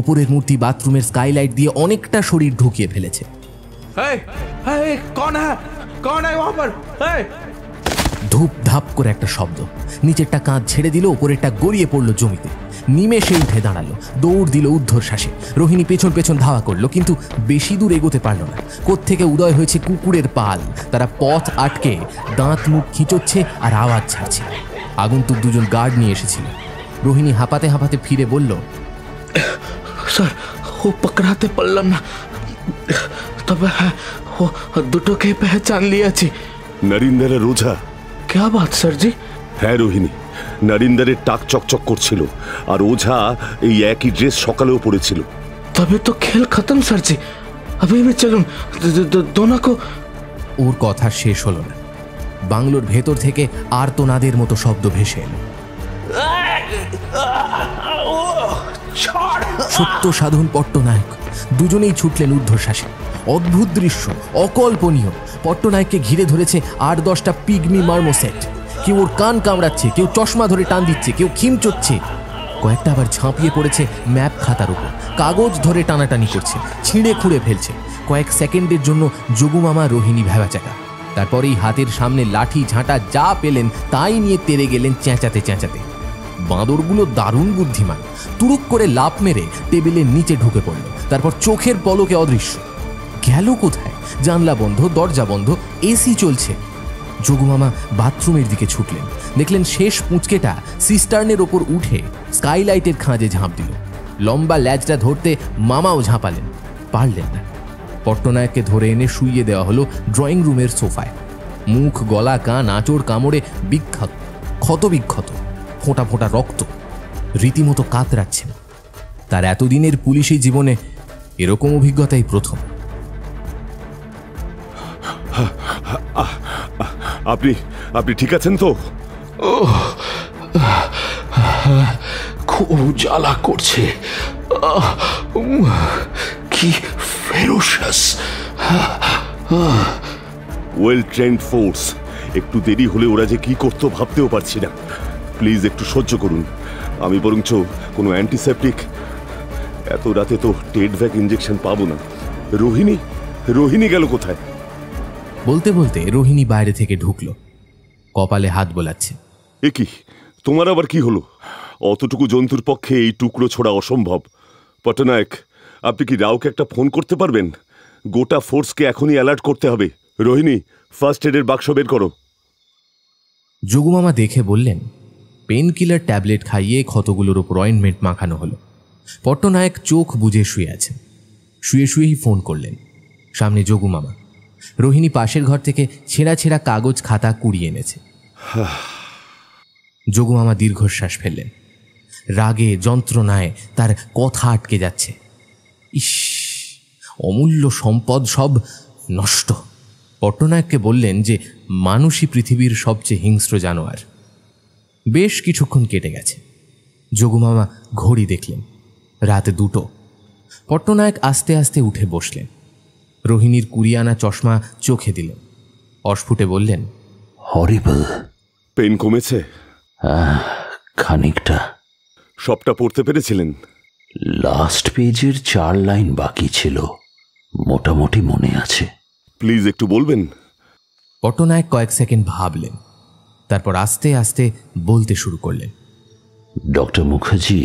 উপরের মূর্তি বাথরুমের স্কাইলাইট দিয়ে অনেকটা শরীর ঢুকিয়ে ফেলেছে। ধূপ ধাপ করে একটা শব্দ, নিচেরটা কাঁধ ছেড়ে দিল, ওপরেরটা গড়িয়ে পড়ল জমিতে। নিমেষে উঠে দাঁড়ালো, দৌড় দিল ঊর্ধ্বশ্বাসে। রোহিণী পেছন পেছন ধাওয়া করলো, কিন্তু বেশি দূর এগোতে পারল না। কোত্থেকে উদয় হয়েছে কুকুরের পাল, তারা পথ আটকে দাঁত মুখ খিঁচোচ্ছে আর আওয়াজ ছাড়ছে। আগন্তুক 2জন গার্ড নিয়ে এসেছিল। রোহিণী হাঁপাতে হাঁপাতে ফিরে বলল, স্যার ও পকড়াতে পারলাম না, তবে হ্যাঁ ও 2টোকে পেহচান লিয়েছি। নরিন্দারের ওঝা? কে বাত স্যারজি? হ্যাঁ রোহিণী, নরিন্দারের টাক চকচক করছিল, আর ওঝা এই একই ড্রেস সকালেও পরেছিল। তবে তো খেল খতম স্যারজি, अभी চলুন দোনাকো। ওর কথা শেষ হলো না। বাংলোর ভেতর থেকে আর্তনাদের মতো শব্দ ভেসে এলো। সত্য সাধন পট্টনায়ক। 2জনেই ছুটলেন ঊর্ধ্বশ্বাসে। অদ্ভুত দৃশ্য, অকল্পনীয়। পট্টনায়ককে ঘিরে ধরেছে 8-10টা পিগমি মার্মোসেট। কেউ ওর কান কামড়াচ্ছে, কেউ চশমা ধরে টান দিচ্ছে, কেউ খিমচোচ্ছে। কয়েকটা আবার ঝাঁপিয়ে পড়েছে ম্যাপ খাতার উপর, কাগজ ধরে টানাটানি করছে, ছিঁড়ে খুঁড়ে ফেলছে। কয়েক সেকেন্ডের জন্য যোগুমামা রোহিণী ভেবাচাকা। তারপরেই হাতের সামনে লাঠি ঝাঁটা যা পেলেন তাই নিয়ে তেড়ে গেলেন চেঁচাতে চেঁচাতে। বাঁদরগুলো দারুণ বুদ্ধিমান, তুড়ুক করে লাফ মেরে টেবিলের নিচে ঢুকে পড়ল, তারপর চোখের পলকে অদৃশ্য। গেল কোথায়? জানলা বন্ধ, দরজা বন্ধ, এসি চলছে। যোগুমামা বাথরুমের দিকে ছুটলেন, দেখলেন শেষ পুঁচকেটা সিস্টার্নের ওপর উঠে স্কাইলাইটের খাঁজে ঝাঁপ দিল। লম্বা ল্যাজটা ধরতে মামাও ঝাঁপালেন, পারলেন না। পট্টনায়ককে ধরে এনে শুইয়ে দেওয়া হলো ড্রয়িং রুমের সোফায়। মুখ, গলা, কান আঁচড় কামড়ে বিক্ষত, ক্ষতবিক্ষত, ফোঁটা ফোঁটা রক্ত, রীতিমতো কাতরাচ্ছেন। তার এতদিনের পুলিশি জীবনে এরকম অভিজ্ঞতাই প্রথম। আপনি ঠিক আছেন তো? খুব জ্বালা করছে, কি ফেরোশাস। Well trend force. একটু দেরি হলে ওরা যে কি করতো ভাবতেও পারছি না। প্লিজ একটু সহ্য করুন। আমি বরঞ্চ কোনো অ্যান্টিসেপটিক, এত রাতে তো টেডভ্যাক ইঞ্জেকশন পাবো না। রোহিণী গেল কোথায়? বলতে বলতে রোহিণী বাইরে থেকে ঢুকলো, কপালে হাত বোলাচ্ছে। এ কি, তোমার আবার কি হলো? অতটুকু জন্তুর পক্ষে এই টুকরো ছোড়া অসম্ভব। পট্টনায়ক, আপনি কি রাওকে একটা ফোন করতে পারবেন? গোটা ফোর্সকে এখনই অ্যালার্ট করতে হবে। রোহিণী, ফার্স্ট এডের বাক্স বের করো। যোগুমামা দেখে বললেন, পেন কিলার ট্যাবলেট খাইয়ে ক্ষতগুলোর ওপর অয়েন্টমেন্ট মাখানো হলো। পট্টনায়ক চোখ বুজে শুয়ে আছেন। শুয়ে শুয়েই ফোন করলেন। সামনে যোগুমামা। রোহিণী পাশের ঘর থেকে ছেঁড়া ছেঁড়া কাগজ খাতা কুড়িয়ে এনেছে। যোগুমামা দীর্ঘশ্বাস ফেললেন। রাগে যন্ত্রণায় তার কথা আটকে যাচ্ছে। ইস, অমূল্য সম্পদ সব নষ্ট। পট্টনায়ককে বললেন যে মানুষই পৃথিবীর সবচেয়ে হিংস্র জানোয়ার। বেশ কিছুক্ষণ কেটে গেছে। যোগুমামা ঘড়ি দেখলেন, রাতে 2টো। পট্টনায়ক আস্তে আস্তে উঠে বসলেন। রোহিণীর 20 আনা চশমা চোখে দিলেন। অস্ফুটে বললেন, হরিবল। পেন কমেছে? খানিকটা। সবটা পড়তে পেরেছিলেন? লাস্ট পেজের 4 লাইন বাকি ছিল, মোটামুটি মনে আছে। প্লিজ একটু বলবেন। পট্টনায়ক কয়েক সেকেন্ড ভাবলেন, তারপর আস্তে আস্তে বলতে শুরু করলেন। ডক্টর মুখার্জি,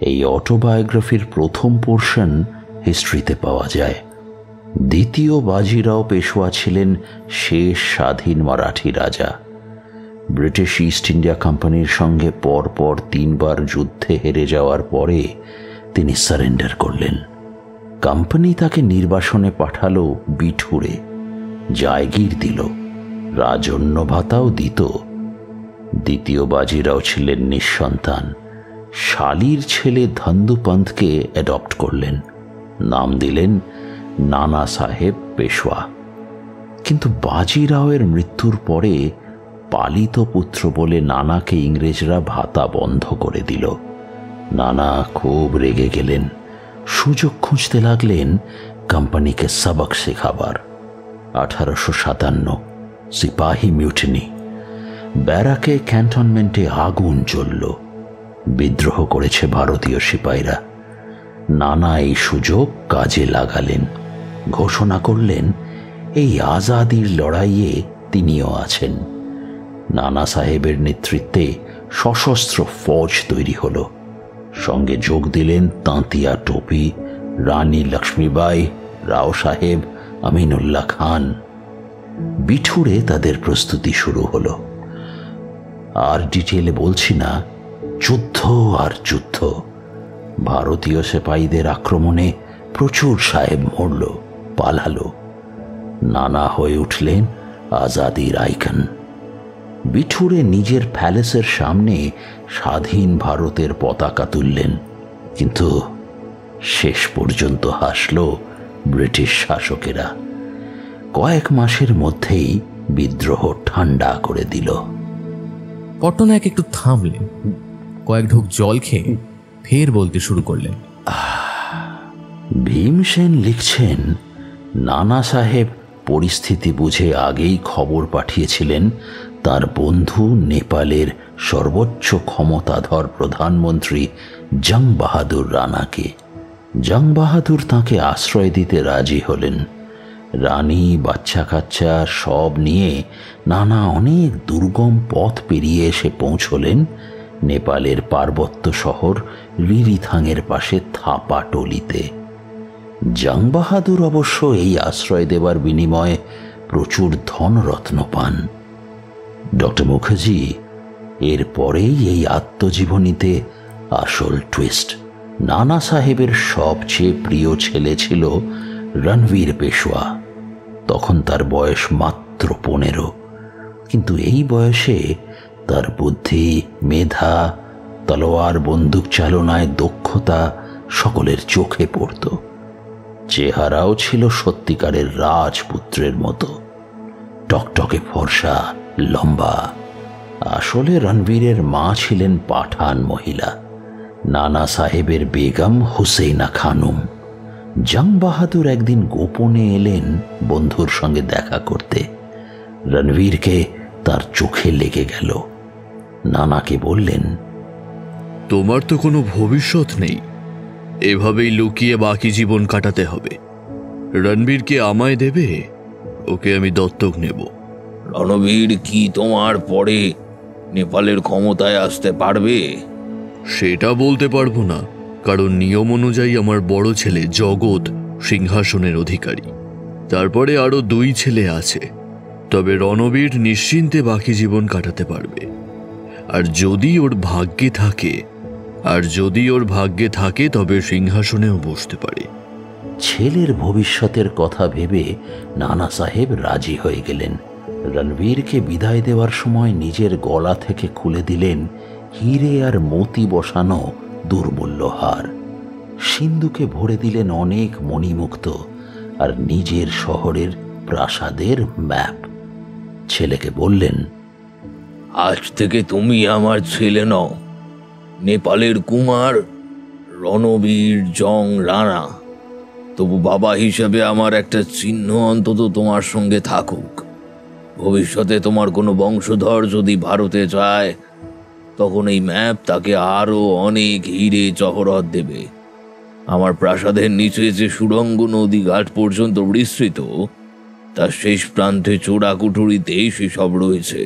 এই অটোবায়োগ্রাফির প্রথম পোর্শন হিস্ট্রিতে পাওয়া যায়। দ্বিতীয় বাজিরাও পেশোয়া ছিলেন শেষ স্বাধীন মারাঠি রাজা। ব্রিটিশ ইস্ট ইন্ডিয়া কোম্পানির সঙ্গে পরপর 3 বার যুদ্ধে হেরে যাওয়ার পরে তিনি সারেন্ডার করলেন। কোম্পানি তাকে নির্বাসনে পাঠালো বিঠুরে, জায়গির দিল, রাজন্য ভাতাও দিত। দ্বিতীয় বাজিরাও ছিলেন নিঃসন্তান। শালির ছেলে ধন্দুপন্তকে অ্যাডপ্ট করলেন, নাম দিলেন নানা সাহেব পেশোয়া। কিন্তু বাজিরাওয়ের মৃত্যুর পরে পালিত পুত্র বলে নানাকে ইংরেজরা ভাতা বন্ধ করে দিল। নানা খুব রেগে গেলেন, সুযোগ খুঁজতে লাগলেন কোম্পানিকে সবক শেখাবার। 1857 সিপাহী মিউটিনি। ব্যারাকে ক্যান্টনমেন্টে আগুন জ্বলল। বিদ্রোহ করেছে ভারতীয় সিপাহীরা। নানা এই সুযোগ কাজে লাগালেন, ঘোষণা করলেন এই আজাদির লড়াইয়ে তিনিও আছেন। নানা সাহেবের নেতৃত্বে সশস্ত্র ফৌজ তৈরি হল। সঙ্গে যোগ দিলেন তাঁতিয়া টোপি, রানী লক্ষ্মীবাই, রাও সাহেব, আমিনুল্লাহ খান। বিঠুরে তাদের প্রস্তুতি শুরু হলো। আর ডিটেলে বলছি না, যুদ্ধ আর যুদ্ধ। ভারতীয় সিপাহীদের আক্রমণে প্রচুর সাহেব মরল, পালালো। নানা হয়ে উঠলেন আজাদির আইকন। বিঠুরে নিজের প্যালেসের সামনে স্বাধীন ভারতের পতাকা তুললেন, কিন্তু শেষ পর্যন্ত হাসল ব্রিটিশ শাসকেরা। কয়েক মাসের মধ্যেই বিদ্রোহ ঠান্ডা করে দিল। পট্টনায়ক একটু থামলেন, কয়েক ঢোক জল খেয়ে ফের বলতে শুরু করলেন। ভীমসেন লিখছেন, নানা সাহেব পরিস্থিতি বুঝে আগেই খবর পাঠিয়েছিলেন তার বন্ধু নেপালের সর্বোচ্চ ক্ষমতাধর প্রধানমন্ত্রী জং বাহাদুর রানাকে। জং বাহাদুর তাঁকে আশ্রয় দিতে রাজি হলেন। রানী, বাচ্চা কাচ্চা সব নিয়ে নানা অনেক দুর্গম পথ পেরিয়ে এসে পৌঁছলেন নেপালের পার্বত্য শহর রিরিথাংয়ের পাশে থাপাটলিতে। জং বাহাদুর অবশ্য এই আশ্রয় দেবার বিনিময়ে প্রচুর ধনরত্ন পান। ডক্টর মুখার্জি, এরপরেই এই আত্মজীবনীতে আসল টুইস্ট। নানা সাহেবের সবচেয়ে প্রিয় ছেলে ছিল রণবীর পেশোয়া। তখন তার বয়স মাত্র 15, কিন্তু এই বয়সে তার বুদ্ধি, মেধা, তলোয়ার বন্দুক চালনায় দক্ষতা সকলের চোখে পড়ত। চেহারাও ছিল সত্যিকারের রাজপুত্রের মতো, টকটকে ফর্সা, লম্বা। আসলে রণবীরের মা ছিলেন পাঠান মহিলা, নানা সাহেবের বেগম হুসেইনা খানুম। জং বাহাদুর একদিন গোপনে এলেন বন্ধুর সঙ্গে দেখা করতে। রণবীরকে তার চোখে লেগে গেল। নানাকে বললেন, তোমার তো কোনো ভবিষ্যৎ নেই, এভাবেই লুকিয়ে বাকি জীবন কাটাতে হবে। রণবীরকে আমায় দেবে, ওকে আমি দত্তক নেব। রণবীর কি তোমার পরে নেপালের ক্ষমতায় আসতে পারবে? সেটা বলতে পারবো না, কারণ নিয়ম অনুযায়ী আমার বড় ছেলে জগৎ সিংহাসনের অধিকারী। তারপরে আরো 2 ছেলে আছে। তবে রণবীর নিশ্চিন্তে বাকি জীবন কাটাতে পারবে। আর যদি ওর ভাগ্যে থাকে তবে সিংহাসনেও বসতে পারে। ছেলের ভবিষ্যতের কথা ভেবে নানা সাহেব রাজি হয়ে গেলেন। রণবীরকে বিদায় দেওয়ার সময় নিজের গলা থেকে খুলে দিলেন হিরে আর মতি বসানো দুর্মূল্য হার। সিন্ধুকে ভরে দিলেন অনেক মণিমুক্ত আর নিজের শহরের প্রাসাদের ম্যাপ। ছেলেকে বললেন, আজ থেকে তুমি আমার ছেলে নও, নেপালের কুমার রণবীর জং রানা। তবু বাবা হিসেবে আমার একটা চিহ্ন অন্তত তোমার সঙ্গে থাকুক। ভবিষ্যতে তোমার কোনো বংশধর যদি ভারতে যায়, তখন এই ম্যাপ তাকে আরো অনেক হিরে জহরত দেবে। আমার প্রাসাদের নিচে যে সুড়ঙ্গ নদী ঘাট পর্যন্ত বিস্তৃত, তার শেষ প্রান্তে চোরাকুঠুরিতে সেসব রয়েছে।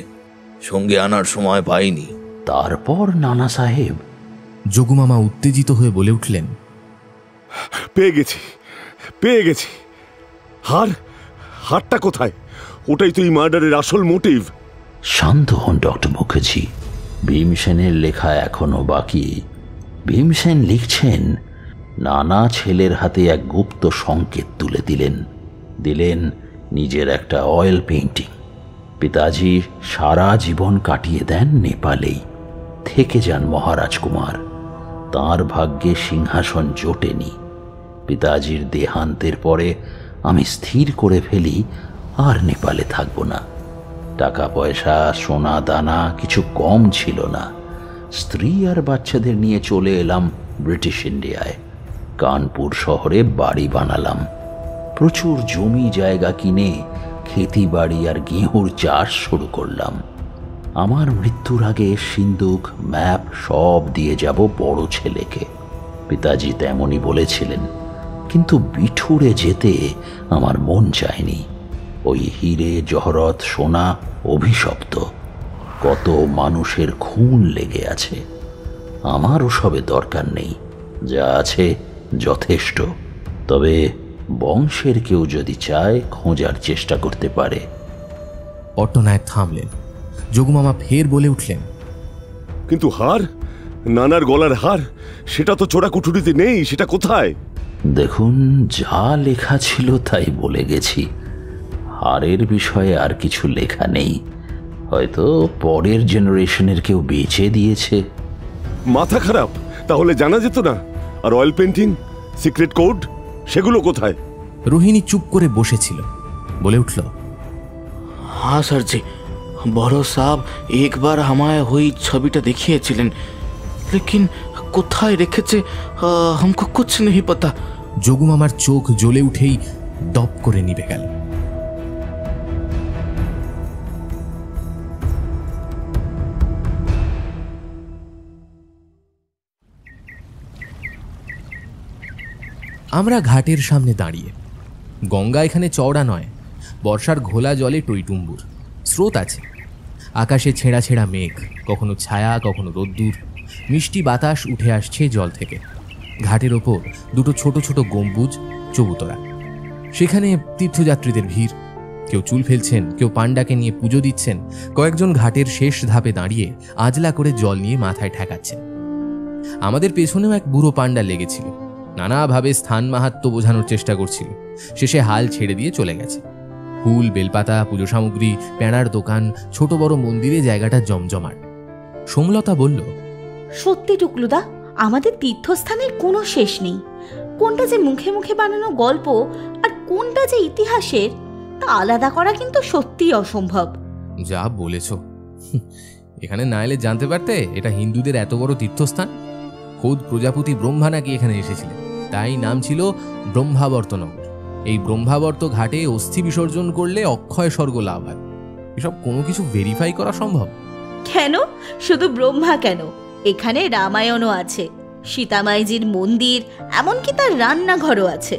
সঙ্গে আনার সময় পাইনি। তারপর নানা সাহেব? যোগুমামা উত্তেজিত হয়ে বলে উঠলেন, পেয়ে গেছি। হারটা কোথায়? ওটাই তো এই মার্ডারের আসল মোটিভ। শান্ত হন ডক্টর মুখার্জি, ভীমসেনের লেখা এখনো বাকি। ভীমসেন লিখছেন, নানা ছেলের হাতে এক গুপ্ত সংকেত তুলে দিলেন নিজের একটা অয়েল পেইন্টিং। পিতাজি সারা জীবন কাটিয়ে দেন নেপালেই, থেকে যান মহারাজকুমার। তাঁর ভাগ্যে সিংহাসন জোটেনি। পিতাজির দেহান্তের পরে আমি স্থির করে ফেলি আর নেপালে থাকব না। টাকা পয়সা সোনা দানা কিছু কম ছিল না। স্ত্রী আর বাচ্চাদের নিয়ে চলে এলাম ব্রিটিশ ইন্ডিয়ায়। কানপুর শহরে বাড়ি বানালাম। প্রচুর জমি জায়গা কিনে খেতি বাড়ি আর গেঁহুর চাষ শুরু করলাম। আমার মৃত্যুর আগে সিন্দুক ম্যাপ সব দিয়ে যাব বড় ছেলেকে। পিতাজি তেমনই বলেছিলেন, কিন্তু বিঠুরে যেতে আমার মন চায়নি। ওই হিরে জহরত সোনা অভিশপ্ত, কত মানুষের খুন লেগে আছে। আমার ওসবে দরকার নেই, যা আছে যথেষ্ট। তবে বংশের কেউ যদি চায়, খোঁজার চেষ্টা করতে পারে। পট্টনায়ক থামলেন। যোগুমামা ফের বলে উঠলেন, কিন্তু হার, নানার গলার হার, সেটা তো চোরাকুঠুরিতে নেই। সেটা কোথায়? দেখুন, যা লেখা ছিল তাই বলে গেছি। হারের বিষয়ে আর কিছু লেখা নেই। হয়তো পরের জেনারেশনের কেউ বেচে দিয়েছে। মাথা খারাপ? তাহলে জানা যেত না? আর অয়েল পেন্টিং, সিক্রেট কোড, সেগুলো কোথায়? রোহিণী চুপ করে বসেছিল, বলে উঠল, हाँ सर जी, बड़ो साहब एक बार हमारे हुई छविटा देखिएছিলেন, लेकिन কোথায় রেখেছে हमको कुछ नहीं पता। যোগুমামার চোখ জ্বলে উঠেই দপ করে নিভে গেল। আমরা ঘাটের সামনে দাঁড়িয়ে। গঙ্গা এখানে চওড়া নয়, বর্ষার ঘোলা জলে টইটুম্বুর। স্রোত আছে, আকাশে ছেঁড়া ছেঁড়া মেঘ, কখনো ছায়া কখনো রোদ্দুর। মিষ্টি বাতাস উঠে আসছে জল থেকে। ঘাটের ওপর দুটো ছোট ছোট গম্বুজ, চবুতরা। সেখানে তীর্থযাত্রীদের ভিড়। কেউ চুল ফেলছেন, কেউ পান্ডাকে নিয়ে পুজো দিচ্ছেন, কয়েকজন ঘাটের শেষ ধাপে দাঁড়িয়ে আজলা করে জল নিয়ে মাথায় ঠেকাচ্ছেন। আমাদের পেছনেও এক বুড়ো পান্ডা লেগেছিল, নানাভাবে স্থান মাহাত্ম্য বোঝানোর চেষ্টা করছিল। শেষে হাল ছেড়ে দিয়ে চলে গেছে। ফুল, বেলপাতা, পুজো সামগ্রী, পেঁড়ার দোকান, ছোট বড় মন্দিরে জায়গাটা জমজমাট। সোমলতা বলল, সত্যি টুকলুদা, আমাদের তীর্থস্থানের কোনো শেষ নেই। কোনটা যে মুখে মুখে বানানো গল্প আর কোনটা যে ইতিহাসের, তা আলাদা করা কিন্তু সত্যিই অসম্ভব। যা বলেছ, এখানে না এলে জানতে পারতে এটা হিন্দুদের এত বড় তীর্থস্থান। খোদ প্রজাপতি ব্রহ্মা নাকি এখানে এসেছিলেন, তাই নাম ছিল ব্রহ্মাবর্তনগর। এই ব্রহ্মাবর্ত ঘাটে অস্থি বিসর্জন করলে অক্ষয় স্বর্গ লাভ হয়। এসব কোনো কিছু ভেরিফাই করা সম্ভব? কেন শুধু ব্রহ্মা কেন, এখানে রামায়ণও আছে, সীতামাইজির মন্দির, এমনকি তার রান্নাঘরও আছে।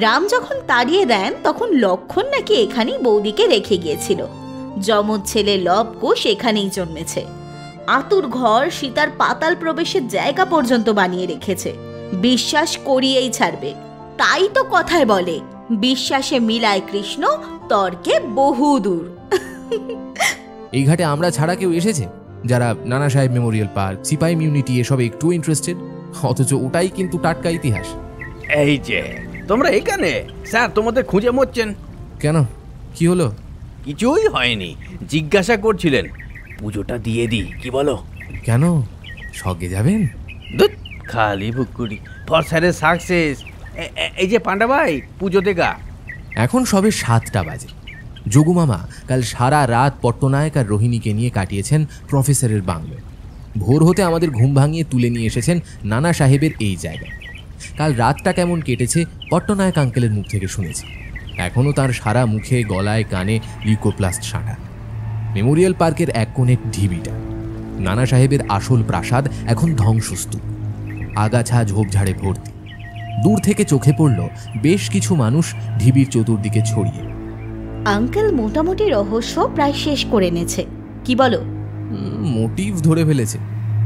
রাম যখন তাড়িয়ে দেন তখন লক্ষণ নাকি এখানেই বৌদিকে রেখে গিয়েছিল। যমজ ছেলে লবকুশ এখানেই জন্মেছে। আতুর ঘর, সীতার পাতাল প্রবেশের জায়গা পর্যন্ত বানিয়ে রেখেছে। বিশ্বাস করিয়েই ছাড়বে। তাই তো কথায় বলে, বিশ্বাসে মিলায় কৃষ্ণ, তর্কে বহুদূর। এই ঘাটে আমরা ছাড়া কেউ এসেছে যারা নানা সাহেব মেমোরিয়াল পার্ক, সিপাই ইমিউনিটি এসব একটু ইন্টারেস্টেড? অথচ ওটাই কিন্তু টাটকা ইতিহাস। এই যে তোমরা এখানে, স্যার তোমাদের খুঁজে মরছেন। কেন, কি হলো? কিছুই হয়নি, জিজ্ঞাসা করছিলেন। পুজোটা দিয়ে দিই, কি বলো? কেন, সঙ্গে যাবেন? ধুৎ, খালি বুকুরি ফর স্যারের সাকসেস। এই যে পান্ডা ভাই, পুজো দেখা। এখন সবে 7টা বাজে। যোগু মামা কাল সারা রাত পট্টনায়ক আর রোহিণীকে নিয়ে কাটিয়েছেন প্রফেসরের বাংলোয়। ভোর হতে আমাদের ঘুম ভাঙিয়ে তুলে নিয়ে এসেছেন নানা সাহেবের এই জায়গায়। কাল রাতটা কেমন কেটেছে পট্টনায়ক আঙ্কেলের মুখ থেকে শুনেছি। এখনও তার সারা মুখে, গলায়, কানে লিউকোপ্লাস্ট সাঁটা। মেমোরিয়াল পার্কের এক কোণে ঢিবিটা। নানা সাহেবের আসল প্রাসাদ এখন ধ্বংসস্তূপ, আগাছা ঝোপঝাড়ে ভর্তি। দূর থেকে চোখে পড়ল বেশ কিছু মানুষ ঢিবির চতুর্দিকে ছড়িয়ে। আঙ্কেল মোটামুটি রহস্য প্রায় শেষ করে এনেছে, কি বলো? মোটিভ ধরে ফেলেছে,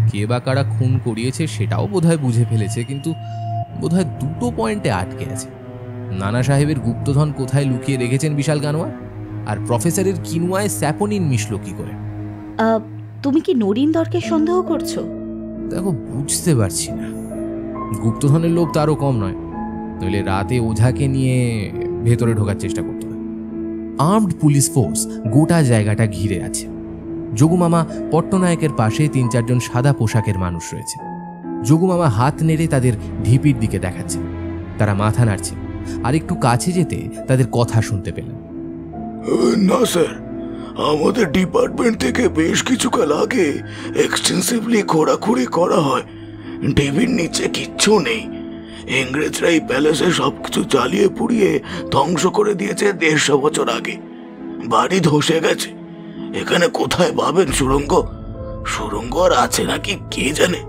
কে বা কারা খুন করিয়েছে সেটাও বোধহয় বুঝে ফেলেছে, কিন্তু বোধহয় 2টো পয়েন্টে আটকে আছে। নানা সাহেবের গুপ্তধন কোথায় লুকিয়ে রেখেছেন বিশাল গানোয়া, আর প্রফেসরের কিনুয়ায় স্যাপোনিন মিশল কি করে। তুমি কি নরিন্দরকে সন্দেহ করছো? দেখো, বুঝতে পারছি না। গুপ্তধনের লোভ তারও কম নয়, নইলে রাতে ওঝাকে নিয়ে ভেতরে ঢোকার চেষ্টা করতে হয়। আর্মড পুলিশ ফোর্স গোটা জায়গাটা ঘিরে আছে। যোগু মামা পট্টনায়কের পাশে 3-4 জন সাদা পোশাকের মানুষ রয়েছে। যোগু মামা হাত নেড়ে তাদের ঢিপির দিকে দেখাচ্ছে। তারা মাথা নাড়ছে, আর একটু কাছে যেতে তাদের কথা শুনতে পেলেন। না স্যার, আমাদের ডিপার্টমেন্ট থেকে বেশ কিছুকাল আগে এক্সটেন্সিভলি খোঁড়াখুড়ি করা হয়। ঢিবির নিচে কিচ্ছু নেই। ইংরেজরা এই প্যালেসে সবকিছু জ্বালিয়ে পুড়িয়ে ধ্বংস করে দিয়েছে 150 বছর আগে। বাড়ি ধসে গেছে। এখানে কোথায় পাবেন সুড়ঙ্গ? সুড়ঙ্গ আর আছে নাকি কে জানে।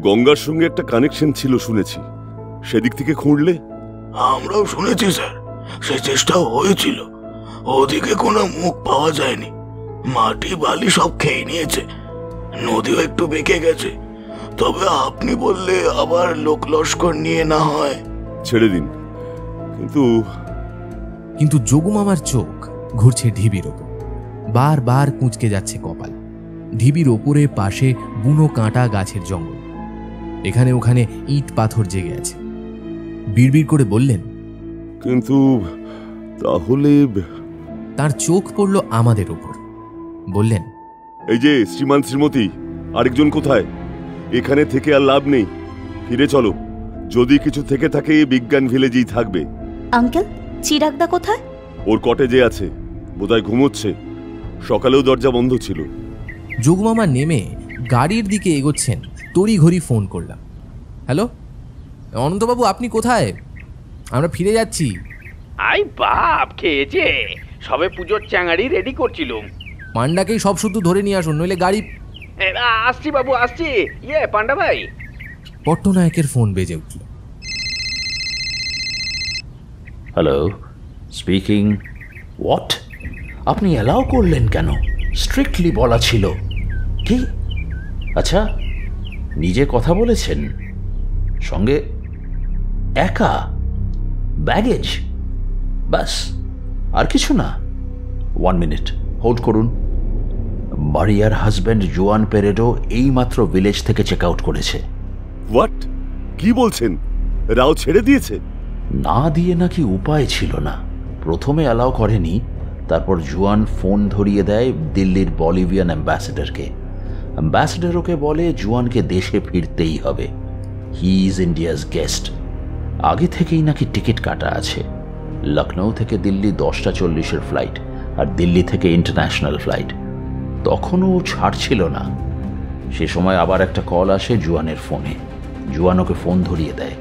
গঙ্গার সঙ্গে একটা কানেকশন ছিল শুনেছি, সেদিক থেকে খুঁড়লে? আমরাও শুনেছি স্যার, সে চেষ্টাও হয়েছিল। ওদিকে কোনো মুখ পাওয়া যায়নি। মাটি বালি সব খেয়ে নিয়েছে। নদীও একটু বেঁকে গেছে। তবে আপনি বললে আবার লোক লস্কর নিয়ে না হয়। ছেড়ে দিন। কিন্তু যোগু মামার চোখ ঘুরছে ঢিবির ওপর। বারবার কুঁচকে যাচ্ছে কপাল। ঢিবির ওপরে পাশে বুনো কাঁটা গাছের জঙ্গল। এখানে ওখানে ইট পাথর জেগে আছে। বিড়বিড় করে বললেন, কিন্তু তাহলে? তার চোখ পড়ল আমাদের ওপর। বললেন, এই যে শ্রীমান শ্রীমতী, আরেকজন কোথায়? এখানে থেকে আর লাভ নেই, ফিরে চলো। যদি কিছু থেকে থাকে বিজ্ঞান ভিলেজেই থাকবে। আঙ্কেল, চিরাগদা কোথায়? ওর কটেজে আছে, বোধহয় ঘুমোচ্ছে। সকালেও দরজা বন্ধ ছিল। যোগু মামা নেমে গাড়ির দিকে এগোচ্ছেন, তড়িঘড়ি ফোন করলাম। হ্যালো অনন্তবাবু, আপনি কোথায়? আমরা ফিরে যাচ্ছি। আই বাপ, খেয়েছে, সবে পুজোর চ্যাঙাড়ি রেডি করছিলুম। পান্ডাকেই সব শুধু ধরে নিয়ে আসুন, নইলে গাড়ি। আসছি বাবু, আসছি। পান্ডা ভাই। পট্টনায়কের ফোন বেজে উঠল। Hello, speaking. হোয়াট? আপনি অ্যালাউ করলেন কেন? স্ট্রিক্টলি বলা ছিল। কি? আচ্ছা, নিজে কথা বলেছেন? সঙ্গে একা? ব্যাগেজ? ব্যাস, আর কিছু না? 1 মিনিট হোল্ড করুন। মারিয়ার হাজব্যান্ড জোয়ান পেরেডো এইমাত্র ভিলেজ থেকে চেক আউট করেছে। হোয়াট? কি বলছেন? রাও ছেড়ে দিয়েছে? না দিয়ে নাকি উপায় ছিল না। প্রথমে অ্যালাউ করেনি, তারপর জোয়ান ফোন ধরিয়ে দেয় দিল্লির বলিভিয়ান অ্যাম্বাসেডরকে। অ্যাম্বাসেডর ওকে বলে জোয়ানকে দেশে ফিরতেই হবে। He is India's guest. আগে থেকেই নাকি টিকিট কাটা আছে। লখনৌ থেকে দিল্লি 10টা 40-এর ফ্লাইট, আর দিল্লি থেকে ইন্টারন্যাশনাল ফ্লাইট। তখনও ছাড়ছিল না। সে সময় আবার একটা কল আসে জোয়ানের ফোনে। জোয়ান ওকে ফোন ধরিয়ে দেয়।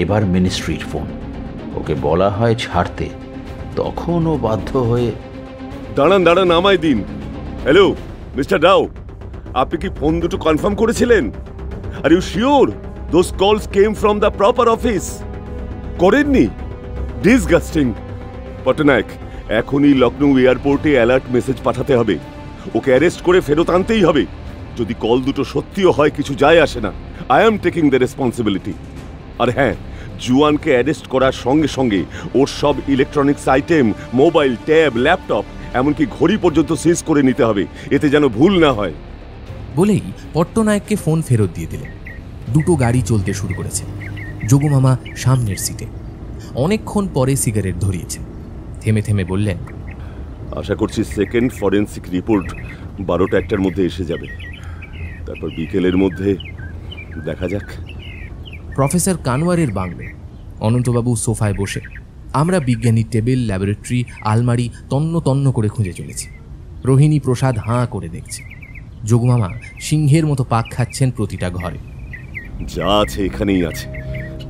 এবার মিনিস্ট্রির ফোন। ওকে বলা হয় ছাড়তে, তখন ও বাধ্য হয়ে। দাঁড়ান, আমায় দিন। হ্যালো মিস্টার রাও, আপনি কি ফোন দুটো কনফার্ম করেছিলেন? আর ইউ শিওর দোজ কলস came from the proper office? করেননি? ডিসগাস্টিং। পট্টনায়ক, এখনই লখনৌ এয়ারপোর্টে অ্যালার্ট মেসেজ পাঠাতে হবে। ওকে অ্যারেস্ট করে ফেরত আনতেই হবে। যদি কল দুটো সত্যিও হয় কিছু যায় আসে না। I am taking the responsibility. আর হ্যাঁ, জুয়ানকে অ্যারেস্ট করার সঙ্গে সঙ্গে ওর সব electronics item, mobile, tab, laptop, এমনকি ঘড়ি পর্যন্ত সিজ করে নিতে হবে, এতে যেন ভুল না হয়। বলেই পট্টনায়ককে ফোন ফেরত দিয়ে দিলেন। 2টো গাড়ি চলতে শুরু করেছে। যোগু মামা সামনের সিটে। অনেকক্ষণ পরে সিগারেট ধরিয়েছেন। থেমে থেমে বললেন, আশা করছি সেকেন্ড ফরেন্সিক রিপোর্ট 12টা-1টার মধ্যে এসে যাবে। তারপর বিকেলের মধ্যে দেখা যাক। Professor কানওয়ারের bungalow. অনন্তবাবু সোফায় বসে, আমরা বিজ্ঞানীর টেবিল, ল্যাবরেটরি, আলমারি তন্ন তন্ন করে খুঁজে চলেছি। রোহিণী প্রসাদ হাঁ করে দেখছে। যোগুমামা সিংহের মতো পাক খাচ্ছেন প্রতিটা ঘরে। যা আছে এখানেই আছে,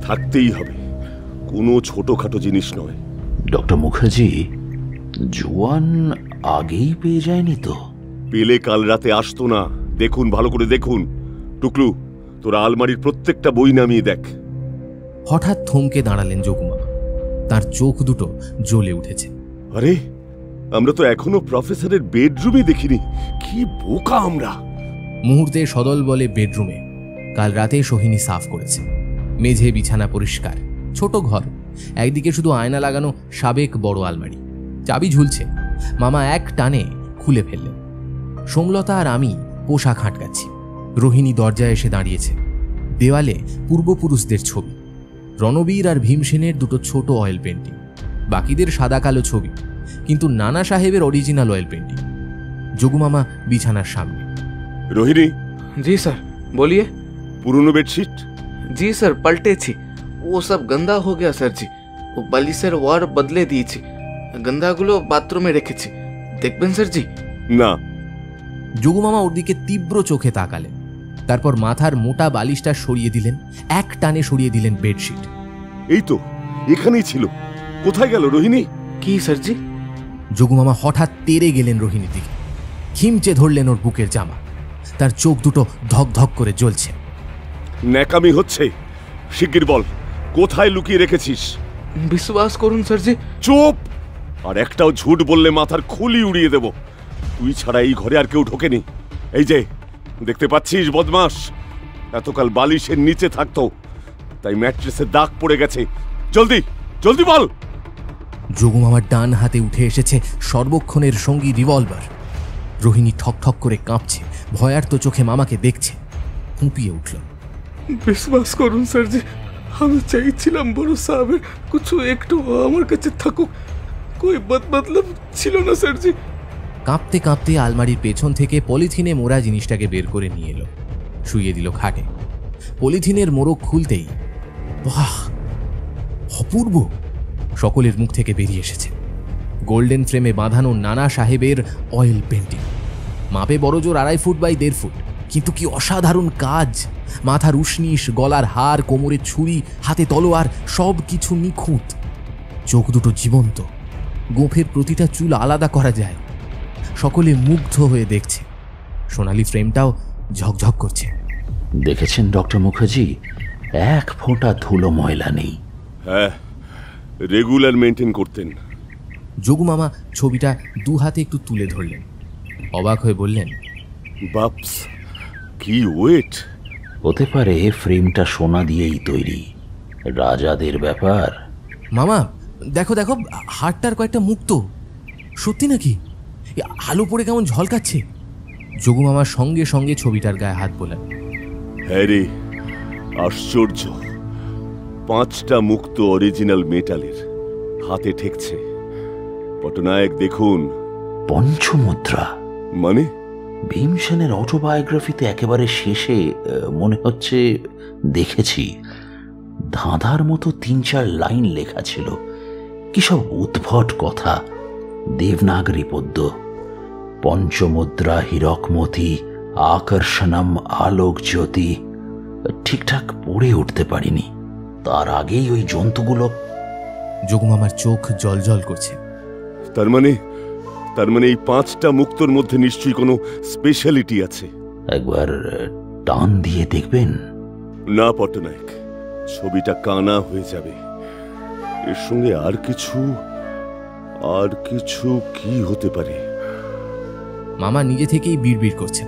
থাকতেই হবে, কোনো ছোটখাটো জিনিস নয়। ডক্টর মুখার্জি, জোয়ান আগেই পেয়ে যায়নি তো? পেলে কাল রাতে আসতো না। দেখুন, ভালো করে দেখুন। টুকলু, তোরা আলমারির প্রত্যেকটা বই নামিয়ে দেখ। হঠাৎ থমকে দাঁড়ালেন যোগুমামা। তার চোখ দুটো জ্বলে উঠেছে। আরে, আমরা তো এখনো প্রফেসরের বেডরুমই দেখিনি। কি বোকা আমরা! মুহূর্তে সদল বলে বেডরুমে। কাল রাতে সোহিনী সাফ করেছে। মেঝে বিছানা পরিষ্কার, ছোট ঘর, একদিকে শুধু আয়না লাগানো সাবেক বড় আলমারি, চাবি ঝুলছে। মামা এক টানে খুলে ফেললেন। সোমলতা আর আমি পোশাক হাঁটকাচ্ছি। রোহিণী দরজায় এসে দাঁড়িয়েছে। দেওয়ালে পূর্বপুরুষদের ছবি, রণবীর আর ভীমসেনের দুটো ছোট অয়েল পেন্টিং, বাকিদের সাদা কালো ছবি, কিন্তু নানা সাহেবের অরিজিনাল অয়েল পেন্টিং। যোগুমামা বিছানার সামনে। রোহিণী। जी सर, बोलिए। পুরনো বেডশিট? जी सर, पलटे थी, वो सब गंदा हो गया सर जी। वो बालिशेर ওয়ার বদলে দিয়েছি, গন্ধাগুলো বাথরুমে রেখেছি, দেখবেন স্যার জি? না। যোগুমামা ওর দিকে তীব্র চোখে তাকালেন। তারপর মাথার মোটা বালিশটা সরিয়ে দিলেন, এক টানে সরিয়ে দিলেন বেডশিট। এই তো এখানেই ছিল, কোথায় গেল রোহিণী? কি স্যার জি? যোগুমামা হঠাৎ তেড়ে গেলেন রোহিণীর দিকে, খিমচে ধরলেন ওর বুকের জামা। তার চোখ দুটো ধক ধক করে জ্বলছে। ন্যাকামি হচ্ছে, শিগগির বল, কোথায় লুকিয়ে রেখেছিস? বিশ্বাস করুন স্যার জি। চুপ! আর একটাও ঝুট বললে মাথার খুলি উড়িয়ে দেব। তুই ছাড়া এই ঘরে আর কেউ ঢোকেনি। এই যে দেখতে পাচ্ছিস বদমাস, এতকাল বালিশের নিচে থাকতো, তাই ম্যাট্রেসে দাগ পড়ে গেছে। জলদি জলদি বল। যোগুমামার ডান হাতে উঠে এসেছে সর্বক্ষণের সঙ্গী রিভলভার। রোহিণী ঠক ঠক করে কাঁপছে, ভয়ার্ত চোখে মামাকে দেখছে। ফুঁপিয়ে উঠল। বিশ্বাস করুন স্যার জি, আমি চাইছিলাম বড় সাহেবের কিছু একটু আমার কাছে থাকুক, কই বদমতলব ছিল না স্যার জি। কাঁপতে কাঁপতে আলমারির পেছন থেকে পলিথিনে মোড়া জিনিসটাকে বের করে নিয়ে এলো, শুইয়ে দিল খাটে। পলিথিনের মোড়ক খুলতেই বাহ, অপূর্ব! সকলের মুখ থেকে বেরিয়ে এসেছে গোল্ডেন ফ্রেমে বাঁধানো নানা সাহেবের অয়েল পেন্টিং। মাপে বড়জোর 2.5 ফুট বাই 1.5 ফুট, কিন্তু কি অসাধারণ কাজ! মাথার উষ্ণিস, গলার হার, কোমরে ছুরি, হাতে তলোয়ার, সব কিছু নিখুঁত। চোখ দুটো জীবন্ত, গোঁফের প্রতিটা চুল আলাদা করা যায়। সকলে মুগ্ধ হয়ে দেখছে। সোনালি ফ্রেমটাও ঝকঝক করছে। দেখেছেন ডক্টর মুখার্জি, এক ফোঁটা ধুলো ময়লা নেই। হ্যাঁ, রেগুলার মেনটেন করতেন। যোগুমামা ছবিটা দু হাতে একটু তুলে ধরলেন, অবাক হয়ে বললেন, বাপস, কি ওয়েট! হতে পারে ফ্রেমটা সোনা দিয়েই তৈরি, রাজাদের ব্যাপার। মামা দেখো দেখো, হাড়টার কয়েকটা মুক্ত। সত্যি নাকি? আলো পড়ে কেমন ঝলকাচ্ছে। যোগুমামার সঙ্গে সঙ্গে ছবিটার গায়ে হাত বোলান। হ্যাঁ রে, আশ্চর্য! 5টা মুক্ত অরিজিনাল মেটালের, হাতে ঠেকছে। পটনায়ক দেখুন। পঞ্চমুদ্রা মানে? ভীমসেনের অটোবায়োগ্রাফিতে একেবারে শেষে মনে হচ্ছে দেখেছি, ধাঁধার মতো 3-4 লাইন লেখা ছিল। কি সব উদ্ভট কথা, দেবনাগরী পদ্য। পঞ্চমুদ্রা হীরকমতি আকর্ষণম আলোক জ্যোতি। ঠিকঠাক পড়ে উঠতে পারিনি, তার আগেই ওই জন্তুগুলো। যোগুমামার চোখ জলজল করছে। তার মানে এই 5টা মুক্তর মধ্যে নিশ্চয়ই কোনো স্পেশালিটি আছে। একবার টান দিয়ে দেখবেন? না পটনায়ক, ছবিটা কানা হয়ে যাবে। এর সঙ্গে আর কিছু কি হতে পারে? মামা নিজে থেকেই বিড়বিড় করছেন।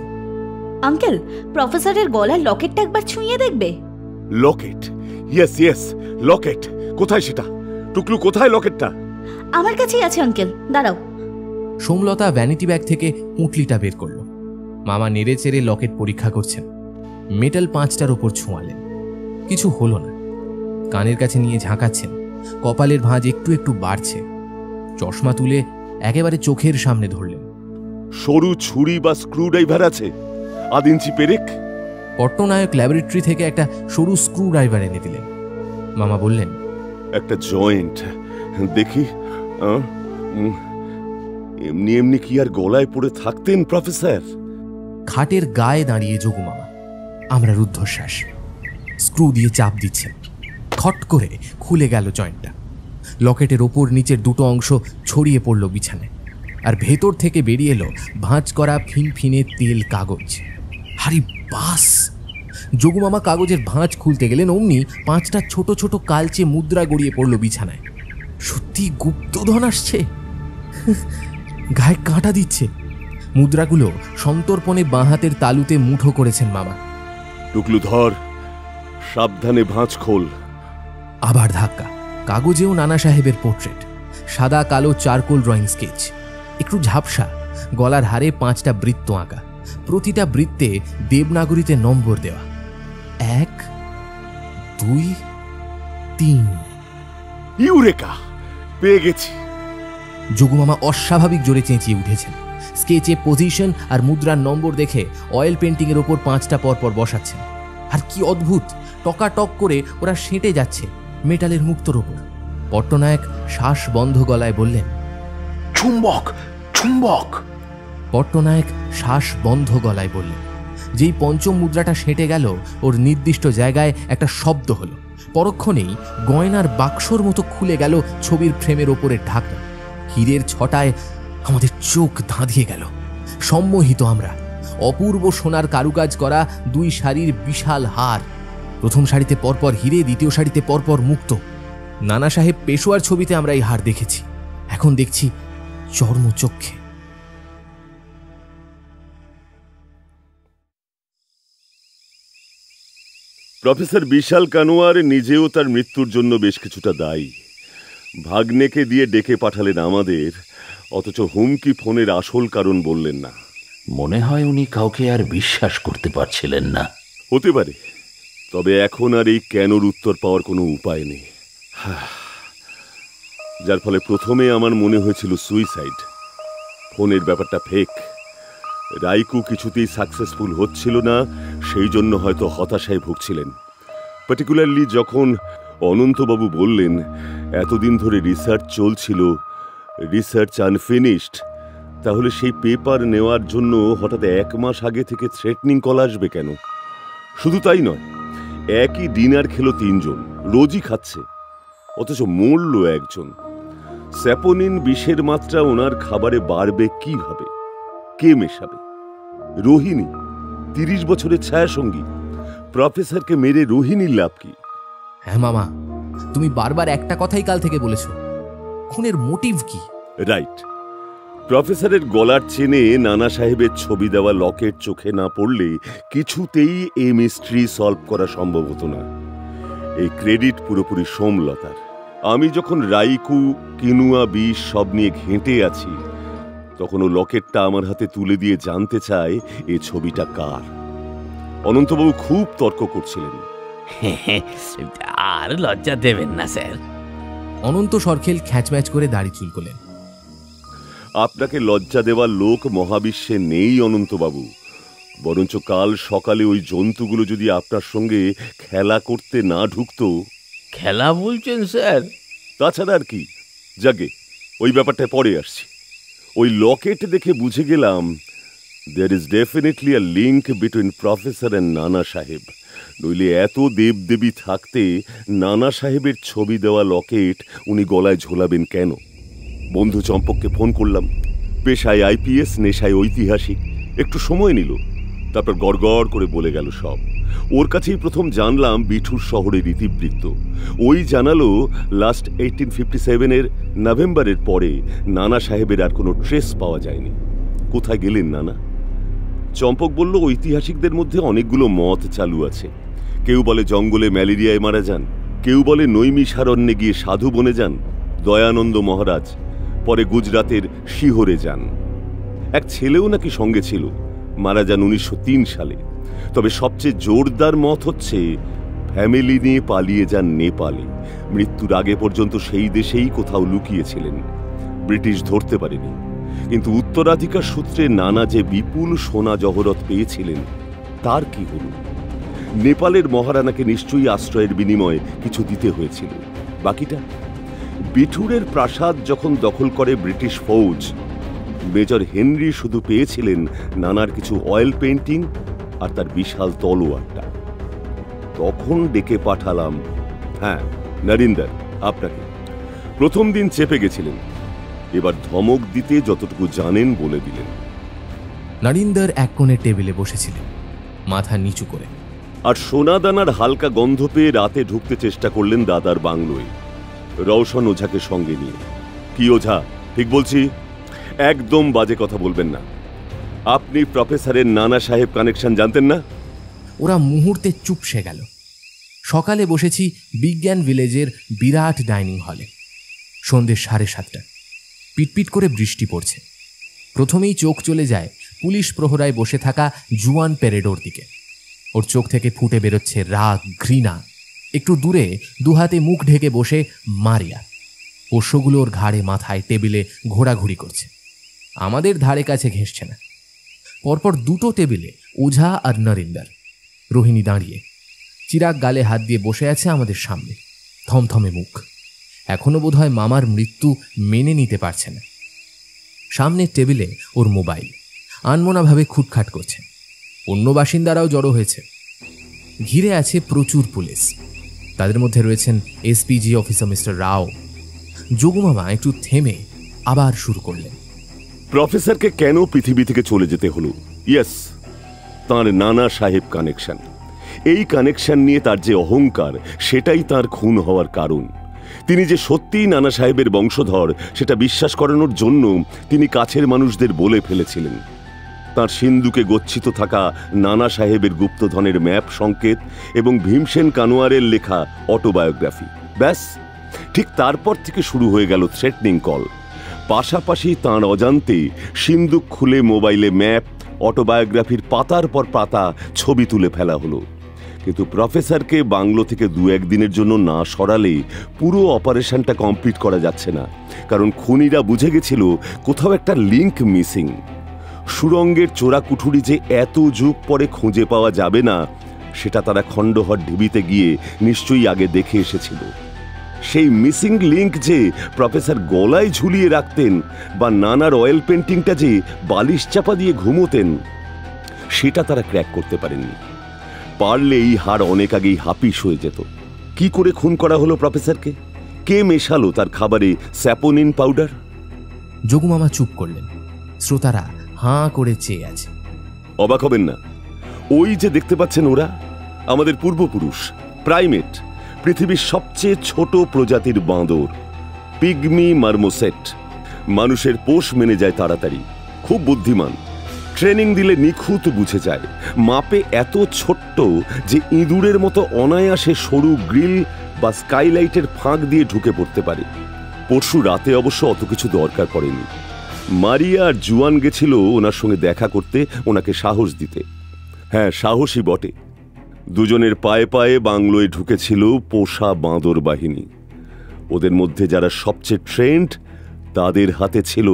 আঙ্কেল, প্রফেসরের গলার লকেটটা একবার ছুঁয়ে দেখবে? লকেট? Yes yes, locket. কোথায় সেটা? টুকলু, কোথায় লকেটটা? আমার কাছেই আছে আঙ্কেল, দাঁড়াও। সোমলতা ভ্যানিটি ব্যাগ থেকে পুঁটলিটা বের করল। মামা নেড়ে চেড়ে লকেট পরীক্ষা করছেন। মেটাল 5টার ওপর ছোঁয়ালেন, কিছু হলো না। কানের কাছে নিয়ে ঝাঁকাচ্ছেন, কপালের ভাঁজ একটু একটু বাড়ছে। চশমা তুলে একেবারে চোখের সামনে ধরলেন। সরু ছুরি বা স্ক্রু ড্রাইভার আছে? 1 ইঞ্চি পেরেক? পট্টনায়ক ল্যাবরেটরি থেকে একটা সরু স্ক্রু ড্রাইভার এনে দিলেন। মামা বললেন, একটা জয়েন্ট দেখি। এমনি এমনি কি আর গলায় পড়ে থাকতেন প্রফেসর? খাটের গায়ে দাঁড়িয়ে যোগু মামা, আমরা রুদ্ধশ্বাস। স্ক্রু দিয়ে চাপ দিচ্ছেন, খট করে খুলে গেল জয়েন্টটা। লকেটের ওপর নিচের দুটো অংশ ছড়িয়ে পড়ল বিছানায়, আর ভেতর থেকে বেরিয়ে এলো ভাঁজ করা ফিনফিনে তেল কাগজ। হারি বাস! যোগু মামা কাগজের ভাঁজ খুলতে গেলেন, অমনি 5টা ছোট ছোট কালচে মুদ্রা গড়িয়ে পড়ল বিছানায়। সত্যি গুপ্তধন আসছে। গায়ে কাঁটা দিচ্ছে। মুদ্রাগুলো সন্তর্পণে বাঁ হাতের তালুতে মুঠো করেছেন মামা। টুকলু ধর, সাবধানে ভাঁজ খোল। আবার ধাক্কা। কাগজেও নানা সাহেবের পোর্ট্রেট, সাদা কালো চারকোল ড্রয়িং স্কেচ, একটু ঝাপসা, গলার হারে 5টা বৃত্ত আঁকা, প্রতিটা বৃত্তে দেবনাগরীতে নম্বর দেওয়া। 1, 2, 3। ইউরেকা! পেয়ে গেছি। যোগু মামা অস্বাভাবিক জোরে চেঁচিয়ে উঠেছেন। স্কেচে পজিশন আর মুদ্রার নম্বর দেখে অয়েল পেন্টিং এর ওপর 5টা পরপর বসাচ্ছেন। আর কি অদ্ভুত, টকাটক করে ওরা সেঁটে যাচ্ছে মেটালের মুক্তোর ওপর। পট্টনায়ক শ্বাস বন্ধ গলায় বললেন, চুম্বক, চুম্বক। পট্টনায়ক শ্বাস বন্ধ গলায় বললেন। যেই পঞ্চম মুদ্রাটা সেঁটে গেল, ওর নির্দিষ্ট জায়গায় একটা শব্দ হলো। পরক্ষণেই গয়নার বাক্সর মতো খুলে গেল ছবির ফ্রেমের ওপরের ঢাকনা। হীরের ছটায় আমাদের চোখ ধাঁধিয়ে গেল। সম্মোহিত আমরা। অপূর্ব সোনার কারুকাজ করা 2 সারির বিশাল হার। প্রথম সারিতে পরপর হীরে, দ্বিতীয় সারিতে পরপর মুক্ত। নানা সাহেব পেশোয়ার ছবিতে আমরা এই হার দেখেছি, এখন দেখছি চর্মচক্ষে। প্রফেসর বিশাল কানোয়ার নিজেও তার মৃত্যুর জন্য বেশ কিছুটা দায়ী। ভাগ্নেকে দিয়ে ডেকে পাঠালেন আমাদের, অথচ হুমকি ফোনের আসল কারণ বললেন না। মনে হয় উনি কাউকে আর বিশ্বাস করতে পারছিলেন না। হতে পারে, তবে এখন আর এই কেনর উত্তর পাওয়ার কোনো উপায় নেই। যার ফলে প্রথমে আমার মনে হয়েছিল সুইসাইড। ফোনের ব্যাপারটা ফেক। রাইকু কিছুতেই সাকসেসফুল হচ্ছিল না, সেই জন্য হয়তো হতাশায় ভুগছিলেন। পার্টিকুলারলি যখন অনন্তবাবু বললেন এতদিন ধরে রিসার্চ চলছিল, রিসার্চ আনফিনিশড, তাহলে সেই পেপার নেওয়ার জন্য হঠাৎ 1 মাস আগে থেকে থ্রেটনিং কল আসবে কেন? শুধু তাই নয়, একই ডিনার খেলো 3 জন, রোজই খাচ্ছে, অথচ মরল 1 জন। স্যাপোনিন বিষের মাত্রা ওনার খাবারে বাড়বে কিভাবে? কে মেশাবে? রোহিণী, 30 বছরের ছায়াসঙ্গী। প্রফেসরকে মেরে রোহিণীর লাভ কি? হ্যাঁ মামা, তুমি বারবার একটা কথাই কাল থেকে বলেছ, খুনের মোটিভ কি? রাইট। প্রফেসরের গলার চেনে নানা সাহেবের ছবি দেওয়া লকেট চোখে না পড়লে কিছুতেই এই মিস্ট্রি সলভ করা সম্ভব হতো না। এই ক্রেডিট পুরোপুরি সোমলতার। আমি যখন রাইকু, কিনুয়া, বিষ সব নিয়ে ঘেঁটে আছি, তখন ও লকেটটা আমার হাতে তুলে দিয়ে জানতে চায় এ ছবিটা কার। অনন্তবাবু খুব তর্ক করছিলেন। আর লজ্জা দেবেন না স্যার। অনন্ত সরখেল খ্যাচম্যাচ করে দাড়ি চুলকলেন। আপনাকে লজ্জা দেওয়ার লোক মহাবিশ্বে নেই অনন্তবাবু। বরঞ্চ কাল সকালে ওই জন্তুগুলো যদি আপনার সঙ্গে খেলা করতে না ঢুকতো। খেলা বলছেন স্যার? তাছাড়া আর কি। যাকে ওই ব্যাপারটা পরে আসছি। ওই লকেট দেখে বুঝে গেলাম there is definitely a link between professor and নানা সাহেব। নইলে এত দেবদেবী থাকতে নানা সাহেবের ছবি দেওয়া লকেট উনি গলায় ঝোলাবেন কেন? বন্ধু চম্পককে ফোন করলাম। পেশায় আইপিএস, নেশায় ঐতিহাসিক। একটু সময় নিল, তারপর গড়গড় করে বলে গেল সব। ওর কাছেই প্রথম জানলাম বিঠুর শহরের ইতিবৃত্ত। ওই জানালো লাস্ট 1857-এর নভেম্বরের পরে নানা সাহেবের আর কোনো ট্রেস পাওয়া যায়নি। কোথায় গেলেন নানা? চম্পক বলল ঐতিহাসিকদের মধ্যে অনেকগুলো মত চালু আছে। কেউ বলে জঙ্গলে ম্যালেরিয়ায় মারা যান, কেউ বলে নৈমিষারণ্যে গিয়ে সাধু বনে যান, দয়ানন্দ মহারাজ পরে গুজরাতের শিহরে যান। এক ছেলেও নাকি সঙ্গে ছিল, মারা যান 1903 সালে। তবে সবচেয়ে জোরদার মত হচ্ছে ফ্যামিলি নিয়ে পালিয়ে যান নেপালে। মৃত্যুর আগে পর্যন্ত সেই দেশেই কোথাও লুকিয়েছিলেন। ব্রিটিশ ধরতে পারেনি, কিন্তু উত্তরাধিকার সূত্রে নানা যে বিপুল সোনা জহরত পেয়েছিলেন তার কি হল? নেপালের মহারানাকে নিশ্চয়ই আশ্রয়ের বিনিময়ে কিছু দিতে হয়েছিল। বাকিটা বিঠুরের প্রাসাদ যখন দখল করে ব্রিটিশ ফৌজ, মেজর হেনরি শুধু পেয়েছিলেন নানার কিছু অয়েল পেন্টিং আর তার বিশাল তলোয়ারটা। তখন ডেকে পাঠালাম, হ্যাঁ নরিন্দর, আপনাকে। প্রথম দিন চেপে গেছিলেন, এবার ধমক দিতে যতটুকু জানেন বলে দিলেন। নরিন্দর এক কোণে টেবিলে বসেছিলেন, মাথা নিচু করে, আর সোনাদানার হালকা গন্ধ পেয়ে রাতে ঢুকতে চেষ্টা করলেন দাদার বাংলোয়, রওশন ওঝাকে সঙ্গে নিয়ে। কি ওঝা, ঠিক বলছি? একদম বাজে কথা বলবেন না। আপনি প্রফেসরের নানা সাহেব কানেকশন জানতেন না? ওরা মুহূর্তে চুপসে গেল। সকালে বসেছি বিজ্ঞান ভিলেজের বিরাট ডাইনিং হলে। সন্ধ্যে 7:30। পিটপিট করে বৃষ্টি পড়ছে। প্রথমেই চোখ চলে যায় পুলিশ প্রহরায় বসে থাকা জুয়ান পেরেডোর দিকে। ওর চোখ থেকে ফুটে বেরোচ্ছে রাগ, ঘৃণা। একটু দূরে দুহাতে মুখ ঢেকে বসে মারিয়া। পোষ্যগুলো ওর ঘাড়ে মাথায় টেবিলে ঘোরাঘুরি করছে, আমাদের ধারে কাছে ঘেঁষছে না। পরপর দুটো টেবিলে ওঝা আর নরিন্দর। রোহিণী দাঁড়িয়ে, চিরাগ গালে হাত দিয়ে বসে আছে আমাদের সামনে, থমথমে মুখ। এখনো বোধহয় মামার মৃত্যু মেনে নিতে পারছে না। সামনের টেবিলে ওর মোবাইল আনমনাভাবে খুটখাট করছে। অন্য বাসিন্দারাও জড়ো হয়েছে। ঘিরে আছে প্রচুর পুলিশ, তাদের মধ্যে রয়েছেন এসপিজি অফিসার মিস্টার রাও। যোগুমামা একটু থেমে আবার শুরু করলেন। প্রফেসরকে কেন পৃথিবী থেকে চলে যেতে হলো? ইয়েস, তাঁর নানা সাহেব কানেকশন। এই কানেকশন নিয়ে তার যে অহংকার, সেটাই তার খুন হওয়ার কারণ। তিনি যে সত্যিই নানা সাহেবের বংশধর সেটা বিশ্বাস করানোর জন্য তিনি কাছের মানুষদের বলে ফেলেছিলেন। তাঁর সিন্ধুকে গচ্ছিত থাকা নানা সাহেবের গুপ্তধনের ম্যাপ সংকেত এবং ভীমসেন কানোয়ারের লেখা অটোবায়োগ্রাফি। ব্যাস, ঠিক তারপর থেকে শুরু হয়ে গেল থ্রেটনিং কল। পাশাপাশি তাঁর অজান্তে সিন্ধুক খুলে মোবাইলে ম্যাপ, অটোবায়োগ্রাফির পাতার পর পাতা ছবি তুলে ফেলা হলো। কিন্তু প্রফেসরকে বাংলো থেকে 2-1 দিনের জন্য না সরালে পুরো অপারেশনটা কমপ্লিট করা যাচ্ছে না, কারণ খুনিরা বুঝে গেছিল কোথাও একটা লিঙ্ক মিসিং। সুরঙ্গের চোরা কুঠুরি যে এত যুগ পরে খুঁজে পাওয়া যাবে না, সেটা তারা খণ্ডহর ঢিবিতে গিয়ে নিশ্চয়ই আগে দেখে এসেছিল। সেই মিসিং লিঙ্ক যে প্রফেসর গলায় ঝুলিয়ে রাখতেন, বা নানার অয়েল পেন্টিংটা যে বালিশ চাপা দিয়ে ঘুমোতেন, সেটা তারা ক্র্যাক করতে পারেননি। পারলে এই হাড় অনেক আগেই হাপিস হয়ে যেত। কি করে খুন করা হলো প্রফেসরকে? কে মেশালো তার খাবারে স্যাপোনিন পাউডার? যোগুমামা চুপ করলেন। শ্রোতারা হাঁ করে চেয়ে আছে। অবাক হবেন না, ওই যে দেখতে পাচ্ছেন, ওরা আমাদের পূর্বপুরুষ, প্রাইমেট, পৃথিবীর সবচেয়ে ছোট প্রজাতির বাঁদর, পিগমি মার্মোসেট। মানুষের পোষ মেনে যায় তাড়াতাড়ি, খুব বুদ্ধিমান। ট্রেনিং দিলে নিখুঁত বুঝে যায়। মাপে এত ছোট্ট যে ইঁদুরের মতো অনায়াসে সরু গ্রিল বা স্কাইলাইটের ফাঁক দিয়ে ঢুকে পড়তে পারে। পরশু রাতে অবশ্য অত কিছু দরকার পড়েনি। মারিয়া আর জুয়ান গেছিল ওনার সঙ্গে দেখা করতে, ওনাকে সাহস দিতে। হ্যাঁ, সাহসী বটে। দুজনের পায়ে পায়ে বাংলোয় ঢুকেছিল পোষা বাঁদর বাহিনী। ওদের মধ্যে যারা সবচেয়ে ট্রেন্ড, তাদের হাতে ছিল।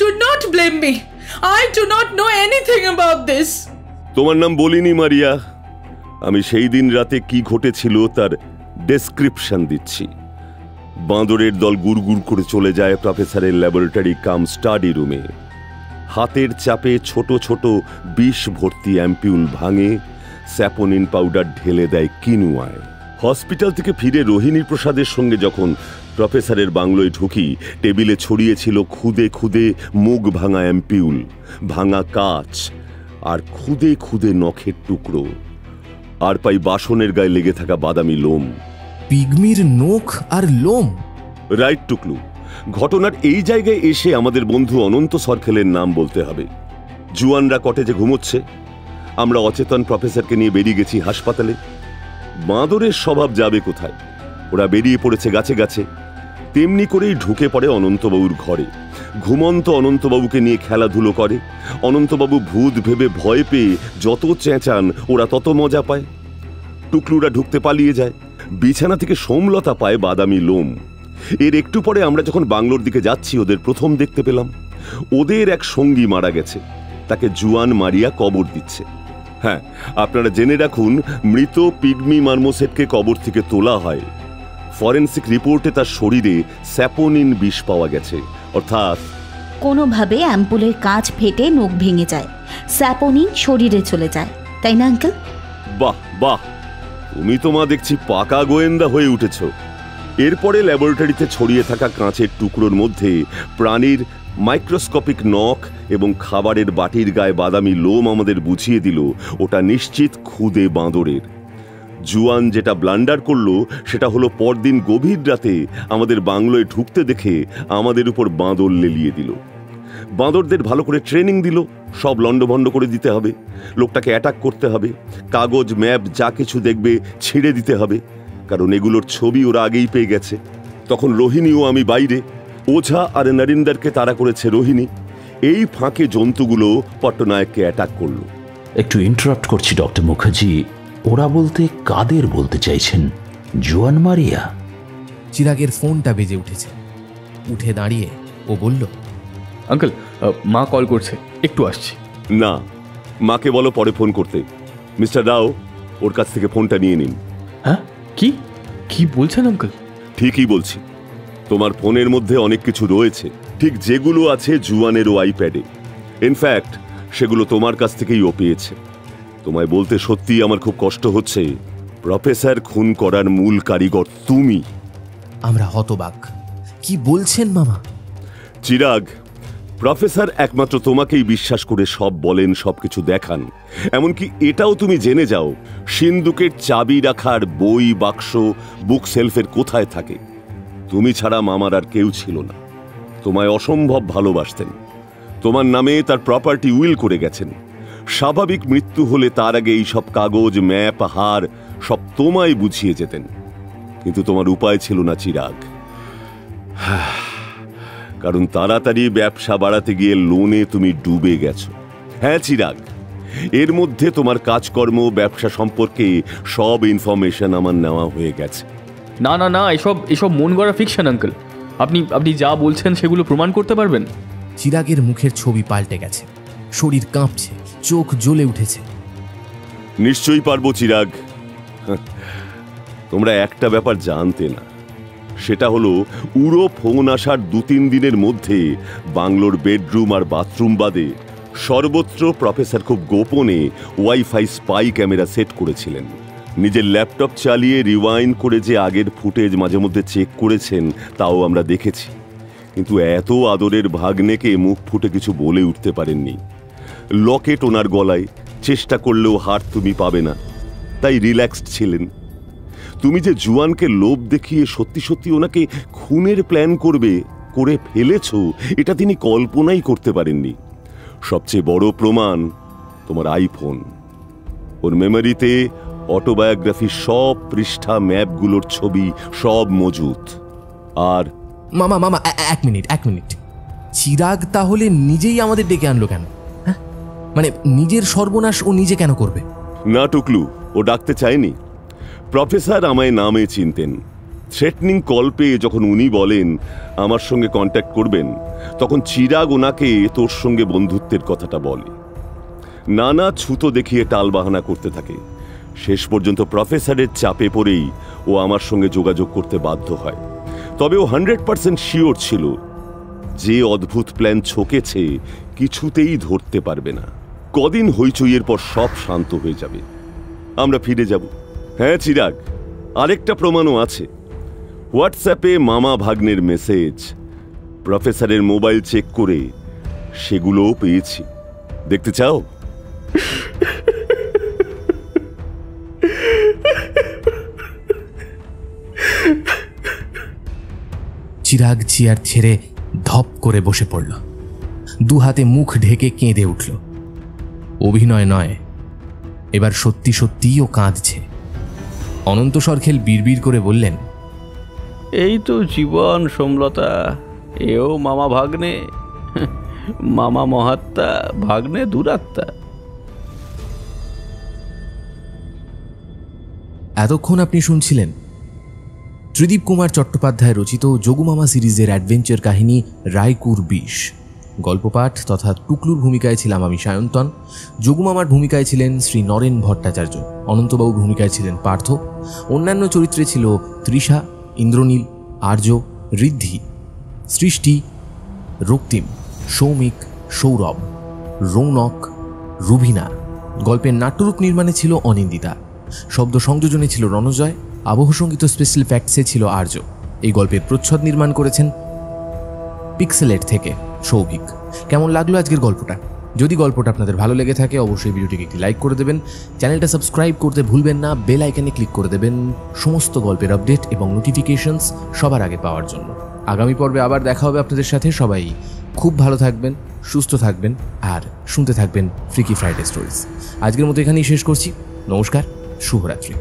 Do not blame me. I do not know anything about this. তোমার নাম বলিনি মারিয়া। আমি সেই দিন রাতে কি ঘটেছিল তার ডেসক্রিপশন দিচ্ছি। বাঁদরের দল গুড়গুড় করে চলে যায় প্রফেসরের ল্যাবরেটরি কাম স্টাডি রুমে। হাতের চাপে ছোট ছোট বিষ ভর্তি অ্যাম্পিউল ভাঙে, স্যাপোনিন পাউডার ঢেলে দেয় কিনুয়ায়। হসপিটাল থেকে ফিরে রোহিণী প্রসাদের সঙ্গে যখন প্রফেসরের বাংলোয় ঢুকি, টেবিলে ছড়িয়েছিল খুদে খুদে মুখ ভাঙা অ্যাম্পিউল, ভাঙা কাচ, আর খুদে খুদে নখের টুকরো। আর পাই বাসনের গায়ে লেগে থাকা বাদামি লোম। পিগমির নখ আর লোম? রাইট টুকলু। ঘটনার এই জায়গায় এসে আমাদের বন্ধু অনন্ত সরখেলের নাম বলতে হবে। জুয়ানরা কটেজে ঘুমোচ্ছে, আমরা অচেতন প্রফেসরকে নিয়ে বেরিয়ে গেছি হাসপাতালে। বাঁদরের স্বভাব যাবে কোথায়, ওরা বেরিয়ে পড়েছে গাছে গাছে। তেমনি করেই ঢুকে পড়ে অনন্তবাবুর ঘরে। ঘুমন্ত অনন্তবাবুকে নিয়ে খেলাধুলো করে। অনন্তবাবু ভূত ভেবে ভয় পেয়ে যত চেঁচান, ওরা তত মজা পায়। টুকলুরা ঢুকতে পালিয়ে যায়। বিছানা থেকে সোমলতা পায় বাদামি লোম। এর একটু পরে আমরা যখন বাংলোর দিকে যাচ্ছি ওদের প্রথম দেখতে পেলাম। ওদের এক সঙ্গী মারা গেছে, তাকে জুয়ান মারিয়া কবর দিচ্ছে। হ্যাঁ, আপনারা জেনে রাখুন, মৃত পিগমি মার্মোসেটকে কবর থেকে তোলা হয়। ফরেন্সিক রিপোর্টে তার শরীরে স্যাপোনিন বিষ পাওয়া গেছে, অর্থাৎ কোনোভাবে অ্যাম্পুলের কাঁচ ফেটে নখ ভেঙে যায়, স্যাপোনিন শরীরে চলে যায়, তাই না আঙ্কেল? বাহ বাহ, তুমি তো মা দেখছি পাকা গোয়েন্দা হয়ে উঠেছ। এরপরে ল্যাবরেটরিতে ছড়িয়ে থাকা কাঁচের টুকরোর মধ্যে প্রাণীর মাইক্রোস্কোপিক নখ এবং খাবারের বাটির গায়ে বাদামি লোম আমাদের বুঝিয়ে দিল ওটা নিশ্চিত খুদে বাঁদরের। জুয়ান যেটা ব্লান্ডার করলো সেটা হলো পরদিন গভীর রাতে আমাদের বাংলোয় ঢুকতে দেখে আমাদের উপর বাঁদর লেলিয়ে দিল। বাঁদরদের ভালো করে ট্রেনিং দিল, সব লন্ডভন্ড করে দিতে হবে, লোকটাকে অ্যাটাক করতে হবে, কাগজ ম্যাপ যা কিছু দেখবে ছিঁড়ে দিতে হবে, কারণ এগুলোর ছবি ওরা আগেই পেয়ে গেছে। তখন রোহিণী ও আমি বাইরে, ওঝা আর নরিন্দারকে তাড়া করেছে রোহিণী। এই ফাঁকে জন্তুগুলো পট্টনায়ককে অ্যাটাক করলো। একটু ইন্টারাপ্ট করছি ডক্টর মুখার্জি, ওরা বলতে কাদের বলতে চাইছেন? জুয়ান মারিয়া? চিরাগের ফোনটা বেজে উঠেছে। উঠে দাঁড়িয়ে ও বলল, আঙ্কেল, মা কল করছে, একটু আসছি। না, মাকে বলো পরে ফোন করতে। মিস্টার রাও, ওর কাছ থেকে ফোনটা নিয়ে নিন। হ্যাঁ, কি কি বলছেন আঙ্কেল? ঠিকই বলছি, তোমার ফোনের মধ্যে অনেক কিছু রয়েছে, ঠিক যেগুলো আছে জুয়ানের ও আইপ্যাডে। ইনফ্যাক্ট সেগুলো তোমার কাছ থেকেই ও পেয়েছে। তোমায় বলতে সত্যি আমার খুব কষ্ট হচ্ছে, প্রফেসর খুন করার মূল কারিগর তুমি। আমরা হতবাক। কি বলছেন মামা? চিরাগ, প্রফেসর একমাত্র তোমাকেই বিশ্বাস করে সব বলেন, সবকিছু দেখান। এমনকি এটাও তুমি জেনে যাও সিন্দুকের চাবি রাখার বই বাক্স, বুক সেলফের কোথায় থাকে। তুমি ছাড়া মামার আর কেউ ছিল না। তোমায় অসম্ভব ভালোবাসতেন। তোমার নামে তার প্রপার্টি উইল করে গেছেন। স্বাভাবিক মৃত্যু হলে তার আগে এই সব কাগজ, ম্যাপ, হার সব তোমায় বুঝিয়ে যেতেন, কিন্তু তোমার উপায় ছিল না চিরাগ। কারণ তাড়াতাড়ি ব্যবসা বাড়াতে গিয়ে লোনে তুমি ডুবে গেছো। হ্যাঁ চিরাগ, এর মধ্যে তোমার কাজকর্ম, ব্যবসা সম্পর্কে সব ইনফরমেশন আমার নেওয়া হয়ে গেছে। না না না, এসব মন গড়া ফিকশন আঙ্কেল। আপনি যা বলছেন সেগুলো প্রমাণ করতে পারবেন? চিরাগের মুখের ছবি পাল্টে গেছে, শরীর কাঁপছে, চোখ জ্বলে উঠেছে। নিশ্চয়ই পারবো চিরাগ। তোমরা একটা ব্যাপার জানতে না, সেটা হলো উড়ো ফোন আসার 2-3 দিনের মধ্যে বাংলোর বেডরুম আর বাথরুম বাদে সর্বত্র প্রফেসর খুব গোপনে ওয়াইফাই স্পাই ক্যামেরা সেট করেছিলেন। নিজের ল্যাপটপ চালিয়ে রিওয়াইন্ড করে যে আগের ফুটেজ মাঝে মধ্যে চেক করেছেন তাও আমরা দেখেছি, কিন্তু এত আদরের ভাগ্নেকে মুখ ফুটে কিছু বলে উঠতে পারেননি। লকেট ওনার গলায়, চেষ্টা করলেও হার তুমি পাবে না, তাই রিল্যাক্সড ছিলেন। তুমি যে জুয়ানকে লোভ দেখিয়ে সত্যি সত্যি ওনাকে খুনের প্ল্যান করে ফেলেছ, এটা তিনি কল্পনাই করতে পারেননি। সবচেয়ে বড় প্রমাণ তোমার আইফোন। ওর মেমোরিতে অটোবায়োগ্রাফির সব পৃষ্ঠা, ম্যাপগুলোর ছবি সব মজুদ। আর মামা এক মিনিট, চিরাগ তাহলে নিজেই আমাদের ডেকে আনলো কেন? হ্যাঁ, মানে নিজের সর্বনাশ ও নিজে কেন করবে? না টুকলু, ও ডাকতে চায়নি। প্রফেসর আমায় নামে চিনতেন। থ্রেটনিং কল পেয়ে যখন উনি বলেন আমার সঙ্গে কন্ট্যাক্ট করবেন, তখন চিরাগ ওনাকে তোর সঙ্গে বন্ধুত্বের কথাটা বলে। নানা ছুতো দেখিয়ে টালবাহানা করতে থাকে। শেষ পর্যন্ত প্রফেসরের চাপে পড়েই ও আমার সঙ্গে যোগাযোগ করতে বাধ্য হয়। তবে ও 100% শিওর ছিল যে অদ্ভুত প্ল্যান ছকেছে কিছুতেই ধরতে পারবে না। কদিন হইচইয়ের পর সব শান্ত হয়ে যাবে, আমরা ফিরে যাব। হ্যাঁ চিরাগ, আরেকটা প্রমাণও আছে। হোয়াটসঅ্যাপে মামা ভাগ্নের মেসেজ, প্রফেসরের মোবাইল চেক করে সেগুলোও পেয়েছি। দেখতে চাও? চিরাগ চেয়ার ছেড়ে ধপ করে বসে পড়ল, দু হাতে মুখ ঢেকে কেঁদে উঠল। অভিনয় নয়, এবার সত্যি সত্যিই ও কাঁদছে। অনন্ত সরখেল বিড়বিড় করে বললেন, এই তো জীবন সমলতা, এও মামা ভাগ্নে, মামা মহাত্মা, ভাগ্নে দুরাত্মা। এতক্ষণ আপনি শুনছিলেন ত্রিদীপ কুমার চট্টোপাধ্যায় রচিত যোগুমামা সিরিজের অ্যাডভেঞ্চার কাহিনী রায়কুর বিষ। গল্পপাঠ তথা টুকলুর ভূমিকায় ছিলাম আমি সায়ন্তন। যোগুমামার ভূমিকায় ছিলেন শ্রী নরেন ভট্টাচার্য। অনন্তবাবুর ভূমিকায় ছিলেন পার্থ। অন্যান্য চরিত্রে ছিল তৃষা, ইন্দ্রনীল, আর্য, ঋদ্ধি, সৃষ্টি, রক্তিম, সৌমিক, সৌরভ, রৌনক, রুভিনা। গল্পের নাট্যরূপ নির্মাণে ছিল অনিন্দিতা। শব্দ সংযোজনে ছিল রণজয়। আবহ সঙ্গীত স্পেশাল ফ্যাক্টসে ছিল আর্য। এই গল্পের প্রচ্ছদ নির্মাণ করেছেন পিক্সেলেট থেকে সৌভিক। কেমন লাগলো আজকের গল্পটা? যদি গল্পটা আপনাদের ভালো লেগে থাকে অবশ্যই ভিডিওটিকে একটি লাইক করে দেবেন, চ্যানেলটা সাবস্ক্রাইব করতে ভুলবেন না, বেল আইকনে ক্লিক করে দেবেন সমস্ত গল্পের আপডেট এবং নোটিফিকেশনস সবার আগে পাওয়ার জন্য। আগামী পর্বে আবার দেখা হবে আপনাদের সাথে। সবাই খুব ভালো থাকবেন, সুস্থ থাকবেন আর শুনতে থাকবেন ফ্রিকি ফ্রাইডে স্টোরিজ। আজকের মতো এখানেই শেষ করছি। নমস্কার, শুভরাত্রি।